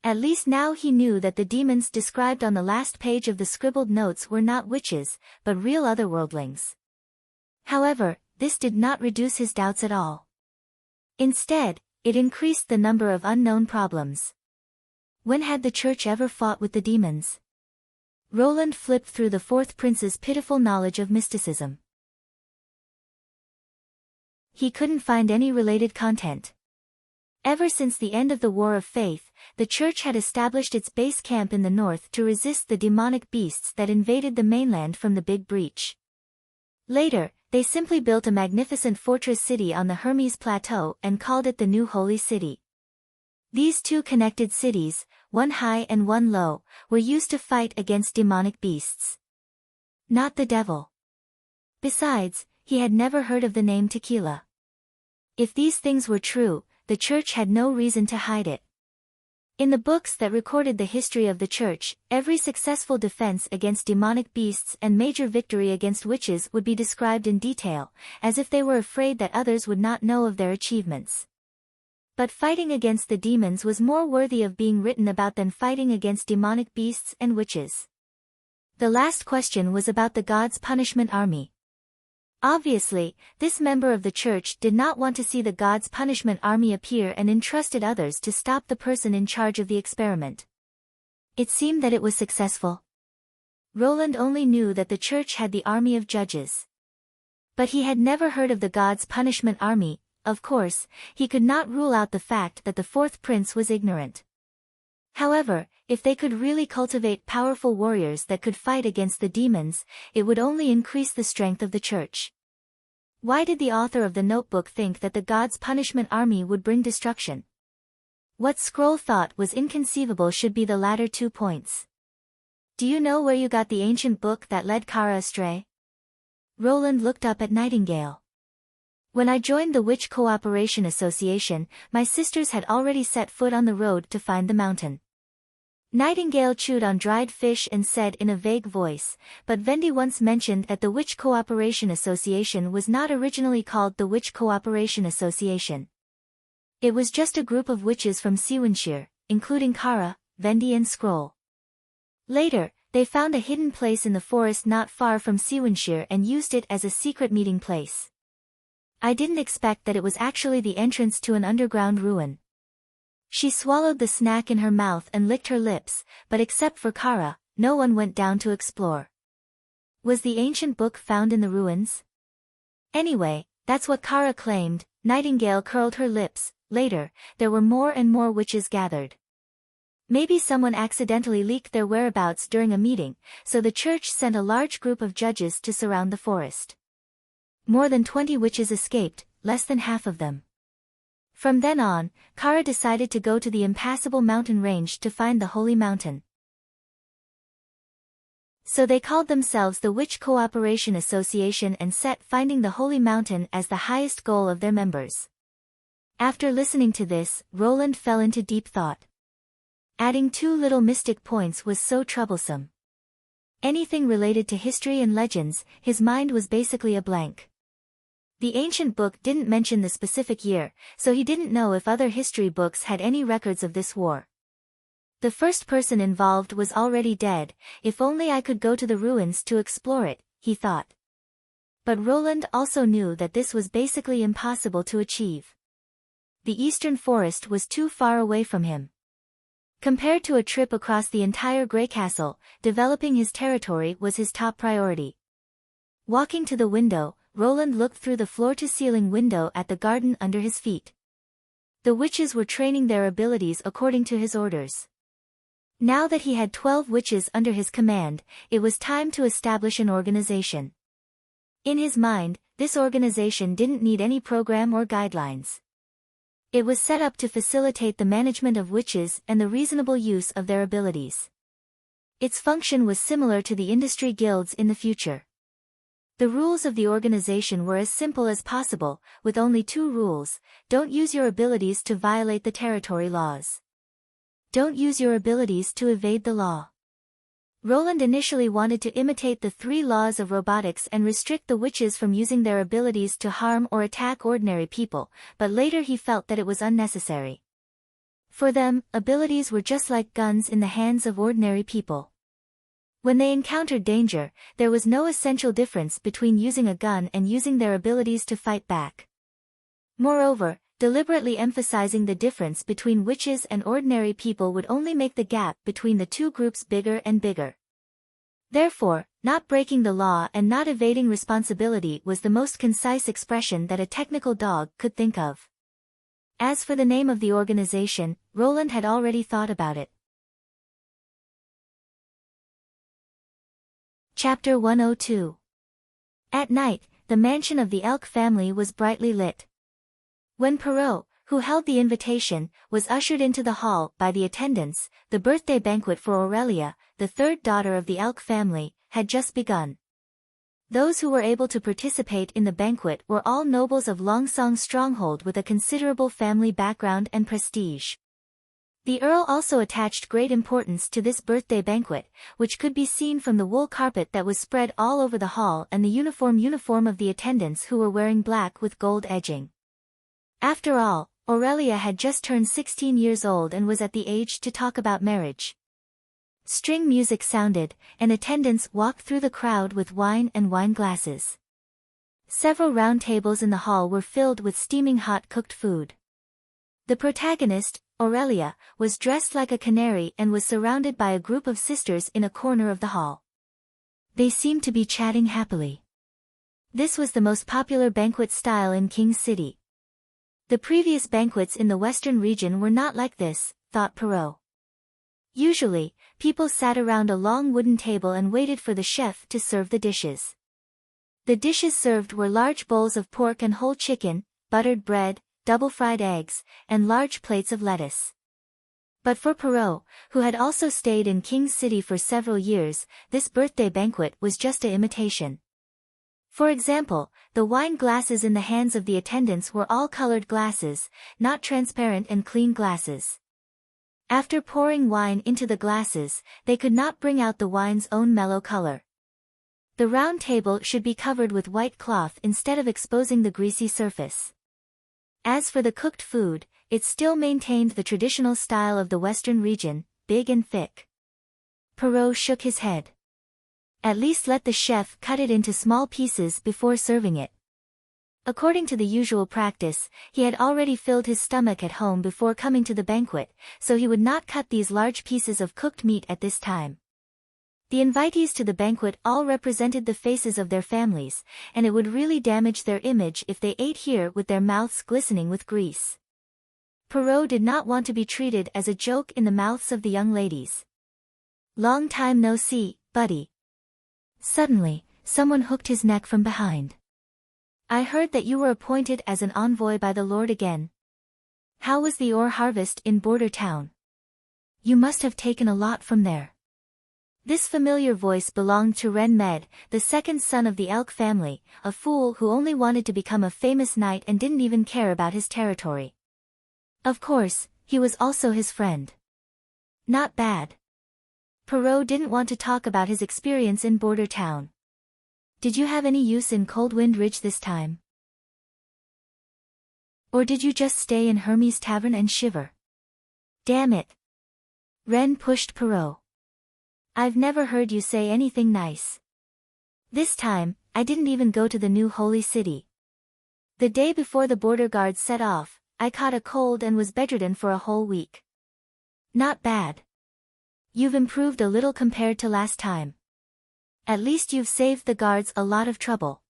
At least now he knew that the demons described on the last page of the scribbled notes were not witches, but real otherworldlings. However, this did not reduce his doubts at all. Instead, it increased the number of unknown problems. When had the church ever fought with the demons? Roland flipped through the fourth prince's pitiful knowledge of mysticism. He couldn't find any related content. Ever since the end of the War of Faith, the church had established its base camp in the north to resist the demonic beasts that invaded the mainland from the Big Breach. Later, they simply built a magnificent fortress city on the Hermes Plateau and called it the New Holy City. These two connected cities, one high and one low, were used to fight against demonic beasts. Not the devil. Besides, he had never heard of the name Tequila. If these things were true, the church had no reason to hide it. In the books that recorded the history of the church, every successful defense against demonic beasts and major victory against witches would be described in detail, as if they were afraid that others would not know of their achievements. But fighting against the demons was more worthy of being written about than fighting against demonic beasts and witches. The last question was about the God's punishment army. Obviously, this member of the church did not want to see the God's punishment army appear and entrusted others to stop the person in charge of the experiment. It seemed that it was successful. Roland only knew that the church had the army of judges. But he had never heard of the God's punishment army. Of course, he could not rule out the fact that the fourth prince was ignorant. However, if they could really cultivate powerful warriors that could fight against the demons, it would only increase the strength of the church. Why did the author of the notebook think that the God's punishment army would bring destruction? What Scroll thought was inconceivable should be the latter 2 points. Do you know where you got the ancient book that led Kara astray? Roland looked up at Nightingale. When I joined the Witch Cooperation Association, my sisters had already set foot on the road to find the mountain. Nightingale chewed on dried fish and said in a vague voice, but Vendi once mentioned that the Witch Cooperation Association was not originally called the Witch Cooperation Association. It was just a group of witches from Sewanshire, including Kara, Vendi and Scroll. Later, they found a hidden place in the forest not far from Sewanshire and used it as a secret meeting place. I didn't expect that it was actually the entrance to an underground ruin. She swallowed the snack in her mouth and licked her lips, but except for Kara, no one went down to explore. Was the ancient book found in the ruins? Anyway, that's what Kara claimed. Nightingale curled her lips. Later, there were more and more witches gathered. Maybe someone accidentally leaked their whereabouts during a meeting, so the church sent a large group of judges to surround the forest. More than 20 witches escaped, less than half of them. From then on, Kara decided to go to the impassable mountain range to find the Holy Mountain. So they called themselves the Witch Cooperation Association and set finding the Holy Mountain as the highest goal of their members. After listening to this, Roland fell into deep thought. Adding 2 little mystic points was so troublesome. Anything related to history and legends, his mind was basically a blank. The ancient book didn't mention the specific year, so he didn't know if other history books had any records of this war. The first person involved was already dead. If only I could go to the ruins to explore it, he thought. But Roland also knew that this was basically impossible to achieve. The eastern forest was too far away from him. Compared to a trip across the entire Grey Castle, developing his territory was his top priority. Walking to the window, Roland looked through the floor-to-ceiling window at the garden under his feet. The witches were training their abilities according to his orders. Now that he had 12 witches under his command, it was time to establish an organization. In his mind, this organization didn't need any program or guidelines. It was set up to facilitate the management of witches and the reasonable use of their abilities. Its function was similar to the industry guilds in the future. The rules of the organization were as simple as possible, with only 2 rules: don't use your abilities to violate the territory laws. Don't use your abilities to evade the law. Roland initially wanted to imitate the 3 laws of robotics and restrict the witches from using their abilities to harm or attack ordinary people, but later he felt that it was unnecessary. For them, abilities were just like guns in the hands of ordinary people. When they encountered danger, there was no essential difference between using a gun and using their abilities to fight back. Moreover, deliberately emphasizing the difference between witches and ordinary people would only make the gap between the two groups bigger and bigger. Therefore, not breaking the law and not evading responsibility was the most concise expression that a technical dog could think of. As for the name of the organization, Roland had already thought about it. Chapter 102. At night, the mansion of the Elk family was brightly lit. When Perrault, who held the invitation, was ushered into the hall by the attendants, the birthday banquet for Aurelia, the 3rd daughter of the Elk family, had just begun. Those who were able to participate in the banquet were all nobles of Longsong's stronghold with a considerable family background and prestige. The Earl also attached great importance to this birthday banquet, which could be seen from the wool carpet that was spread all over the hall and the uniform of the attendants who were wearing black with gold edging. After all, Aurelia had just turned 16 years old and was at the age to talk about marriage. String music sounded, and attendants walked through the crowd with wine and wine glasses. Several round tables in the hall were filled with steaming hot cooked food. The protagonist, Aurelia, was dressed like a canary and was surrounded by a group of sisters in a corner of the hall. They seemed to be chatting happily. This was the most popular banquet style in King City. The previous banquets in the western region were not like this, thought Perrault. Usually, people sat around a long wooden table and waited for the chef to serve the dishes. The dishes served were large bowls of pork and whole chicken, buttered bread, double-fried eggs, and large plates of lettuce. But for Perrault, who had also stayed in King's City for several years, this birthday banquet was just an imitation. For example, the wine glasses in the hands of the attendants were all colored glasses, not transparent and clean glasses. After pouring wine into the glasses, they could not bring out the wine's own mellow color. The round table should be covered with white cloth instead of exposing the greasy surface. As for the cooked food, it still maintained the traditional style of the western region, big and thick. Perrault shook his head. At least let the chef cut it into small pieces before serving it. According to the usual practice, he had already filled his stomach at home before coming to the banquet, so he would not cut these large pieces of cooked meat at this time. The invitees to the banquet all represented the faces of their families, and it would really damage their image if they ate here with their mouths glistening with grease. Perrault did not want to be treated as a joke in the mouths of the young ladies. Long time no see, buddy. Suddenly, someone hooked his neck from behind. I heard that you were appointed as an envoy by the Lord again. How was the ore harvest in Border Town? You must have taken a lot from there. This familiar voice belonged to Ren Med, the 2nd son of the Elk family, a fool who only wanted to become a famous knight and didn't even care about his territory. Of course, he was also his friend. Not bad. Perrault didn't want to talk about his experience in Border Town. Did you have any use in Coldwind Ridge this time? Or did you just stay in Hermes Tavern and shiver? Damn it. Ren pushed Perrault. I've never heard you say anything nice. This time, I didn't even go to the new holy city. The day before the border guards set off, I caught a cold and was bedridden for a whole week. Not bad. You've improved a little compared to last time. At least you've saved the guards a lot of trouble.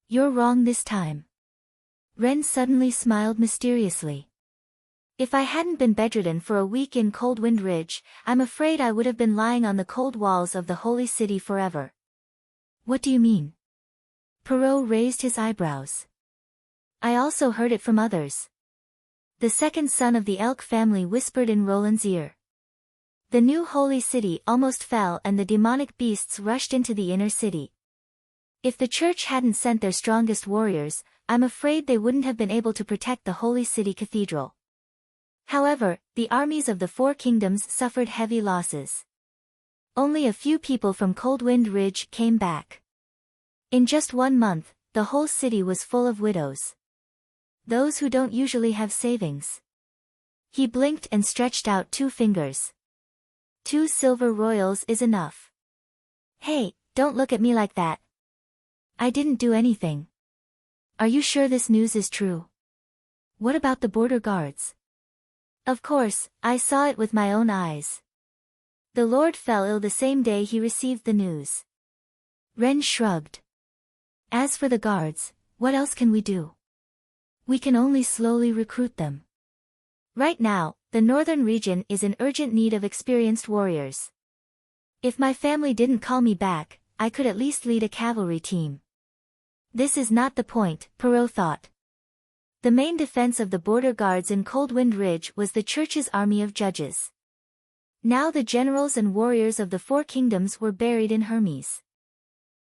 You're wrong this time. Ren suddenly smiled mysteriously. If I hadn't been bedridden for a week in Coldwind Ridge, I'm afraid I would have been lying on the cold walls of the holy city forever. What do you mean? Perrault raised his eyebrows. I also heard it from others. The 2nd son of the Elk family whispered in Roland's ear. The new holy city almost fell and the demonic beasts rushed into the inner city. If the church hadn't sent their strongest warriors, I'm afraid they wouldn't have been able to protect the holy city cathedral. However, the armies of the 4 kingdoms suffered heavy losses. Only a few people from Coldwind Ridge came back. In just 1 month, the whole city was full of widows. Those who don't usually have savings. He blinked and stretched out 2 fingers. 2 silver royals is enough. Hey, don't look at me like that. I didn't do anything. Are you sure this news is true? What about the border guards? Of course, I saw it with my own eyes. The Lord fell ill the same day he received the news. Ren shrugged. As for the guards, what else can we do? We can only slowly recruit them. Right now, the northern region is in urgent need of experienced warriors. If my family didn't call me back, I could at least lead a cavalry team. This is not the point, Perrault thought. The main defense of the border guards in Coldwind Ridge was the church's army of judges. Now the generals and warriors of the 4 kingdoms were buried in Hermes.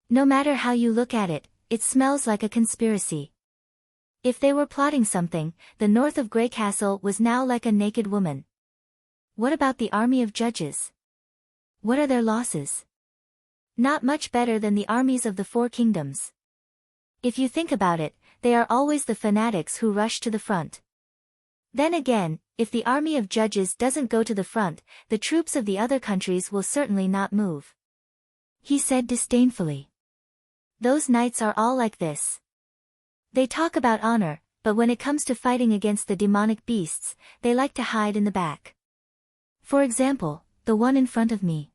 No matter how you look at it, it smells like a conspiracy. If they were plotting something, the north of Grey Castle was now like a naked woman. What about the army of judges? What are their losses? Not much better than the armies of the 4 kingdoms. If you think about it, they are always the fanatics who rush to the front. Then again, if the army of judges doesn't go to the front, the troops of the other countries will certainly not move. He said disdainfully. Those knights are all like this. They talk about honor, but when it comes to fighting against the demonic beasts, they like to hide in the back. For example, the one in front of me.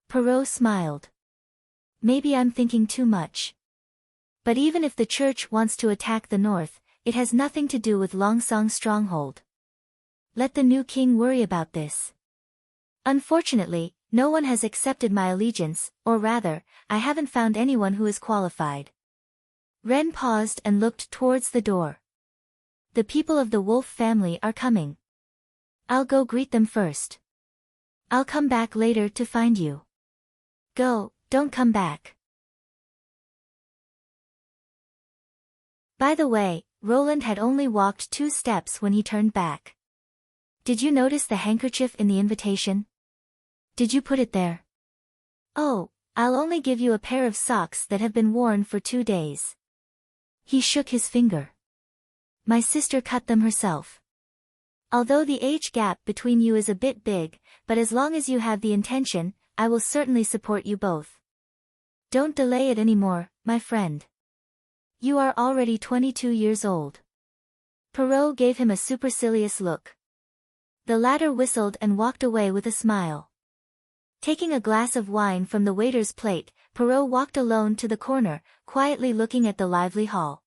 Perrault smiled. Maybe I'm thinking too much. But even if the church wants to attack the north, it has nothing to do with Longsong's stronghold. Let the new king worry about this. Unfortunately, no one has accepted my allegiance, or rather, I haven't found anyone who is qualified. Ren paused and looked towards the door. The people of the wolf family are coming. I'll go greet them first. I'll come back later to find you. Go, don't come back. By the way, Roland had only walked 2 steps when he turned back. Did you notice the handkerchief in the invitation? Did you put it there? Oh, I'll only give you a pair of socks that have been worn for 2 days. He shook his finger. My sister cut them herself. Although the age gap between you is a bit big, but as long as you have the intention, I will certainly support you both. Don't delay it anymore, my friend. You are already 22 years old. Perrault gave him a supercilious look. The latter whistled and walked away with a smile. Taking a glass of wine from the waiter's plate, Perrault walked alone to the corner, quietly looking at the lively hall.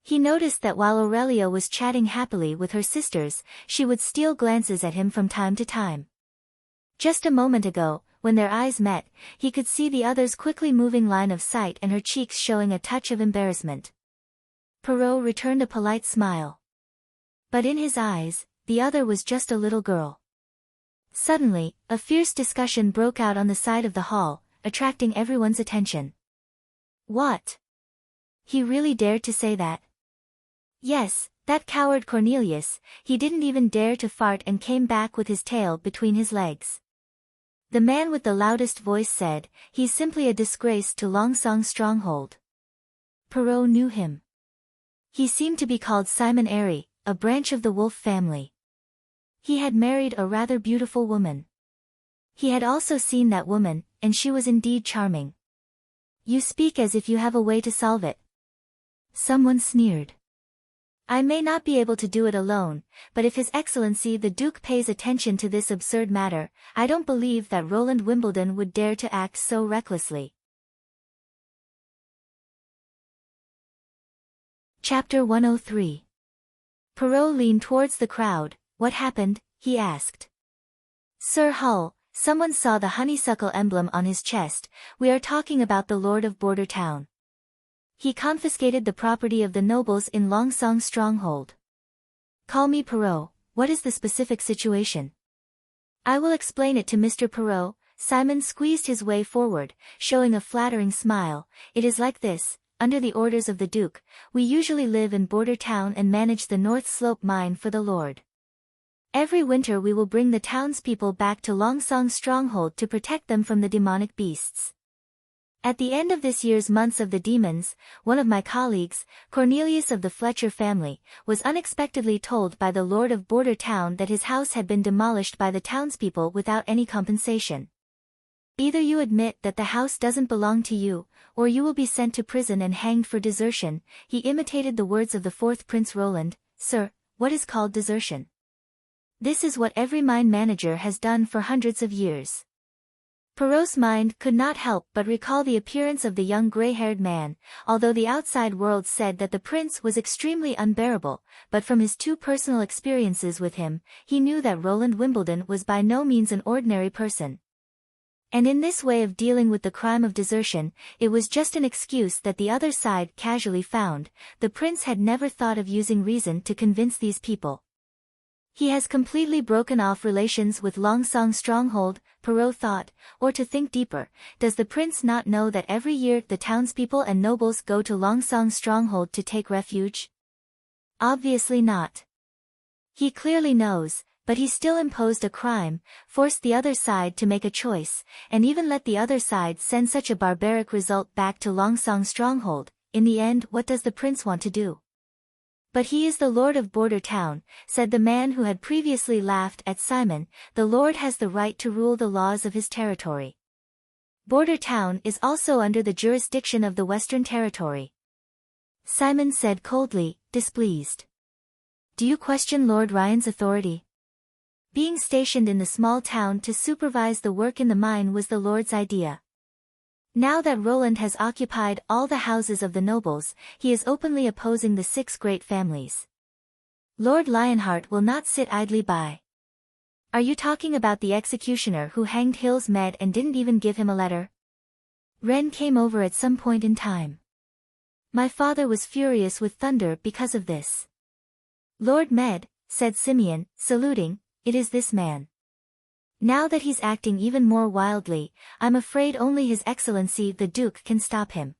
He noticed that while Aurelia was chatting happily with her sisters, she would steal glances at him from time to time. Just a moment ago, when their eyes met, he could see the other's quickly moving line of sight and her cheeks showing a touch of embarrassment. Perrault returned a polite smile. But in his eyes, the other was just a little girl. Suddenly, a fierce discussion broke out on the side of the hall, attracting everyone's attention. What? He really dared to say that? Yes, that coward Cornelius, he didn't even dare to fart and came back with his tail between his legs. The man with the loudest voice said, he's simply a disgrace to Longsong's stronghold. Perrault knew him. He seemed to be called Simon Airy, a branch of the wolf family. He had married a rather beautiful woman. He had also seen that woman, and she was indeed charming. You speak as if you have a way to solve it. Someone sneered. I may not be able to do it alone, but if His Excellency the Duke pays attention to this absurd matter, I don't believe that Roland Wimbledon would dare to act so recklessly. Chapter 103. Perrault leaned towards the crowd. What happened? He asked. Sir Hull, someone saw the honeysuckle emblem on his chest. We are talking about the Lord of Border Town. He confiscated the property of the nobles in Longsong's stronghold. Call me Perrault. What is the specific situation? I will explain it to Mr. Perrault. Simon squeezed his way forward, showing a flattering smile. It is like this. Under the orders of the Duke, we usually live in Border Town and manage the North Slope mine for the Lord. Every winter we will bring the townspeople back to Longsong's stronghold to protect them from the demonic beasts. At the end of this year's Months of the Demons, one of my colleagues, Cornelius of the Fletcher family, was unexpectedly told by the Lord of Border Town that his house had been demolished by the townspeople without any compensation. Either you admit that the house doesn't belong to you, or you will be sent to prison and hanged for desertion. He imitated the words of the fourth Prince Roland. Sir, what is called desertion? This is what every mine manager has done for hundreds of years. Perrault's mind could not help but recall the appearance of the young gray-haired man, although the outside world said that the prince was extremely unbearable, but from his two personal experiences with him, he knew that Roland Wimbledon was by no means an ordinary person. And in this way of dealing with the crime of desertion, it was just an excuse that the other side casually found. The prince had never thought of using reason to convince these people. He has completely broken off relations with Longsong stronghold, Perrault thought, or to think deeper, does the prince not know that every year the townspeople and nobles go to Longsong stronghold to take refuge? Obviously not. He clearly knows, but he still imposed a crime, forced the other side to make a choice, and even let the other side send such a barbaric result back to Longsong stronghold. In the end, what does the prince want to do? But he is the Lord of Border Town, said the man who had previously laughed at Simon. The Lord has the right to rule the laws of his territory. Border Town is also under the jurisdiction of the Western Territory. Simon said coldly, displeased. Do you question Lord Ryan's authority? Being stationed in the small town to supervise the work in the mine was the Lord's idea. Now that Roland has occupied all the houses of the nobles, he is openly opposing the 6 great families. Lord Lionheart will not sit idly by. Are you talking about the executioner who hanged Hills Med and didn't even give him a letter? Ren came over at some point in time. My father was furious with Thunder because of this. Lord Med, said Simeon, saluting, it is this man. Now that he's acting even more wildly, I'm afraid only His Excellency the Duke can stop him.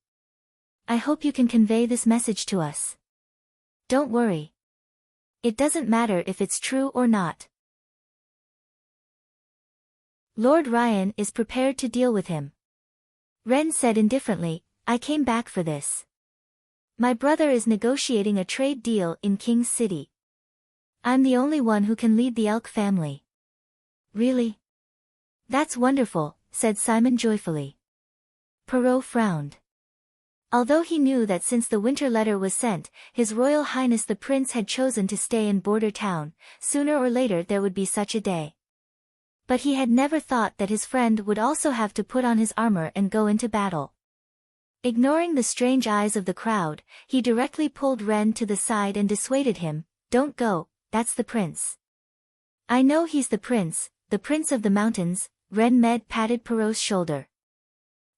I hope you can convey this message to us. Don't worry. It doesn't matter if it's true or not. Lord Ryan is prepared to deal with him. Ren said indifferently, I came back for this. My brother is negotiating a trade deal in King's City. I'm the only one who can lead the Elk family. Really? That's wonderful, said Simon joyfully. Perrault frowned. Although he knew that since the winter letter was sent, His Royal Highness the Prince had chosen to stay in Border Town, sooner or later there would be such a day. But he had never thought that his friend would also have to put on his armor and go into battle. Ignoring the strange eyes of the crowd, he directly pulled Ren to the side and dissuaded him, Don't go, that's the prince. I know he's the prince of the mountains. Ren Med patted Perrault's shoulder.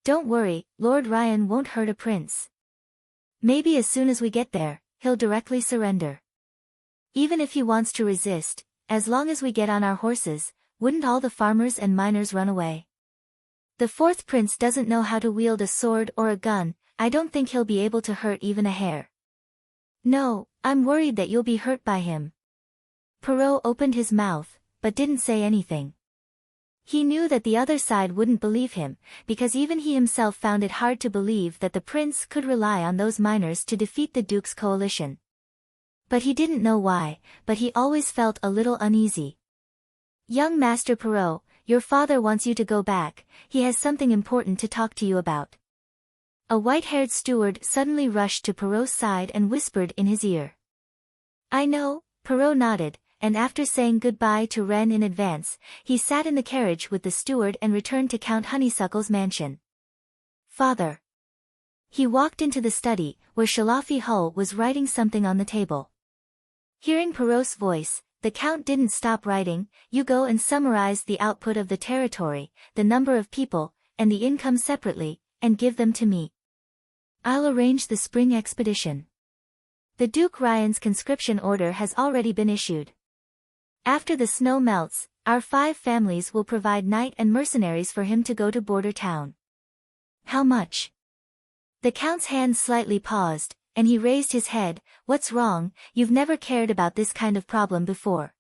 Don't worry, Lord Ryan won't hurt a prince. Maybe as soon as we get there, he'll directly surrender. Even if he wants to resist, as long as we get on our horses, wouldn't all the farmers and miners run away? The fourth prince doesn't know how to wield a sword or a gun. I don't think he'll be able to hurt even a hair. No, I'm worried that you'll be hurt by him. Perrault opened his mouth, but didn't say anything. He knew that the other side wouldn't believe him, because even he himself found it hard to believe that the prince could rely on those miners to defeat the Duke's coalition. But he didn't know why, but he always felt a little uneasy. Young Master Perrault, your father wants you to go back. He has something important to talk to you about. A white-haired steward suddenly rushed to Perrault's side and whispered in his ear. I know, Perrault nodded, and after saying goodbye to Ren in advance, he sat in the carriage with the steward and returned to Count Honeysuckle's mansion. Father. He walked into the study, where Shalafi Hull was writing something on the table. Hearing Perrault's voice, the Count didn't stop writing. You go and summarize the output of the territory, the number of people, and the income separately, and give them to me. I'll arrange the spring expedition. The Duke Ryan's conscription order has already been issued. After the snow melts, our 5 families will provide knight and mercenaries for him to go to Border Town. How much? The Count's hand slightly paused, and he raised his head. What's wrong? You've never cared about this kind of problem before.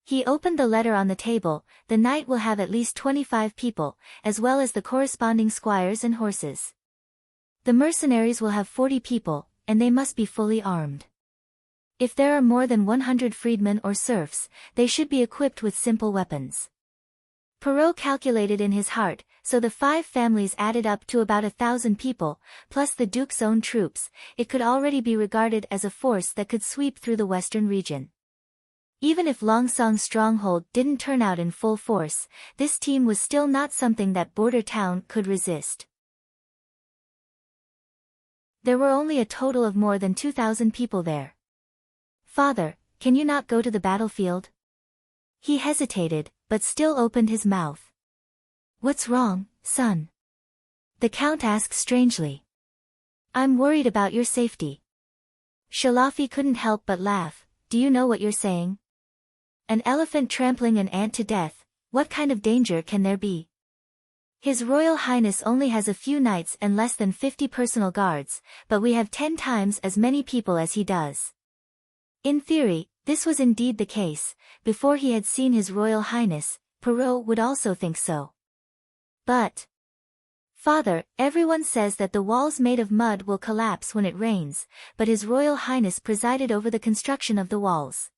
He opened the letter on the table. The knight will have at least 25 people, as well as the corresponding squires and horses. The mercenaries will have 40 people, and they must be fully armed. If there are more than 100 freedmen or serfs, they should be equipped with simple weapons. Perrault calculated in his heart, so the 5 families added up to about 1,000 people, plus the Duke's own troops. It could already be regarded as a force that could sweep through the western region. Even if Longsong's stronghold didn't turn out in full force, this team was still not something that Border Town could resist. There were only a total of more than 2,000 people there. "Father, can you not go to the battlefield?" He hesitated, but still opened his mouth. "What's wrong, son?" the Count asked strangely. "I'm worried about your safety." Shalafi couldn't help but laugh. "Do you know what you're saying? An elephant trampling an ant to death, what kind of danger can there be? His Royal Highness only has a few knights and less than 50 personal guards, but we have 10 times as many people as he does." In theory, this was indeed the case. Before he had seen His Royal Highness, Perrault would also think so. "But, Father, everyone says that the walls made of mud will collapse when it rains, but His Royal Highness presided over the construction of the walls.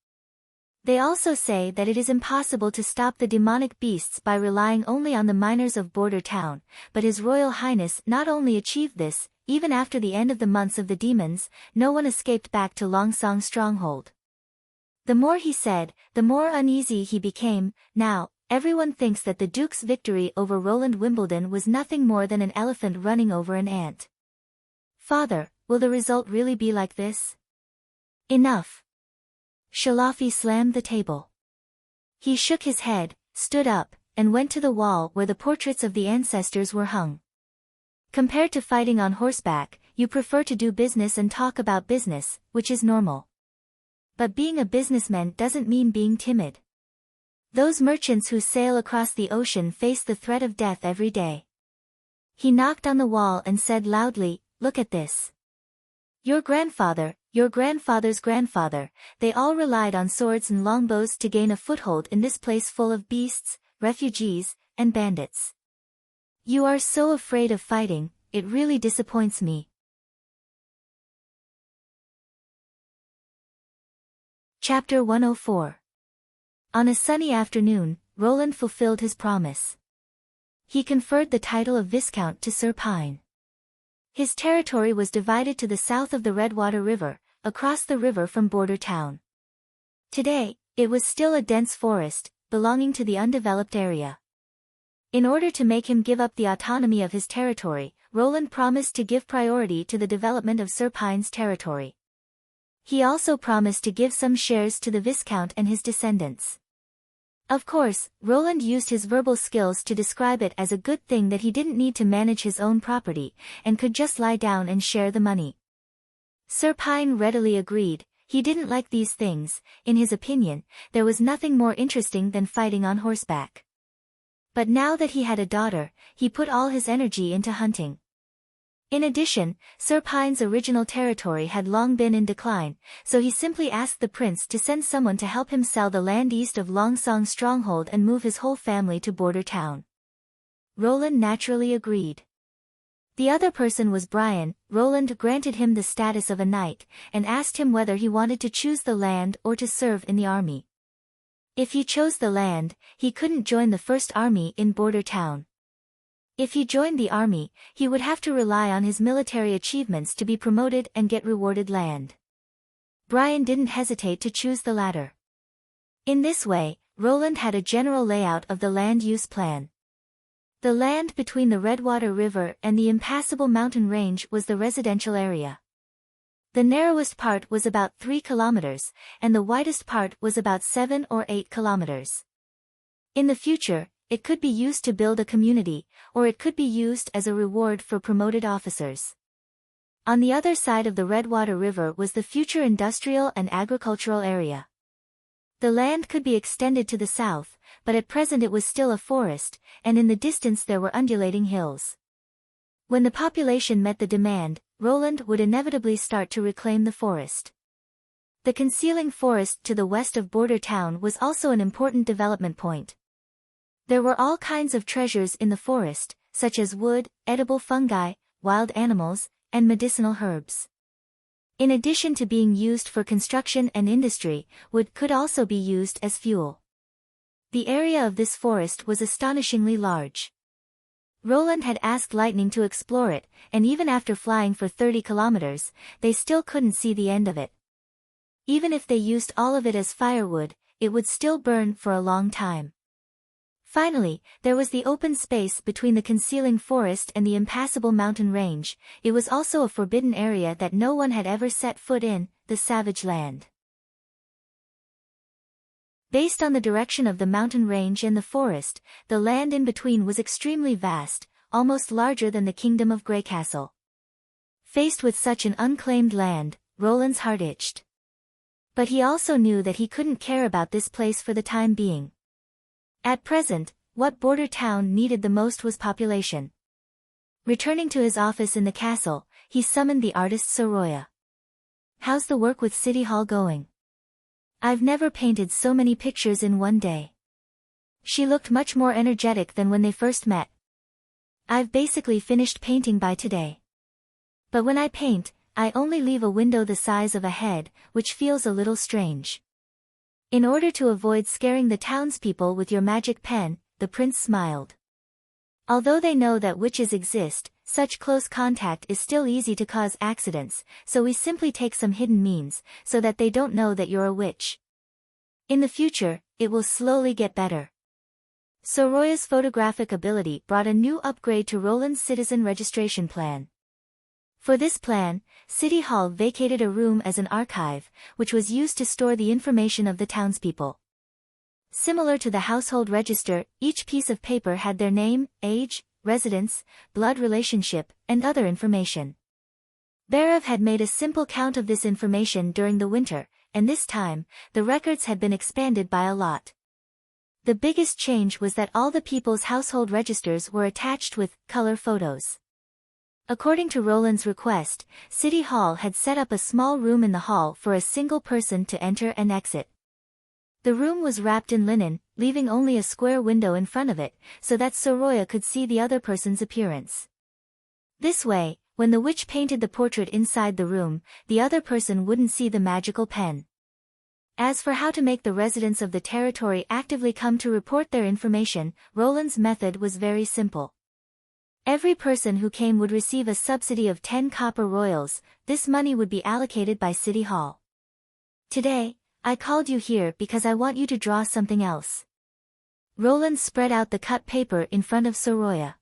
They also say that it is impossible to stop the demonic beasts by relying only on the miners of Border Town, but His Royal Highness not only achieved this, even after the end of the months of the demons, no one escaped back to Longsong's stronghold." The more he said, the more uneasy he became. Now, everyone thinks that the Duke's victory over Roland Wimbledon was nothing more than an elephant running over an ant. "Father, will the result really be like this?" "Enough." Shalafi slammed the table. He shook his head, stood up, and went to the wall where the portraits of the ancestors were hung. "Compared to fighting on horseback, you prefer to do business and talk about business, which is normal. But being a businessman doesn't mean being timid. Those merchants who sail across the ocean face the threat of death every day." He knocked on the wall and said loudly, "Look at this. Your grandfather, your grandfather's grandfather, they all relied on swords and longbows to gain a foothold in this place full of beasts, refugees, and bandits. You are so afraid of fighting, it really disappoints me." Chapter 104. On a sunny afternoon, Roland fulfilled his promise. He conferred the title of Viscount to Sir Pine. His territory was divided to the south of the Redwater River, across the river from Border Town. Today, it was still a dense forest, belonging to the undeveloped area. In order to make him give up the autonomy of his territory, Roland promised to give priority to the development of Sir Pine's territory. He also promised to give some shares to the Viscount and his descendants. Of course, Roland used his verbal skills to describe it as a good thing that he didn't need to manage his own property, and could just lie down and share the money. Sir Pine readily agreed. He didn't like these things. In his opinion, there was nothing more interesting than fighting on horseback. But now that he had a daughter, he put all his energy into hunting. In addition, Sir Pine's original territory had long been in decline, so he simply asked the prince to send someone to help him sell the land east of Longsong's stronghold and move his whole family to Border Town. Roland naturally agreed. The other person was Brian. Roland granted him the status of a knight, and asked him whether he wanted to choose the land or to serve in the army. If he chose the land, he couldn't join the first army in Border Town. If he joined the army, he would have to rely on his military achievements to be promoted and get rewarded land. Brian didn't hesitate to choose the latter. In this way, Roland had a general layout of the land use plan. The land between the Redwater River and the impassable mountain range was the residential area. The narrowest part was about 3 kilometers, and the widest part was about 7 or 8 kilometers. In the future, it could be used to build a community, or it could be used as a reward for promoted officers. On the other side of the Redwater River was the future industrial and agricultural area. The land could be extended to the south, but at present it was still a forest, and in the distance there were undulating hills. When the population met the demand, Roland would inevitably start to reclaim the forest. The concealing forest to the west of Border Town was also an important development point. There were all kinds of treasures in the forest, such as wood, edible fungi, wild animals, and medicinal herbs. In addition to being used for construction and industry, wood could also be used as fuel. The area of this forest was astonishingly large. Roland had asked Lightning to explore it, and even after flying for 30 kilometers, they still couldn't see the end of it. Even if they used all of it as firewood, it would still burn for a long time. Finally, there was the open space between the concealing forest and the impassable mountain range. It was also a forbidden area that no one had ever set foot in, the Savage Land. Based on the direction of the mountain range and the forest, the land in between was extremely vast, almost larger than the kingdom of Greycastle. Faced with such an unclaimed land, Roland's heart itched. But he also knew that he couldn't care about this place for the time being. At present, what Border Town needed the most was population. Returning to his office in the castle, he summoned the artist Soroya. "How's the work with City Hall going?" "I've never painted so many pictures in one day." She looked much more energetic than when they first met. "I've basically finished painting by today. But when I paint, I only leave a window the size of a head, which feels a little strange." "In order to avoid scaring the townspeople with your magic pen," the prince smiled. "Although they know that witches exist, such close contact is still easy to cause accidents, so we simply take some hidden means, so that they don't know that you're a witch. In the future, it will slowly get better." Soroya's photographic ability brought a new upgrade to Roland's citizen registration plan. For this plan, City Hall vacated a room as an archive, which was used to store the information of the townspeople. Similar to the household register, each piece of paper had their name, age, residence, blood relationship, and other information. Berev had made a simple count of this information during the winter, and this time, the records had been expanded by a lot. The biggest change was that all the people's household registers were attached with color photos. According to Roland's request, City Hall had set up a small room in the hall for a single person to enter and exit. The room was wrapped in linen, leaving only a square window in front of it, so that Soroya could see the other person's appearance. This way, when the witch painted the portrait inside the room, the other person wouldn't see the magical pen. As for how to make the residents of the territory actively come to report their information, Roland's method was very simple. Every person who came would receive a subsidy of 10 copper royals. This money would be allocated by City Hall. "Today, I called you here because I want you to draw something else." Roland spread out the cut paper in front of Soroya.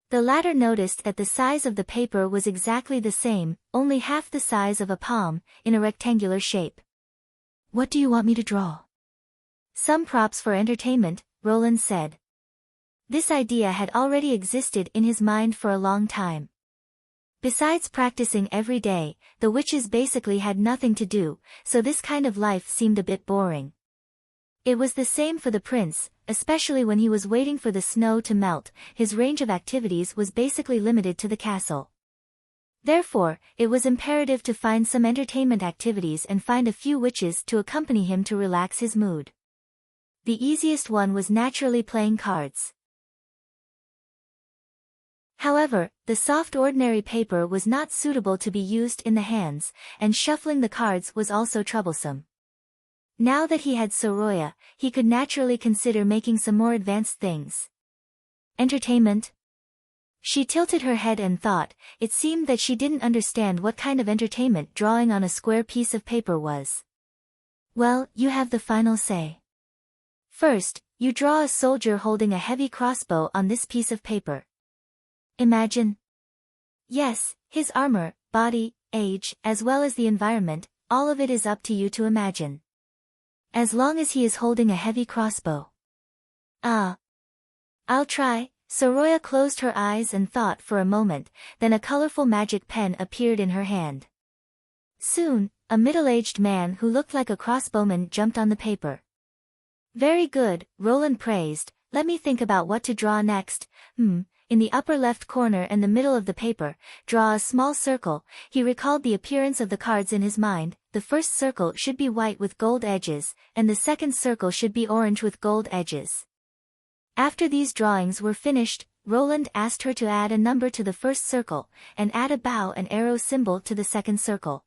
The latter noticed that the size of the paper was exactly the same, only half the size of a palm, in a rectangular shape. "What do you want me to draw?" "Some props for entertainment," Roland said. This idea had already existed in his mind for a long time. Besides practicing every day, the witches basically had nothing to do, so this kind of life seemed a bit boring. It was the same for the prince, especially when he was waiting for the snow to melt. His range of activities was basically limited to the castle. Therefore, it was imperative to find some entertainment activities and find a few witches to accompany him to relax his mood. The easiest one was naturally playing cards. However, the soft ordinary paper was not suitable to be used in the hands, and shuffling the cards was also troublesome. Now that he had Soroya, he could naturally consider making some more advanced things. Entertainment? She tilted her head and thought. It seemed that she didn't understand what kind of entertainment drawing on a square piece of paper was. "Well, you have the final say. First, you draw a soldier holding a heavy crossbow on this piece of paper. Imagine." "Yes, his armor, body, age, as well as the environment, all of it is up to you to imagine. As long as he is holding a heavy crossbow." "Ah. I'll try." Soroya closed her eyes and thought for a moment, then a colorful magic pen appeared in her hand. Soon, a middle-aged man who looked like a crossbowman jumped on the paper. "Very good," Roland praised. "Let me think about what to draw next. In the upper left corner and the middle of the paper, draw a small circle." He recalled the appearance of the cards in his mind, the first circle should be white with gold edges, and the second circle should be orange with gold edges. After these drawings were finished, Roland asked her to add a number to the first circle, and add a bow and arrow symbol to the second circle.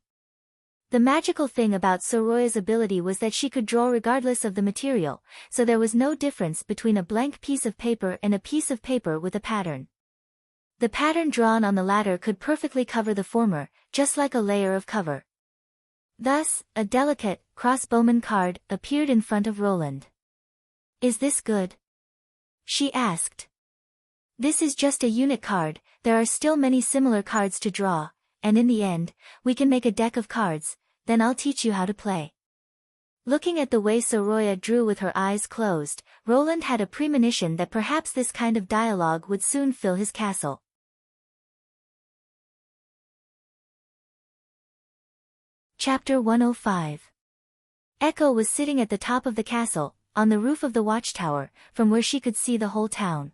The magical thing about Soroya's ability was that she could draw regardless of the material, so there was no difference between a blank piece of paper and a piece of paper with a pattern. The pattern drawn on the latter could perfectly cover the former, just like a layer of cover. Thus, a delicate, crossbowman card appeared in front of Roland. "Is this good?" she asked. "This is just a unit card, there are still many similar cards to draw, and in the end, we can make a deck of cards, then I'll teach you how to play." Looking at the way Soroya drew with her eyes closed, Roland had a premonition that perhaps this kind of dialogue would soon fill his castle. Chapter 105. Echo was sitting at the top of the castle, on the roof of the watchtower, from where she could see the whole town.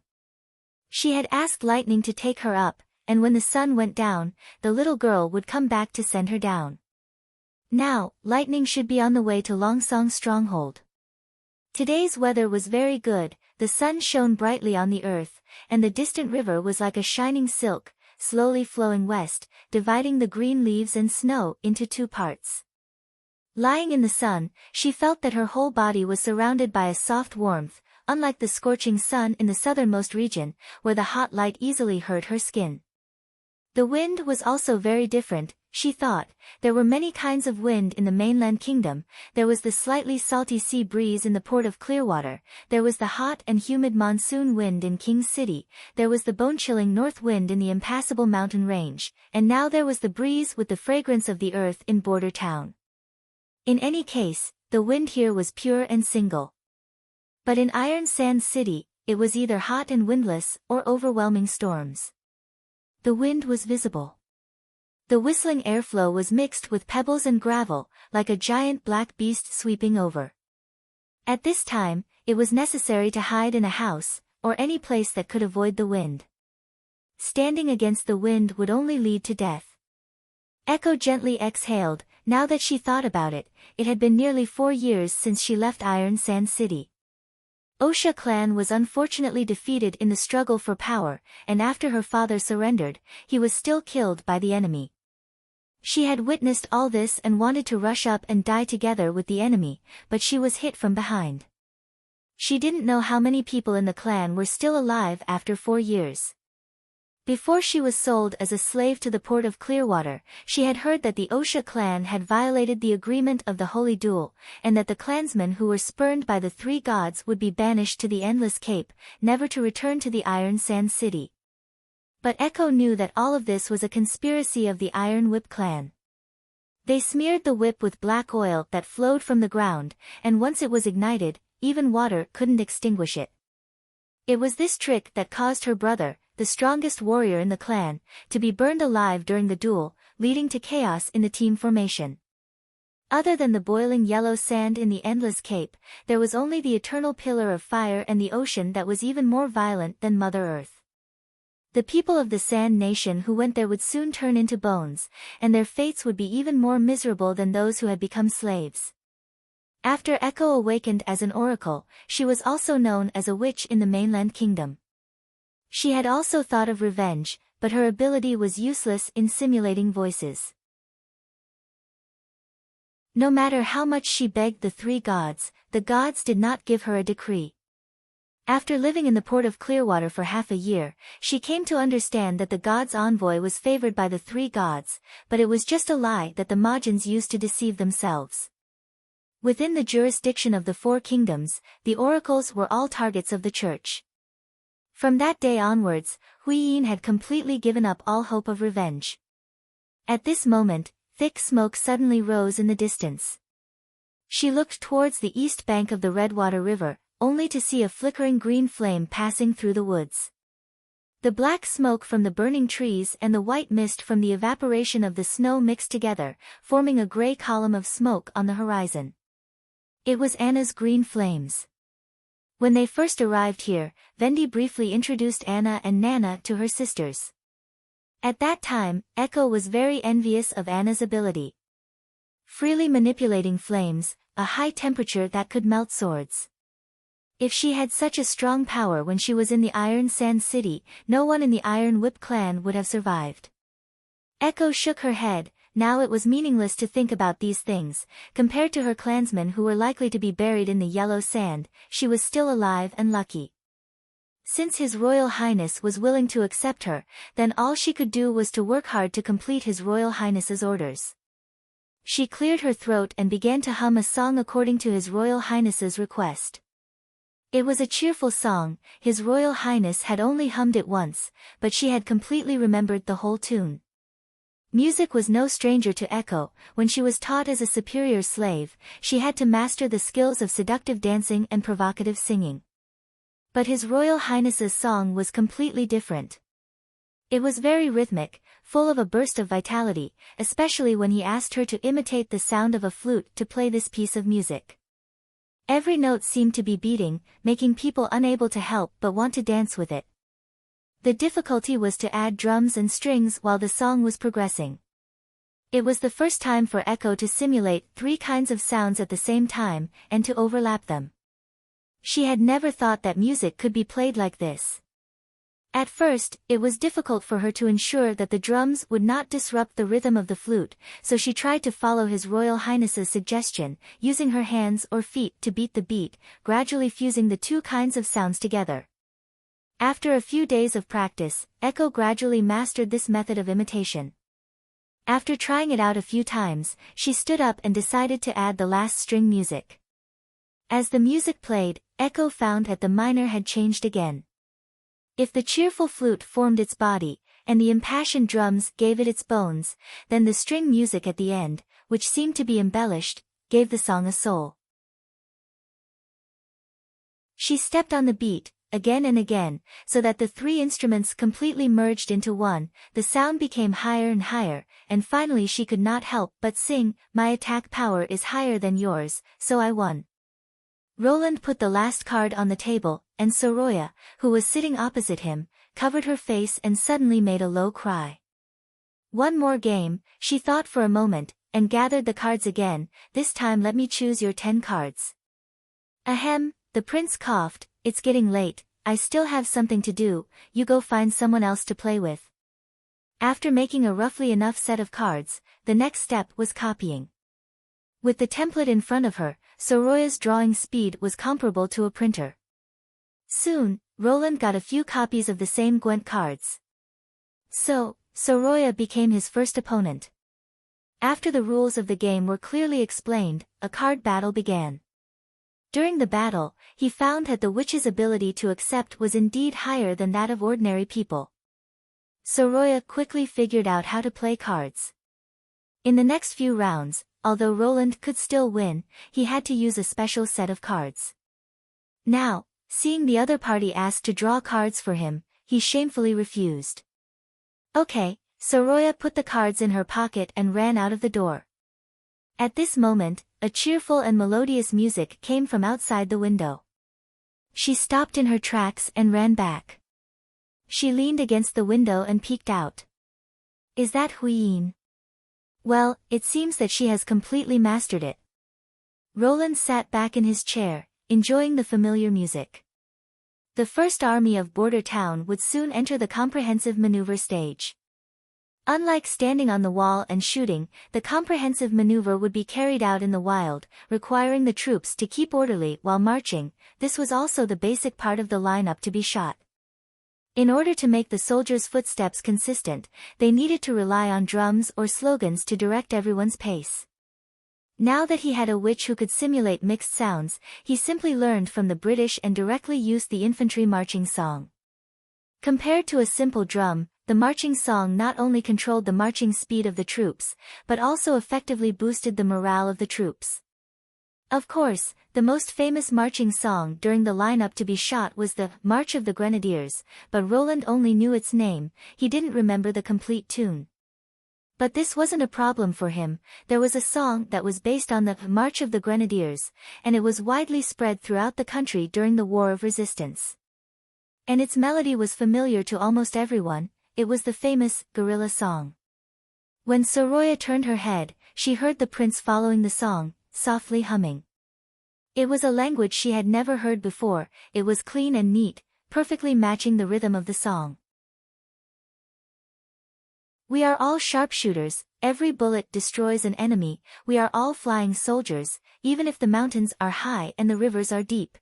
She had asked Lightning to take her up, and when the sun went down, the little girl would come back to send her down. Now, Lightning should be on the way to Longsong's stronghold. Today's weather was very good, the sun shone brightly on the earth, and the distant river was like a shining silk, slowly flowing west, dividing the green leaves and snow into two parts. Lying in the sun, she felt that her whole body was surrounded by a soft warmth, unlike the scorching sun in the southernmost region, where the hot light easily hurt her skin. The wind was also very different, she thought. There were many kinds of wind in the mainland kingdom. There was the slightly salty sea breeze in the port of Clearwater, there was the hot and humid monsoon wind in King's City, there was the bone-chilling north wind in the impassable mountain range, and now there was the breeze with the fragrance of the earth in Border Town. In any case, the wind here was pure and single. But in Iron Sand City, it was either hot and windless, or overwhelming storms. The wind was visible. The whistling airflow was mixed with pebbles and gravel, like a giant black beast sweeping over. At this time, it was necessary to hide in a house, or any place that could avoid the wind. Standing against the wind would only lead to death. Echo gently exhaled. Now that she thought about it, it had been nearly 4 years since she left Iron Sand City. Osha clan was unfortunately defeated in the struggle for power, and after her father surrendered, he was still killed by the enemy. She had witnessed all this and wanted to rush up and die together with the enemy, but she was hit from behind. She didn't know how many people in the clan were still alive after 4 years. Before she was sold as a slave to the port of Clearwater, she had heard that the Osha clan had violated the agreement of the Holy Duel, and that the clansmen who were spurned by the 3 gods would be banished to the Endless Cape, never to return to the Iron Sand City. But Echo knew that all of this was a conspiracy of the Iron Whip clan. They smeared the whip with black oil that flowed from the ground, and once it was ignited, even water couldn't extinguish it. It was this trick that caused her brother, the strongest warrior in the clan, to be burned alive during the duel, leading to chaos in the team formation. Other than the boiling yellow sand in the Endless Cape, there was only the eternal pillar of fire and the ocean that was even more violent than Mother Earth. The people of the Sand Nation who went there would soon turn into bones, and their fates would be even more miserable than those who had become slaves. After Echo awakened as an oracle, she was also known as a witch in the mainland kingdom. She had also thought of revenge, but her ability was useless in simulating voices. No matter how much she begged the 3 gods, the gods did not give her a decree. After living in the port of Clearwater for half a year, she came to understand that the gods' envoy was favored by the 3 gods, but it was just a lie that the Majins used to deceive themselves. Within the jurisdiction of the 4 kingdoms, the oracles were all targets of the church. From that day onwards, Huiyin had completely given up all hope of revenge. At this moment, thick smoke suddenly rose in the distance. She looked towards the east bank of the Redwater River, only to see a flickering green flame passing through the woods. The black smoke from the burning trees and the white mist from the evaporation of the snow mixed together, forming a gray column of smoke on the horizon. It was Anna's green flames. When they first arrived here, Vendi briefly introduced Anna and Nana to her sisters. At that time, Echo was very envious of Anna's ability. freely manipulating flames, a high temperature that could melt swords. If she had such a strong power when she was in the Iron Sand City, no one in the Iron Whip clan would have survived. Echo shook her head. Now it was meaningless to think about these things. Compared to her clansmen who were likely to be buried in the yellow sand, she was still alive and lucky. Since His Royal Highness was willing to accept her, then all she could do was to work hard to complete His Royal Highness's orders. She cleared her throat and began to hum a song according to His Royal Highness's request. It was a cheerful song. His Royal Highness had only hummed it once, but she had completely remembered the whole tune. Music was no stranger to Echo. When she was taught as a superior slave, she had to master the skills of seductive dancing and provocative singing. But His Royal Highness's song was completely different. It was very rhythmic, full of a burst of vitality, especially when he asked her to imitate the sound of a flute to play this piece of music. Every note seemed to be beating, making people unable to help but want to dance with it. The difficulty was to add drums and strings while the song was progressing. It was the first time for Echo to simulate 3 kinds of sounds at the same time, and to overlap them. She had never thought that music could be played like this. At first, it was difficult for her to ensure that the drums would not disrupt the rhythm of the flute, so she tried to follow His Royal Highness's suggestion, using her hands or feet to beat the beat, gradually fusing the 2 kinds of sounds together. After a few days of practice, Echo gradually mastered this method of imitation. After trying it out a few times, she stood up and decided to add the last string music. As the music played, Echo found that the minor had changed again. If the cheerful flute formed its body, and the impassioned drums gave it its bones, then the string music at the end, which seemed to be embellished, gave the song a soul. She stepped on the beat, again and again, so that the 3 instruments completely merged into one. The sound became higher and higher, and finally she could not help but sing, "My attack power is higher than yours, so I won." Roland put the last card on the table, and Soroya, who was sitting opposite him, covered her face and suddenly made a low cry. "One more game," she thought for a moment, and gathered the cards again. "This time let me choose your 10 cards. Ahem, the prince coughed. "It's getting late, I still have something to do, you go find someone else to play with." After making a roughly enough set of cards, the next step was copying. With the template in front of her, Soroya's drawing speed was comparable to a printer. Soon, Roland got a few copies of the same Gwent cards. So, Soroya became his first opponent. After the rules of the game were clearly explained, a card battle began. During the battle, he found that the witch's ability to accept was indeed higher than that of ordinary people. Soroya quickly figured out how to play cards. In the next few rounds, although Roland could still win, he had to use a special set of cards. Now, seeing the other party ask to draw cards for him, he shamefully refused. "Okay," Soroya put the cards in her pocket and ran out of the door. At this moment, a cheerful and melodious music came from outside the window. She stopped in her tracks and ran back. She leaned against the window and peeked out. "Is that Huiying? Well, it seems that she has completely mastered it." Roland sat back in his chair, enjoying the familiar music. The first army of Border Town would soon enter the comprehensive maneuver stage. Unlike standing on the wall and shooting, the comprehensive maneuver would be carried out in the wild, requiring the troops to keep orderly while marching. This was also the basic part of the lineup to be shot. In order to make the soldiers' footsteps consistent, they needed to rely on drums or slogans to direct everyone's pace. Now that he had a witch who could simulate mixed sounds, he simply learned from the British and directly used the infantry marching song. Compared to a simple drum, the marching song not only controlled the marching speed of the troops, but also effectively boosted the morale of the troops. Of course, the most famous marching song during the lineup to be shot was the March of the Grenadiers, but Roland only knew its name, he didn't remember the complete tune. But this wasn't a problem for him. There was a song that was based on the March of the Grenadiers, and it was widely spread throughout the country during the War of Resistance. And its melody was familiar to almost everyone. It was the famous guerrilla song. When Soroya turned her head, she heard the prince following the song, softly humming. It was a language she had never heard before. It was clean and neat, perfectly matching the rhythm of the song. We are all sharpshooters, every bullet destroys an enemy, we are all flying soldiers, even if the mountains are high and the rivers are deep.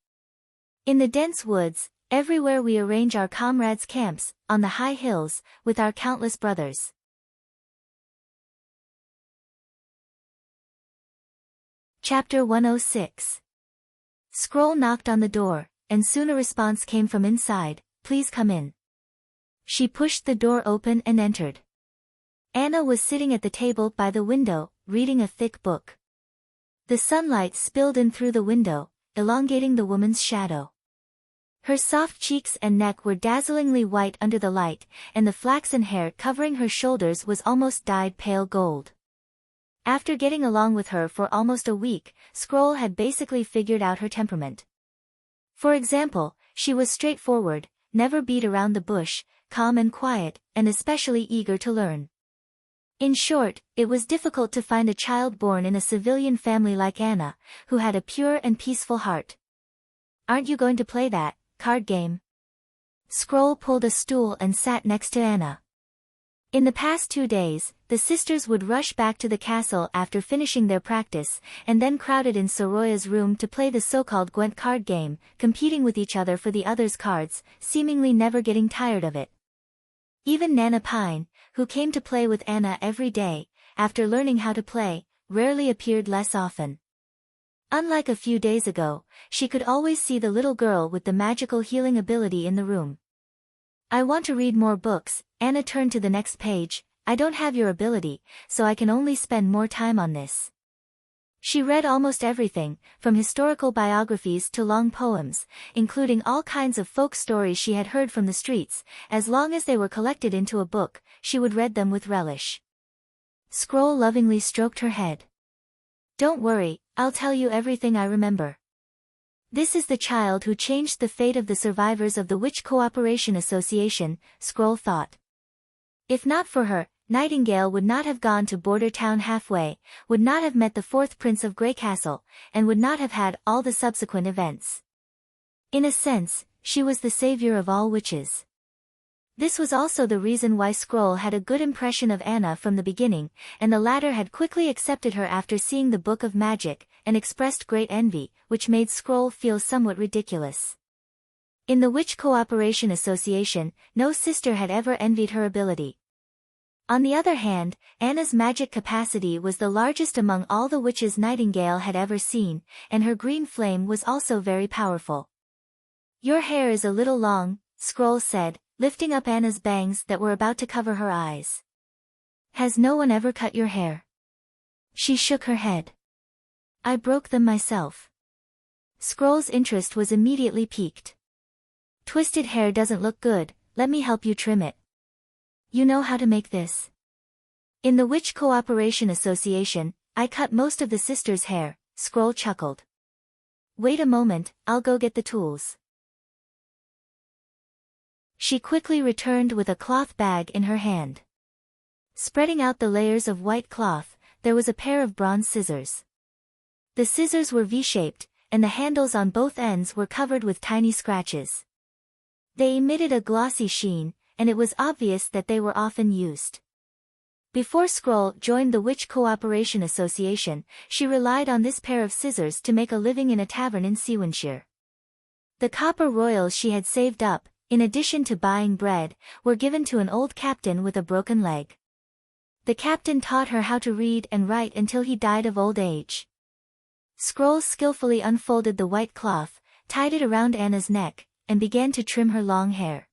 In the dense woods, everywhere we arrange our comrades' camps, on the high hills, with our countless brothers. Chapter 106. Scroll knocked on the door, and soon a response came from inside, "Please come in." She pushed the door open and entered. Anna was sitting at the table by the window, reading a thick book. The sunlight spilled in through the window, elongating the woman's shadow. Her soft cheeks and neck were dazzlingly white under the light, and the flaxen hair covering her shoulders was almost dyed pale gold. After getting along with her for almost a week, Scroll had basically figured out her temperament. For example, she was straightforward, never beat around the bush, calm and quiet, and especially eager to learn. In short, it was difficult to find a child born in a civilian family like Anna, who had a pure and peaceful heart. "Aren't you going to play that card game?" Scroll pulled a stool and sat next to Anna. In the past 2 days, the sisters would rush back to the castle after finishing their practice, and then crowded in Soroya's room to play the so-called Gwent card game, competing with each other for the other's cards, seemingly never getting tired of it. Even Nana Pine, who came to play with Anna every day, after learning how to play, rarely appeared less often. Unlike a few days ago, she could always see the little girl with the magical healing ability in the room. "I want to read more books," Anna turned to the next page. "I don't have your ability, so I can only spend more time on this." She read almost everything, from historical biographies to long poems, including all kinds of folk stories she had heard from the streets. As long as they were collected into a book, she would read them with relish. Scroll lovingly stroked her head. "Don't worry, I'll tell you everything I remember." This is the child who changed the fate of the survivors of the Witch Cooperation Association, Scroll thought. If not for her, Nightingale would not have gone to Border Town halfway, would not have met the 4th Prince of Greycastle, and would not have had all the subsequent events. In a sense, she was the savior of all witches. This was also the reason why Scroll had a good impression of Anna from the beginning, and the latter had quickly accepted her after seeing the Book of Magic, and expressed great envy, which made Scroll feel somewhat ridiculous. In the Witch Cooperation Association, no sister had ever envied her ability. On the other hand, Anna's magic capacity was the largest among all the witches Nightingale had ever seen, and her green flame was also very powerful. "Your hair is a little long," Scroll said, lifting up Anna's bangs that were about to cover her eyes. "Has no one ever cut your hair?" She shook her head. "I broke them myself." Scroll's interest was immediately piqued. "Twisted hair doesn't look good, let me help you trim it." "You know how to make this?" "In the Witch Cooperation Association, I cut most of the sisters' hair," Scroll chuckled. "Wait a moment, I'll go get the tools." She quickly returned with a cloth bag in her hand. Spreading out the layers of white cloth, there was a pair of bronze scissors. The scissors were V-shaped, and the handles on both ends were covered with tiny scratches. They emitted a glossy sheen, and it was obvious that they were often used. Before Scroll joined the Witch Cooperation Association, she relied on this pair of scissors to make a living in a tavern in Seawanshire. The copper royals she had saved up, in addition to buying bread, were given to an old captain with a broken leg. The captain taught her how to read and write until he died of old age. Scroll skillfully unfolded the white cloth, tied it around Anna's neck, and began to trim her long hair.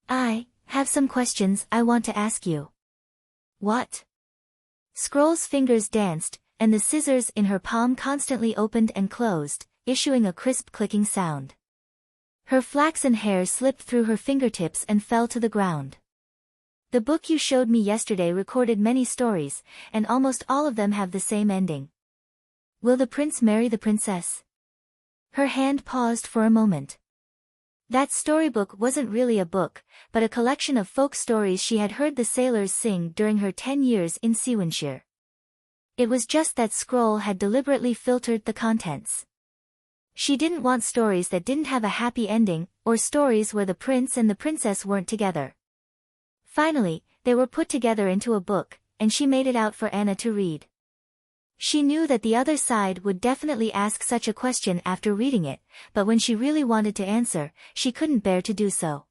"I have some questions I want to ask you." "What?" Scroll's fingers danced, and the scissors in her palm constantly opened and closed, issuing a crisp clicking sound. Her flaxen hair slipped through her fingertips and fell to the ground. "The book you showed me yesterday recorded many stories, and almost all of them have the same ending. Will the prince marry the princess?" Her hand paused for a moment. That storybook wasn't really a book, but a collection of folk stories she had heard the sailors sing during her 10 years in Seawanshire. It was just that Scroll had deliberately filtered the contents. She didn't want stories that didn't have a happy ending, or stories where the prince and the princess weren't together. Finally, they were put together into a book, and she made it out for Anna to read. She knew that the other side would definitely ask such a question after reading it, but when she really wanted to answer, she couldn't bear to do so.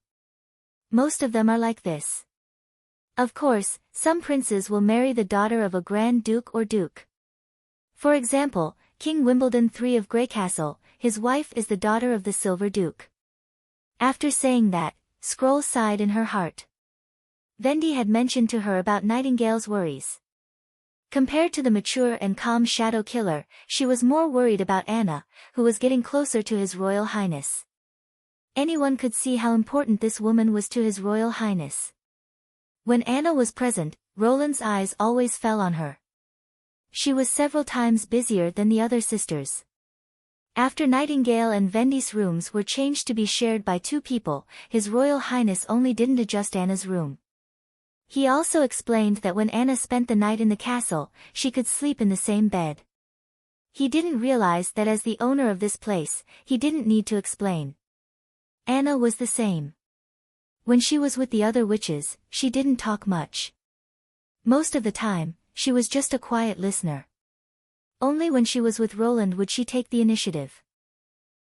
Most of them are like this. Of course, some princes will marry the daughter of a Grand Duke or Duke. For example, King Wimbledon III of Greycastle, his wife is the daughter of the Silver Duke. After saying that, Scroll sighed in her heart. Vendi had mentioned to her about Nightingale's worries. Compared to the mature and calm Shadow Killer, she was more worried about Anna, who was getting closer to His Royal Highness. Anyone could see how important this woman was to His Royal Highness. When Anna was present, Roland's eyes always fell on her. She was several times busier than the other sisters. After Nightingale and Vendi's rooms were changed to be shared by two people, His Royal Highness only didn't adjust Anna's room. He also explained that when Anna spent the night in the castle, she could sleep in the same bed. He didn't realize that as the owner of this place, he didn't need to explain. Anna was the same. When she was with the other witches, she didn't talk much. Most of the time, she was just a quiet listener. Only when she was with Roland would she take the initiative.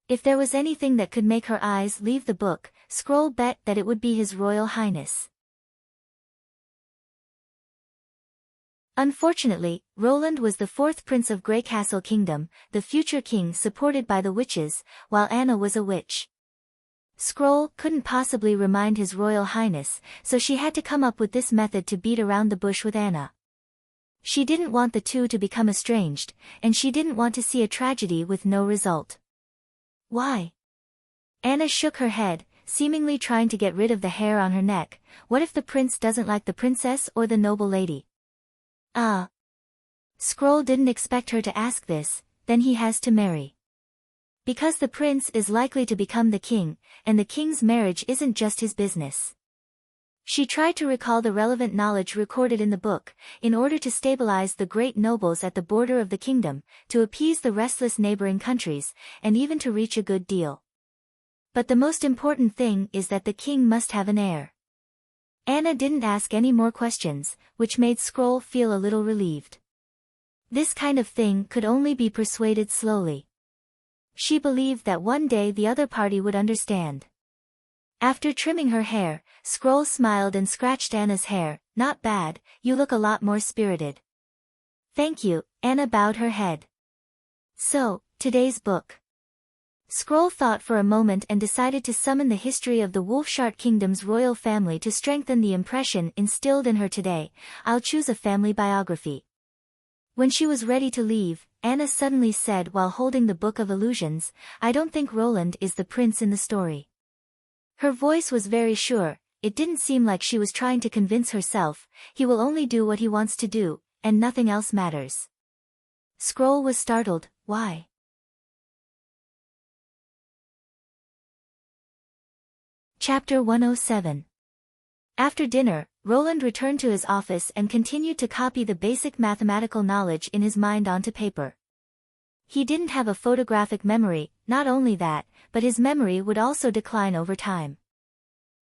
If there was anything that could make her eyes leave the book, Scroll bet that it would be His Royal Highness. Unfortunately, Roland was the fourth prince of Greycastle Kingdom, the future king supported by the witches, while Anna was a witch. Scroll couldn't possibly remind His Royal Highness, so she had to come up with this method to beat around the bush with Anna. She didn't want the two to become estranged, and she didn't want to see a tragedy with no result. Why? Anna shook her head, seemingly trying to get rid of the hair on her neck. What if the prince doesn't like the princess or the noble lady? Scroll didn't expect her to ask this. Then he has to marry. Because the prince is likely to become the king, and the king's marriage isn't just his business. She tried to recall the relevant knowledge recorded in the book, in order to stabilize the great nobles at the border of the kingdom, to appease the restless neighboring countries, and even to reach a good deal. But the most important thing is that the king must have an heir. Anna didn't ask any more questions, which made Scroll feel a little relieved. This kind of thing could only be persuaded slowly. She believed that one day the other party would understand. After trimming her hair, Scroll smiled and scratched Anna's hair. Not bad, you look a lot more spirited. Thank you, Anna bowed her head. So, today's book. Scroll thought for a moment and decided to summon the history of the Wolfshart Kingdom's royal family to strengthen the impression instilled in her today. I'll choose a family biography. When she was ready to leave, Anna suddenly said while holding the Book of Illusions, I don't think Roland is the prince in the story. Her voice was very sure. It didn't seem like she was trying to convince herself. He will only do what he wants to do, and nothing else matters. Scroll was startled. Why? Chapter 107. After dinner, Roland returned to his office and continued to copy the basic mathematical knowledge in his mind onto paper. He didn't have a photographic memory. Not only that, but his memory would also decline over time.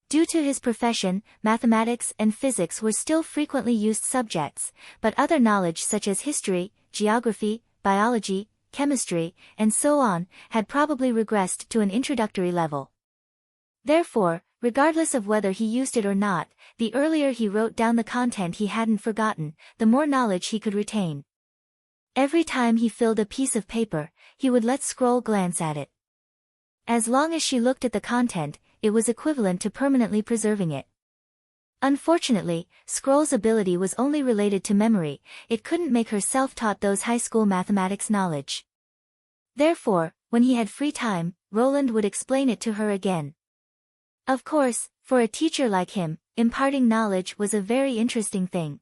Due to his profession, mathematics and physics were still frequently used subjects, but other knowledge such as history, geography, biology, chemistry, and so on, had probably regressed to an introductory level. Therefore, regardless of whether he used it or not, the earlier he wrote down the content he hadn't forgotten, the more knowledge he could retain. Every time he filled a piece of paper, he would let Scroll glance at it. As long as she looked at the content, it was equivalent to permanently preserving it. Unfortunately, Scroll's ability was only related to memory. It couldn't make her self-taught those high school mathematics knowledge. Therefore, when he had free time, Roland would explain it to her again. Of course, for a teacher like him, imparting knowledge was a very interesting thing.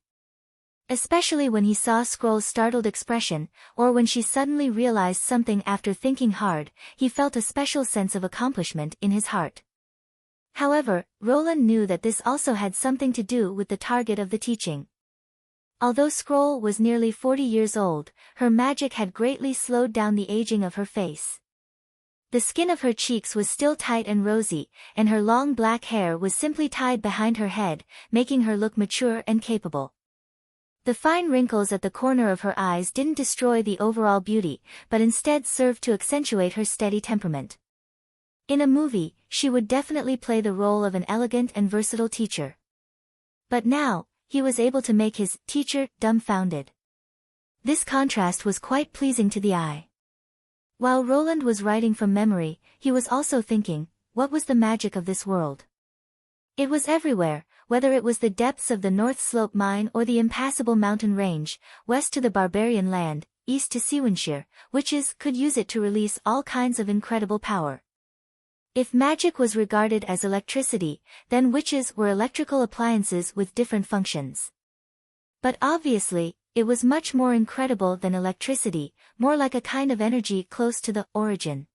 Especially when he saw Scroll's startled expression, or when she suddenly realized something after thinking hard, he felt a special sense of accomplishment in his heart. However, Roland knew that this also had something to do with the target of the teaching. Although Scroll was nearly 40 years old, her magic had greatly slowed down the aging of her face. The skin of her cheeks was still tight and rosy, and her long black hair was simply tied behind her head, making her look mature and capable. The fine wrinkles at the corner of her eyes didn't destroy the overall beauty, but instead served to accentuate her steady temperament. In a movie, she would definitely play the role of an elegant and versatile teacher. But now, he was able to make his teacher dumbfounded. This contrast was quite pleasing to the eye. While Roland was writing from memory, he was also thinking, what was the magic of this world? It was everywhere, whether it was the depths of the North Slope mine or the impassable mountain range, west to the barbarian land, east to Seawanshire, witches could use it to release all kinds of incredible power. If magic was regarded as electricity, then witches were electrical appliances with different functions. But obviously, it was much more incredible than electricity, more like a kind of energy close to the origin.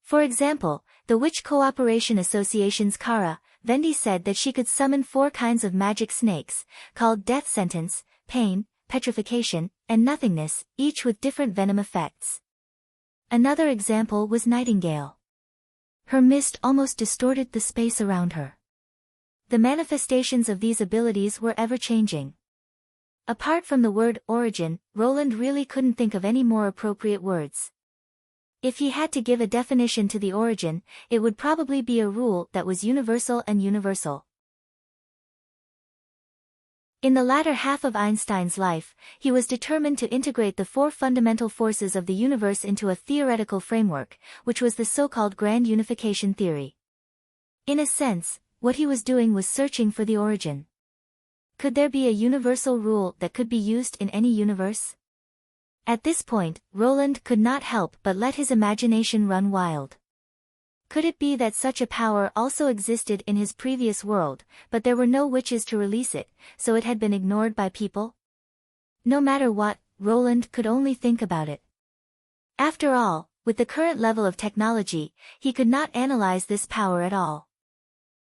For example, the Witch Cooperation Association's Kara, Vendi said that she could summon 4 kinds of magic snakes, called death sentence, pain, petrification, and nothingness, each with different venom effects. Another example was Nightingale. Her mist almost distorted the space around her. The manifestations of these abilities were ever-changing. Apart from the word origin, Roland really couldn't think of any more appropriate words. If he had to give a definition to the origin, it would probably be a rule that was universal and universal. In the latter half of Einstein's life, he was determined to integrate the 4 fundamental forces of the universe into a theoretical framework, which was the so-called grand unification theory. In a sense, what he was doing was searching for the origin. Could there be a universal rule that could be used in any universe? At this point, Roland could not help but let his imagination run wild. Could it be that such a power also existed in his previous world, but there were no witches to release it, so it had been ignored by people? No matter what, Roland could only think about it. After all, with the current level of technology, he could not analyze this power at all.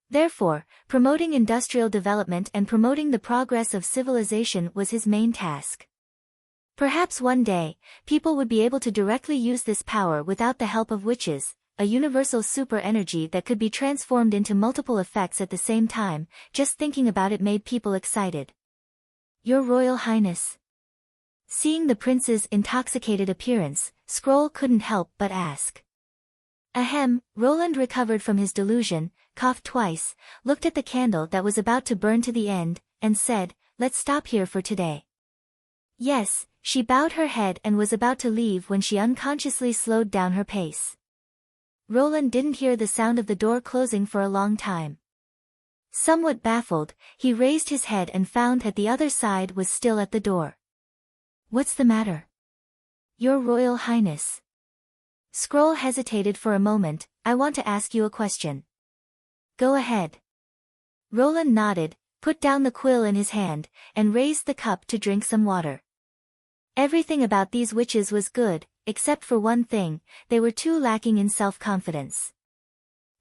Therefore, promoting industrial development and promoting the progress of civilization was his main task. Perhaps one day, people would be able to directly use this power without the help of witches, a universal super energy that could be transformed into multiple effects at the same time. Just thinking about it made people excited. Your Royal Highness. Seeing the prince's intoxicated appearance, Scroll couldn't help but ask. Ahem, Roland recovered from his delusion, coughed twice, looked at the candle that was about to burn to the end, and said, "Let's stop here for today." Yes, she bowed her head and was about to leave when she unconsciously slowed down her pace. Roland didn't hear the sound of the door closing for a long time. Somewhat baffled, he raised his head and found that the other side was still at the door. "What's the matter?" "Your Royal Highness." Scroll hesitated for a moment. "I want to ask you a question." "Go ahead." Roland nodded, put down the quill in his hand, and raised the cup to drink some water. Everything about these witches was good, except for one thing: they were too lacking in self-confidence.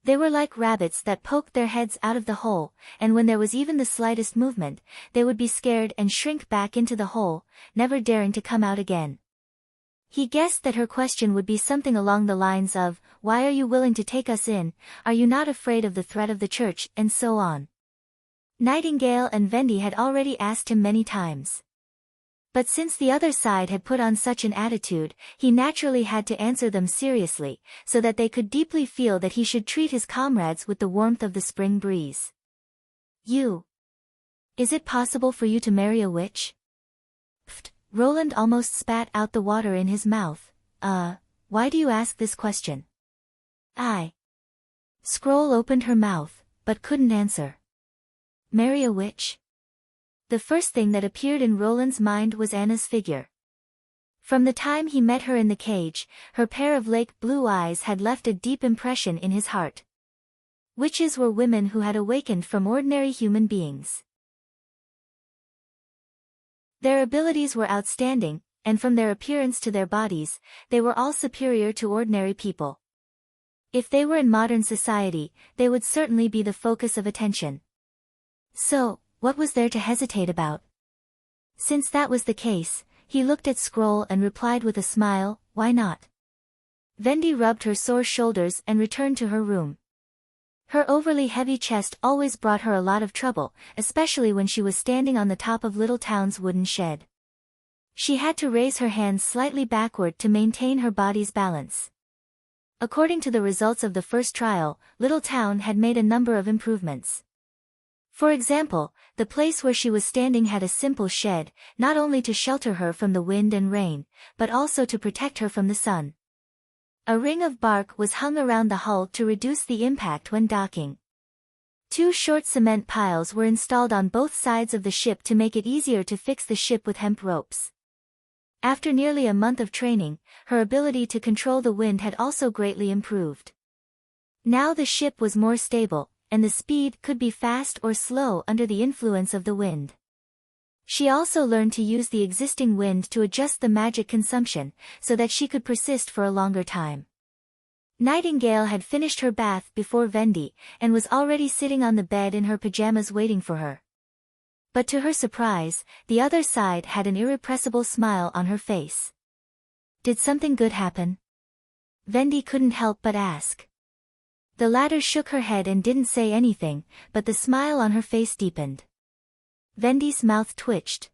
They were like rabbits that poked their heads out of the hole, and when there was even the slightest movement, they would be scared and shrink back into the hole, never daring to come out again. He guessed that her question would be something along the lines of, "Why are you willing to take us in? Are you not afraid of the threat of the church?" and so on. Nightingale and Vendi had already asked him many times. But since the other side had put on such an attitude, he naturally had to answer them seriously, so that they could deeply feel that he should treat his comrades with the warmth of the spring breeze. Is it possible for you to marry a witch?" Pfft, Roland almost spat out the water in his mouth. Why do you ask this question?" Scroll opened her mouth, but couldn't answer. Marry a witch? The first thing that appeared in Roland's mind was Anna's figure. From the time he met her in the cage, her pair of lake blue eyes had left a deep impression in his heart. Witches were women who had awakened from ordinary human beings. Their abilities were outstanding, and from their appearance to their bodies, they were all superior to ordinary people. If they were in modern society, they would certainly be the focus of attention. So, what was there to hesitate about? Since that was the case, he looked at Scroll and replied with a smile, "Why not?" Vendi rubbed her sore shoulders and returned to her room. Her overly heavy chest always brought her a lot of trouble, especially when she was standing on the top of Little Town's wooden shed. She had to raise her hands slightly backward to maintain her body's balance. According to the results of the first trial, Little Town had made a number of improvements. For example, the place where she was standing had a simple shed, not only to shelter her from the wind and rain, but also to protect her from the sun. A ring of bark was hung around the hull to reduce the impact when docking. 2 short cement piles were installed on both sides of the ship to make it easier to fix the ship with hemp ropes. After nearly a month of training, her ability to control the wind had also greatly improved. Now the ship was more stable, and the speed could be fast or slow under the influence of the wind. She also learned to use the existing wind to adjust the magic consumption, so that she could persist for a longer time. Nightingale had finished her bath before Vendi, and was already sitting on the bed in her pajamas waiting for her. But to her surprise, the other side had an irrepressible smile on her face. "Did something good happen?" Vendi couldn't help but ask. The latter shook her head and didn't say anything, but the smile on her face deepened. Vendi's mouth twitched.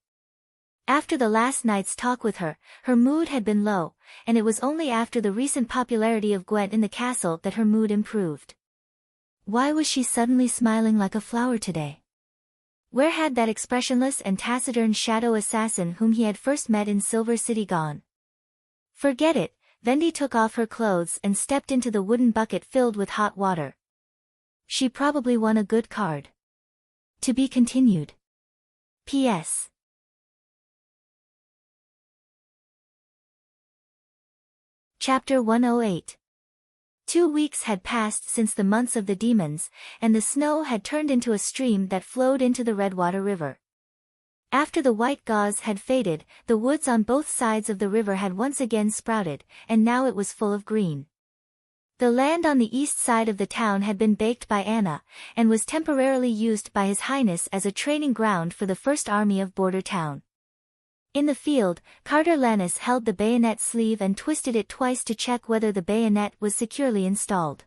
After the last night's talk with her, her mood had been low, and it was only after the recent popularity of Gwent in the castle that her mood improved. Why was she suddenly smiling like a flower today? Where had that expressionless and taciturn shadow assassin whom he had first met in Silver City gone? Forget it, Vendi took off her clothes and stepped into the wooden bucket filled with hot water. She probably won a good card. To be continued. P.S. Chapter 108. 2 weeks had passed since the months of the demons, and the snow had turned into a stream that flowed into the Redwater River. After the white gauze had faded, the woods on both sides of the river had once again sprouted, and now it was full of green. The land on the east side of the town had been baked by Anna, and was temporarily used by His Highness as a training ground for the First Army of Border Town. In the field, Carter Lannis held the bayonet sleeve and twisted it twice to check whether the bayonet was securely installed.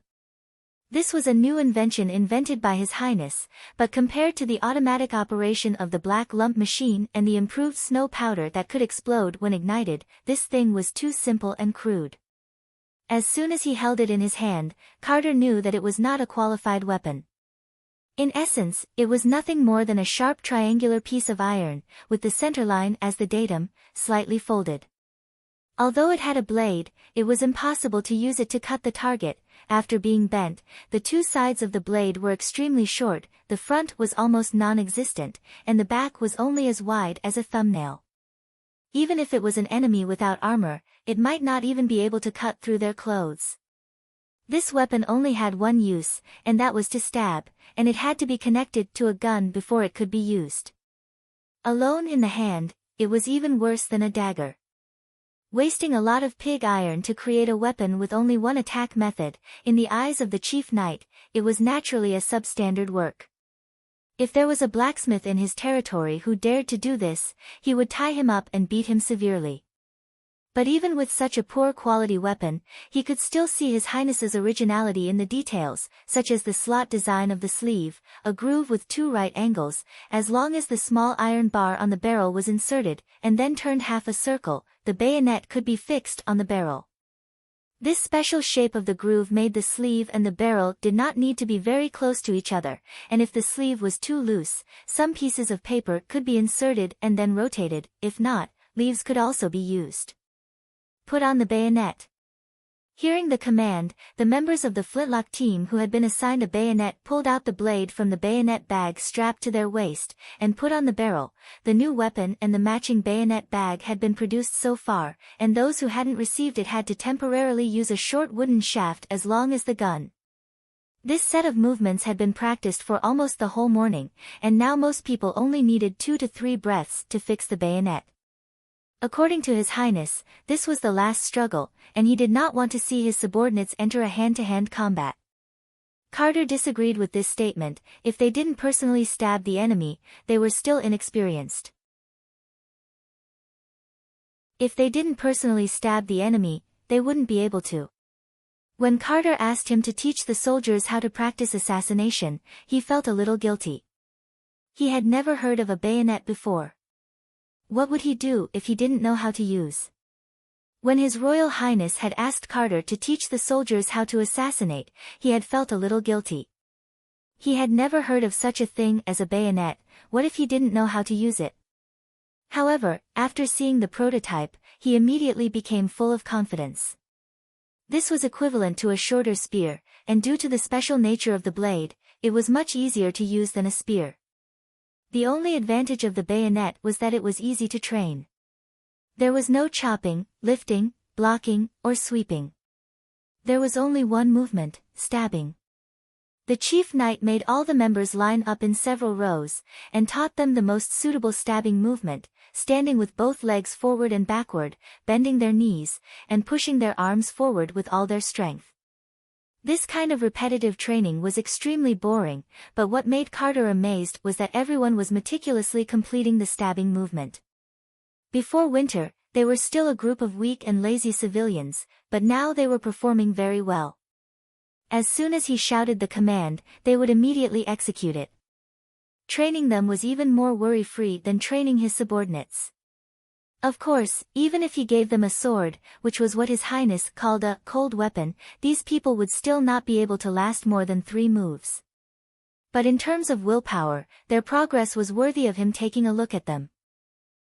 This was a new invention invented by His Highness, but compared to the automatic operation of the black lump machine and the improved snow powder that could explode when ignited, this thing was too simple and crude. As soon as he held it in his hand, Carter knew that it was not a qualified weapon. In essence, it was nothing more than a sharp triangular piece of iron, with the centerline as the datum, slightly folded. Although it had a blade, it was impossible to use it to cut the target. After being bent, the 2 sides of the blade were extremely short, the front was almost non-existent, and the back was only as wide as a thumbnail. Even if it was an enemy without armor, it might not even be able to cut through their clothes. This weapon only had one use, and that was to stab, and it had to be connected to a gun before it could be used. Alone in the hand, it was even worse than a dagger. Wasting a lot of pig iron to create a weapon with only one attack method, in the eyes of the chief knight, it was naturally a substandard work. If there was a blacksmith in his territory who dared to do this, he would tie him up and beat him severely. But even with such a poor quality weapon, he could still see His Highness's originality in the details, such as the slot design of the sleeve, a groove with 2 right angles, as long as the small iron bar on the barrel was inserted, and then turned half a circle, the bayonet could be fixed on the barrel. This special shape of the groove made the sleeve and the barrel did not need to be very close to each other, and if the sleeve was too loose, some pieces of paper could be inserted and then rotated. If not, leaves could also be used. Put on the bayonet. Hearing the command, the members of the flintlock team who had been assigned a bayonet pulled out the blade from the bayonet bag strapped to their waist, and put on the barrel. The new weapon and the matching bayonet bag had been produced so far, and those who hadn't received it had to temporarily use a short wooden shaft as long as the gun. This set of movements had been practiced for almost the whole morning, and now most people only needed 2 to 3 breaths to fix the bayonet. According to His Highness, this was the last struggle, and he did not want to see his subordinates enter a hand-to-hand combat. Carter disagreed with this statement. If they didn't personally stab the enemy, they were still inexperienced. If they didn't personally stab the enemy, they wouldn't be able to. When Carter asked him to teach the soldiers how to practice assassination, he felt a little guilty. He had never heard of a bayonet before. What would he do if he didn't know how to use? When His Royal Highness had asked Carter to teach the soldiers how to assassinate, he had felt a little guilty. He had never heard of such a thing as a bayonet. What if he didn't know how to use it? However, after seeing the prototype, he immediately became full of confidence. This was equivalent to a shorter spear, and due to the special nature of the blade, it was much easier to use than a spear. The only advantage of the bayonet was that it was easy to train. There was no chopping, lifting, blocking, or sweeping. There was only one movement, stabbing. The chief knight made all the members line up in several rows, and taught them the most suitable stabbing movement, standing with both legs forward and backward, bending their knees, and pushing their arms forward with all their strength. This kind of repetitive training was extremely boring, but what made Carter amazed was that everyone was meticulously completing the stabbing movement. Before winter, they were still a group of weak and lazy civilians, but now they were performing very well. As soon as he shouted the command, they would immediately execute it. Training them was even more worry-free than training his subordinates. Of course, even if he gave them a sword, which was what His Highness called a cold weapon, these people would still not be able to last more than 3 moves. But in terms of willpower, their progress was worthy of him taking a look at them.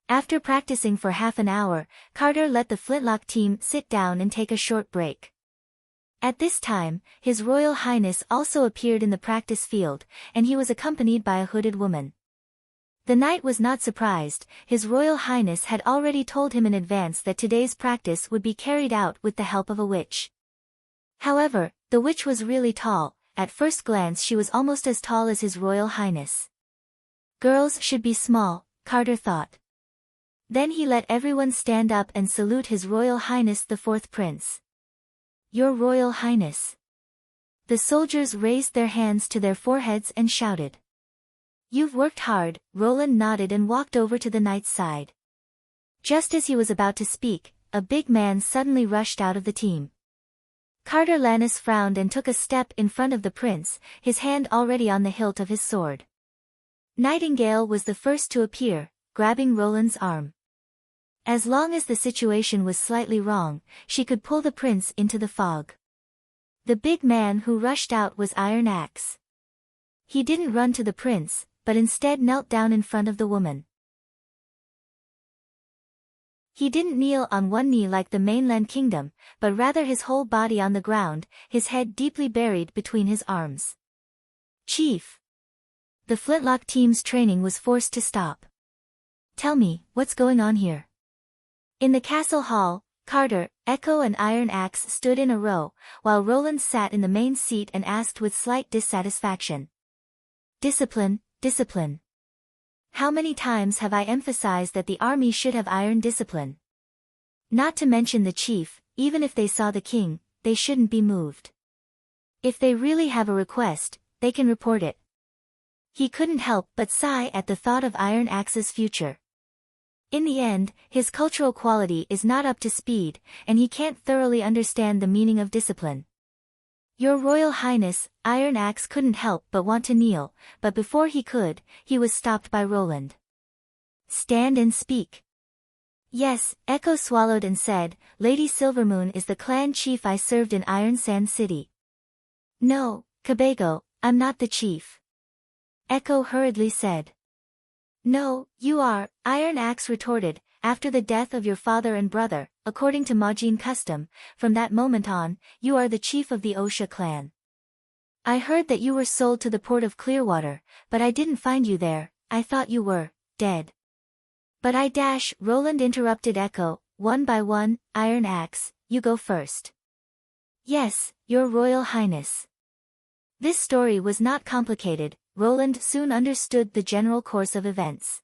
After practicing for half an hour, Carter let the flintlock team sit down and take a short break. At this time, His Royal Highness also appeared in the practice field, and he was accompanied by a hooded woman. The knight was not surprised. His Royal Highness had already told him in advance that today's practice would be carried out with the help of a witch. However, the witch was really tall. At first glance she was almost as tall as His Royal Highness. Girls should be small, Carter thought. Then he let everyone stand up and salute His Royal Highness the 4th Prince. Your Royal Highness. The soldiers raised their hands to their foreheads and shouted. You've worked hard. Roland nodded and walked over to the knight's side. Just as he was about to speak, a big man suddenly rushed out of the team. Carter Lannis frowned and took a step in front of the prince, his hand already on the hilt of his sword. Nightingale was the first to appear, grabbing Roland's arm. As long as the situation was slightly wrong, she could pull the prince into the fog. The big man who rushed out was Iron Axe. He didn't run to the prince, but instead knelt down in front of the woman. He didn't kneel on one knee like the mainland kingdom, but rather his whole body on the ground, his head deeply buried between his arms. Chief! The flintlock team's training was forced to stop. Tell me, what's going on here? In the castle hall, Carter, Echo and Iron Axe stood in a row, while Roland sat in the main seat and asked with slight dissatisfaction. Discipline, discipline. How many times have I emphasized that the army should have iron discipline? Not to mention the chief, even if they saw the king, they shouldn't be moved. If they really have a request, they can report it. He couldn't help but sigh at the thought of Iron Axe's future. In the end, his cultural quality is not up to speed, and he can't thoroughly understand the meaning of discipline. Your Royal Highness, Iron Axe couldn't help but want to kneel, but before he could, he was stopped by Roland. Stand and speak. Yes, Echo swallowed and said, Lady Silvermoon is the clan chief I served in Iron Sand City. No, Cabago, I'm not the chief. Echo hurriedly said. No, you are, Iron Axe retorted, after the death of your father and brother, according to Majin custom, from that moment on, you are the chief of the Osha clan. I heard that you were sold to the port of Clearwater, but I didn't find you there, I thought you were dead. But Roland interrupted Echo, one by one. Iron Axe, you go first. Yes, your Royal Highness. This story was not complicated. Roland soon understood the general course of events.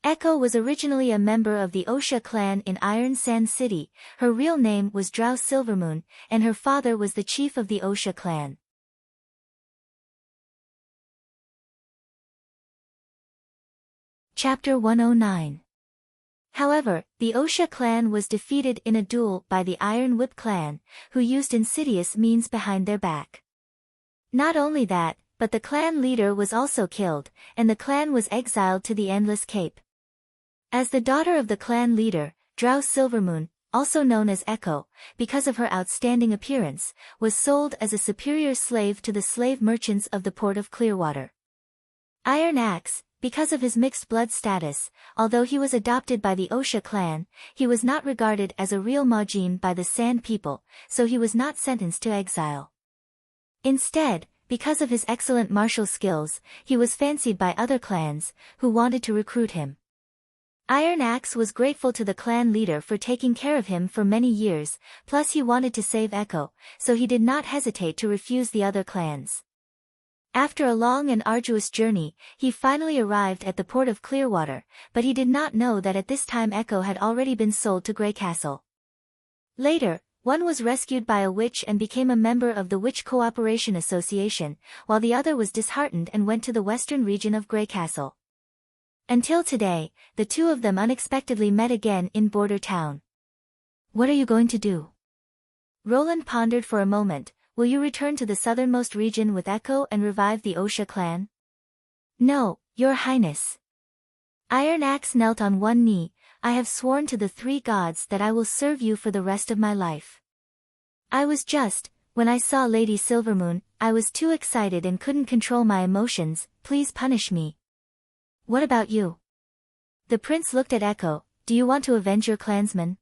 Echo was originally a member of the Osha clan in Iron Sand City. Her real name was Drow Silvermoon, and her father was the chief of the Osha clan. Chapter 109. However, the Osha clan was defeated in a duel by the Iron Whip clan, who used insidious means behind their back. Not only that, but the clan leader was also killed, and the clan was exiled to the Endless Cape. As the daughter of the clan leader, Drow Silvermoon, also known as Echo, because of her outstanding appearance, was sold as a superior slave to the slave merchants of the port of Clearwater. Iron Axe, because of his mixed blood status, although he was adopted by the Osha clan, he was not regarded as a real Majin by the Sand People, so he was not sentenced to exile. Instead, because of his excellent martial skills, he was fancied by other clans, who wanted to recruit him. Iron Axe was grateful to the clan leader for taking care of him for many years, plus he wanted to save Echo, so he did not hesitate to refuse the other clans. After a long and arduous journey, he finally arrived at the port of Clearwater, but he did not know that at this time Echo had already been sold to Grey Castle. Later, one was rescued by a witch and became a member of the Witch Cooperation Association, while the other was disheartened and went to the western region of Grey Castle. Until today, the two of them unexpectedly met again in Border Town. What are you going to do? Roland pondered for a moment. Will you return to the southernmost region with Echo and revive the Osha clan? No, Your Highness. Iron Axe knelt on one knee. I have sworn to the three gods that I will serve you for the rest of my life. When I saw Lady Silvermoon, I was too excited and couldn't control my emotions. Please punish me. What about you? The prince looked at Echo. Do you want to avenge your clansmen?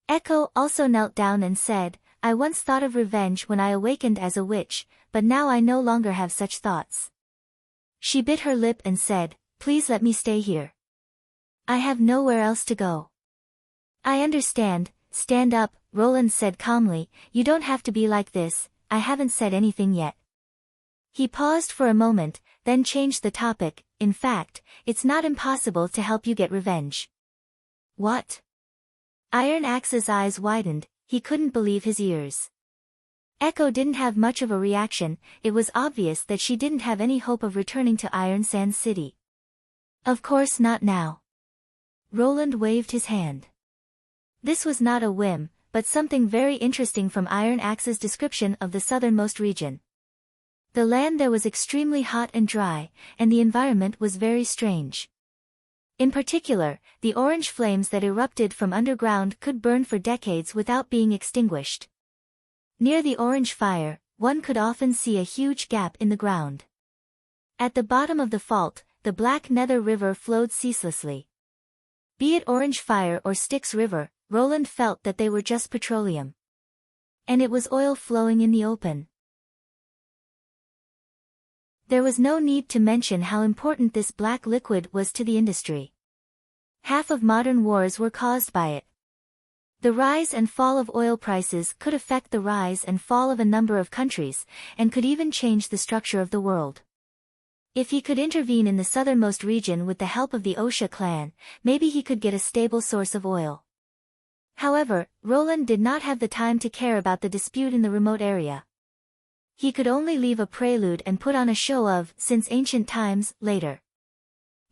Echo also knelt down and said, I once thought of revenge when I awakened as a witch, but now I no longer have such thoughts. She bit her lip and said, Please let me stay here. I have nowhere else to go. I understand, stand up, Roland said calmly, you don't have to be like this, I haven't said anything yet. He paused for a moment, then changed the topic, in fact, it's not impossible to help you get revenge. What? Iron Axe's eyes widened. He couldn't believe his ears. Echo didn't have much of a reaction. It was obvious that she didn't have any hope of returning to Iron Sand City. Of course not now. Roland waved his hand. This was not a whim, but something very interesting from Iron Axe's description of the southernmost region. The land there was extremely hot and dry, and the environment was very strange. In particular, the orange flames that erupted from underground could burn for decades without being extinguished. Near the orange fire, one could often see a huge gap in the ground. At the bottom of the fault, the Black Nether River flowed ceaselessly. Be it orange fire or Styx River, Roland felt that they were just petroleum. And it was oil flowing in the open. There was no need to mention how important this black liquid was to the industry. Half of modern wars were caused by it. The rise and fall of oil prices could affect the rise and fall of a number of countries, and could even change the structure of the world. If he could intervene in the southernmost region with the help of the Osha clan, maybe he could get a stable source of oil. However, Roland did not have the time to care about the dispute in the remote area. He could only leave a prelude and put on a show of, since ancient times, later.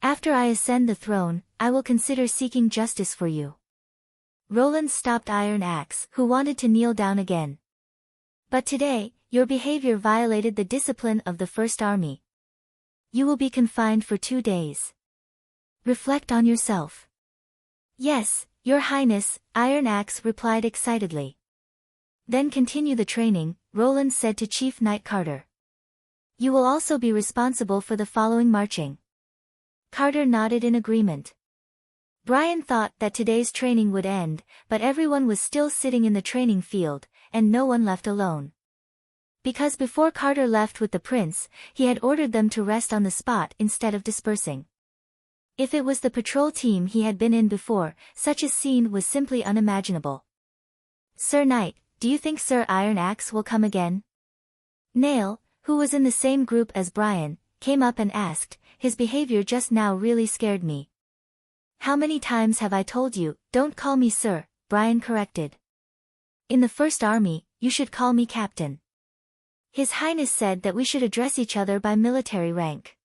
After I ascend the throne, I will consider seeking justice for you. Roland stopped Iron Axe, who wanted to kneel down again. But today, your behavior violated the discipline of the First Army. You will be confined for 2 days. Reflect on yourself. Yes, Your Highness, Iron Axe replied excitedly. Then continue the training, Roland said to Chief Knight Carter. You will also be responsible for the following marching. Carter nodded in agreement. Brian thought that today's training would end, but everyone was still sitting in the training field, and no one left alone. Because before Carter left with the prince, he had ordered them to rest on the spot instead of dispersing. If it was the patrol team he had been in before, such a scene was simply unimaginable. Sir Knight, do you think Sir Iron Axe will come again? Nail, who was in the same group as Brian, came up and asked, his behavior just now really scared me. How many times have I told you, don't call me sir, Brian corrected. In the First Army, you should call me Captain. His Highness said that we should address each other by military rank.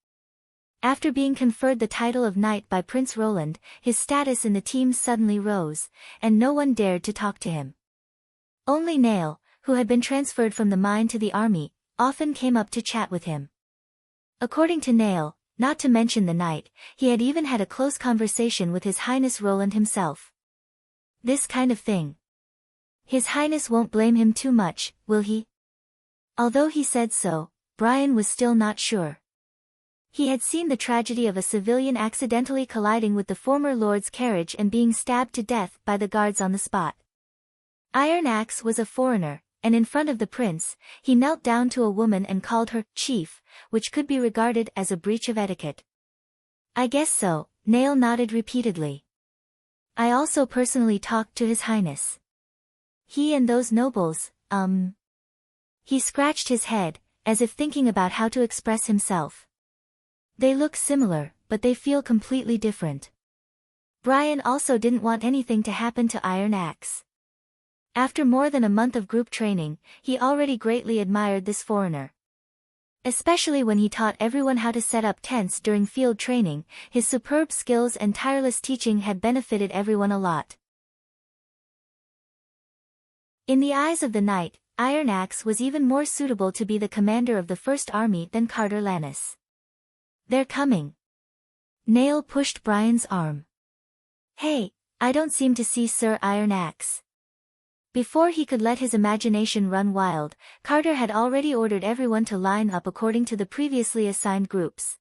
After being conferred the title of knight by Prince Roland, his status in the team suddenly rose, and no one dared to talk to him. Only Nail, who had been transferred from the mine to the army, often came up to chat with him. According to Nail, not to mention the knight, he had even had a close conversation with His Highness Roland himself. This kind of thing. His Highness won't blame him too much, will he? Although he said so, Brian was still not sure. He had seen the tragedy of a civilian accidentally colliding with the former lord's carriage and being stabbed to death by the guards on the spot. Iron Axe was a foreigner, and in front of the prince, he knelt down to a woman and called her chief, which could be regarded as a breach of etiquette. I guess so, Nail nodded repeatedly. I also personally talked to His Highness. He and those nobles, He scratched his head, as if thinking about how to express himself. They look similar, but they feel completely different. Brian also didn't want anything to happen to Iron Axe. After more than a month of group training, he already greatly admired this foreigner. Especially when he taught everyone how to set up tents during field training, his superb skills and tireless teaching had benefited everyone a lot. In the eyes of the knight, Iron Axe was even more suitable to be the commander of the First Army than Carter Lannis. They're coming. Nail pushed Brian's arm. Hey, I don't seem to see Sir Iron Axe. Before he could let his imagination run wild, Carter had already ordered everyone to line up according to the previously assigned groups.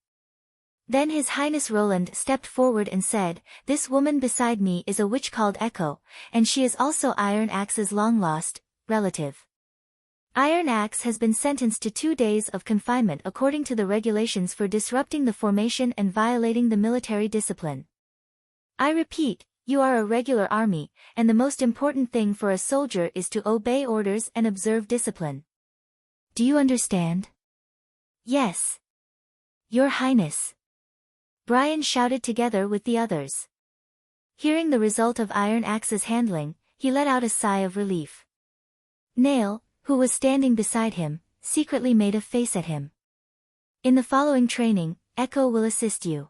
Then His Highness Roland stepped forward and said, "This woman beside me is a witch called Echo, and she is also Iron Axe's long-lost relative. Iron Axe has been sentenced to 2 days of confinement according to the regulations for disrupting the formation and violating the military discipline. I repeat, you are a regular army, and the most important thing for a soldier is to obey orders and observe discipline. Do you understand?" "Yes. Your Highness," Brian shouted together with the others. Hearing the result of Iron Axe's handling, he let out a sigh of relief. Nail, who was standing beside him, secretly made a face at him. "In the following training, Echo will assist you.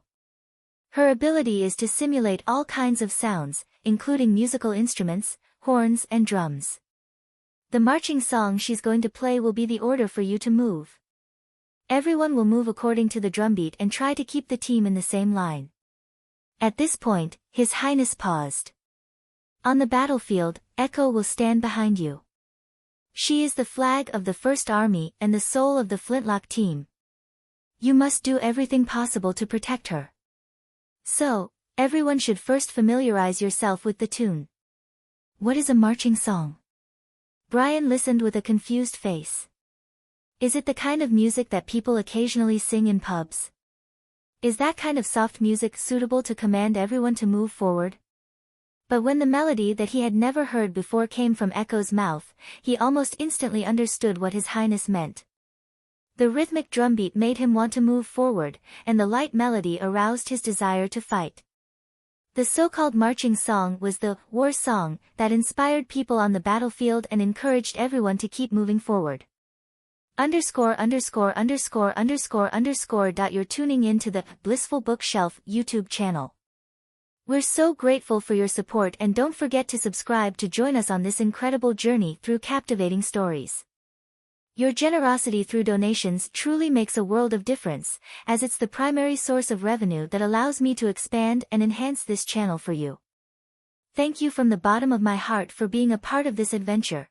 Her ability is to simulate all kinds of sounds, including musical instruments, horns and drums. The marching song she's going to play will be the order for you to move. Everyone will move according to the drumbeat and try to keep the team in the same line." At this point, His Highness paused. "On the battlefield, Echo will stand behind you. She is the flag of the First Army and the soul of the Flintlock team. You must do everything possible to protect her. So, everyone should first familiarize yourself with the tune." "What is a marching song?" Brian listened with a confused face. "Is it the kind of music that people occasionally sing in pubs? Is that kind of soft music suitable to command everyone to move forward?" But when the melody that he had never heard before came from Echo's mouth, he almost instantly understood what His Highness meant. The rhythmic drumbeat made him want to move forward, and the light melody aroused his desire to fight. The so-called marching song was the war song that inspired people on the battlefield and encouraged everyone to keep moving forward. You're tuning in to the Blissful Bookshelf YouTube channel. We're so grateful for your support, and don't forget to subscribe to join us on this incredible journey through captivating stories. Your generosity through donations truly makes a world of difference, as it's the primary source of revenue that allows me to expand and enhance this channel for you. Thank you from the bottom of my heart for being a part of this adventure.